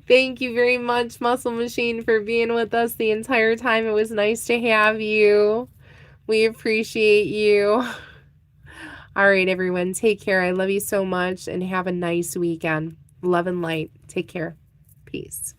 Thank you very much, Muscle Machine, for being with us the entire time. It was nice to have you. We appreciate you. All right, everyone, take care. I love you so much, and have a nice weekend. Love and light. Take care. Peace.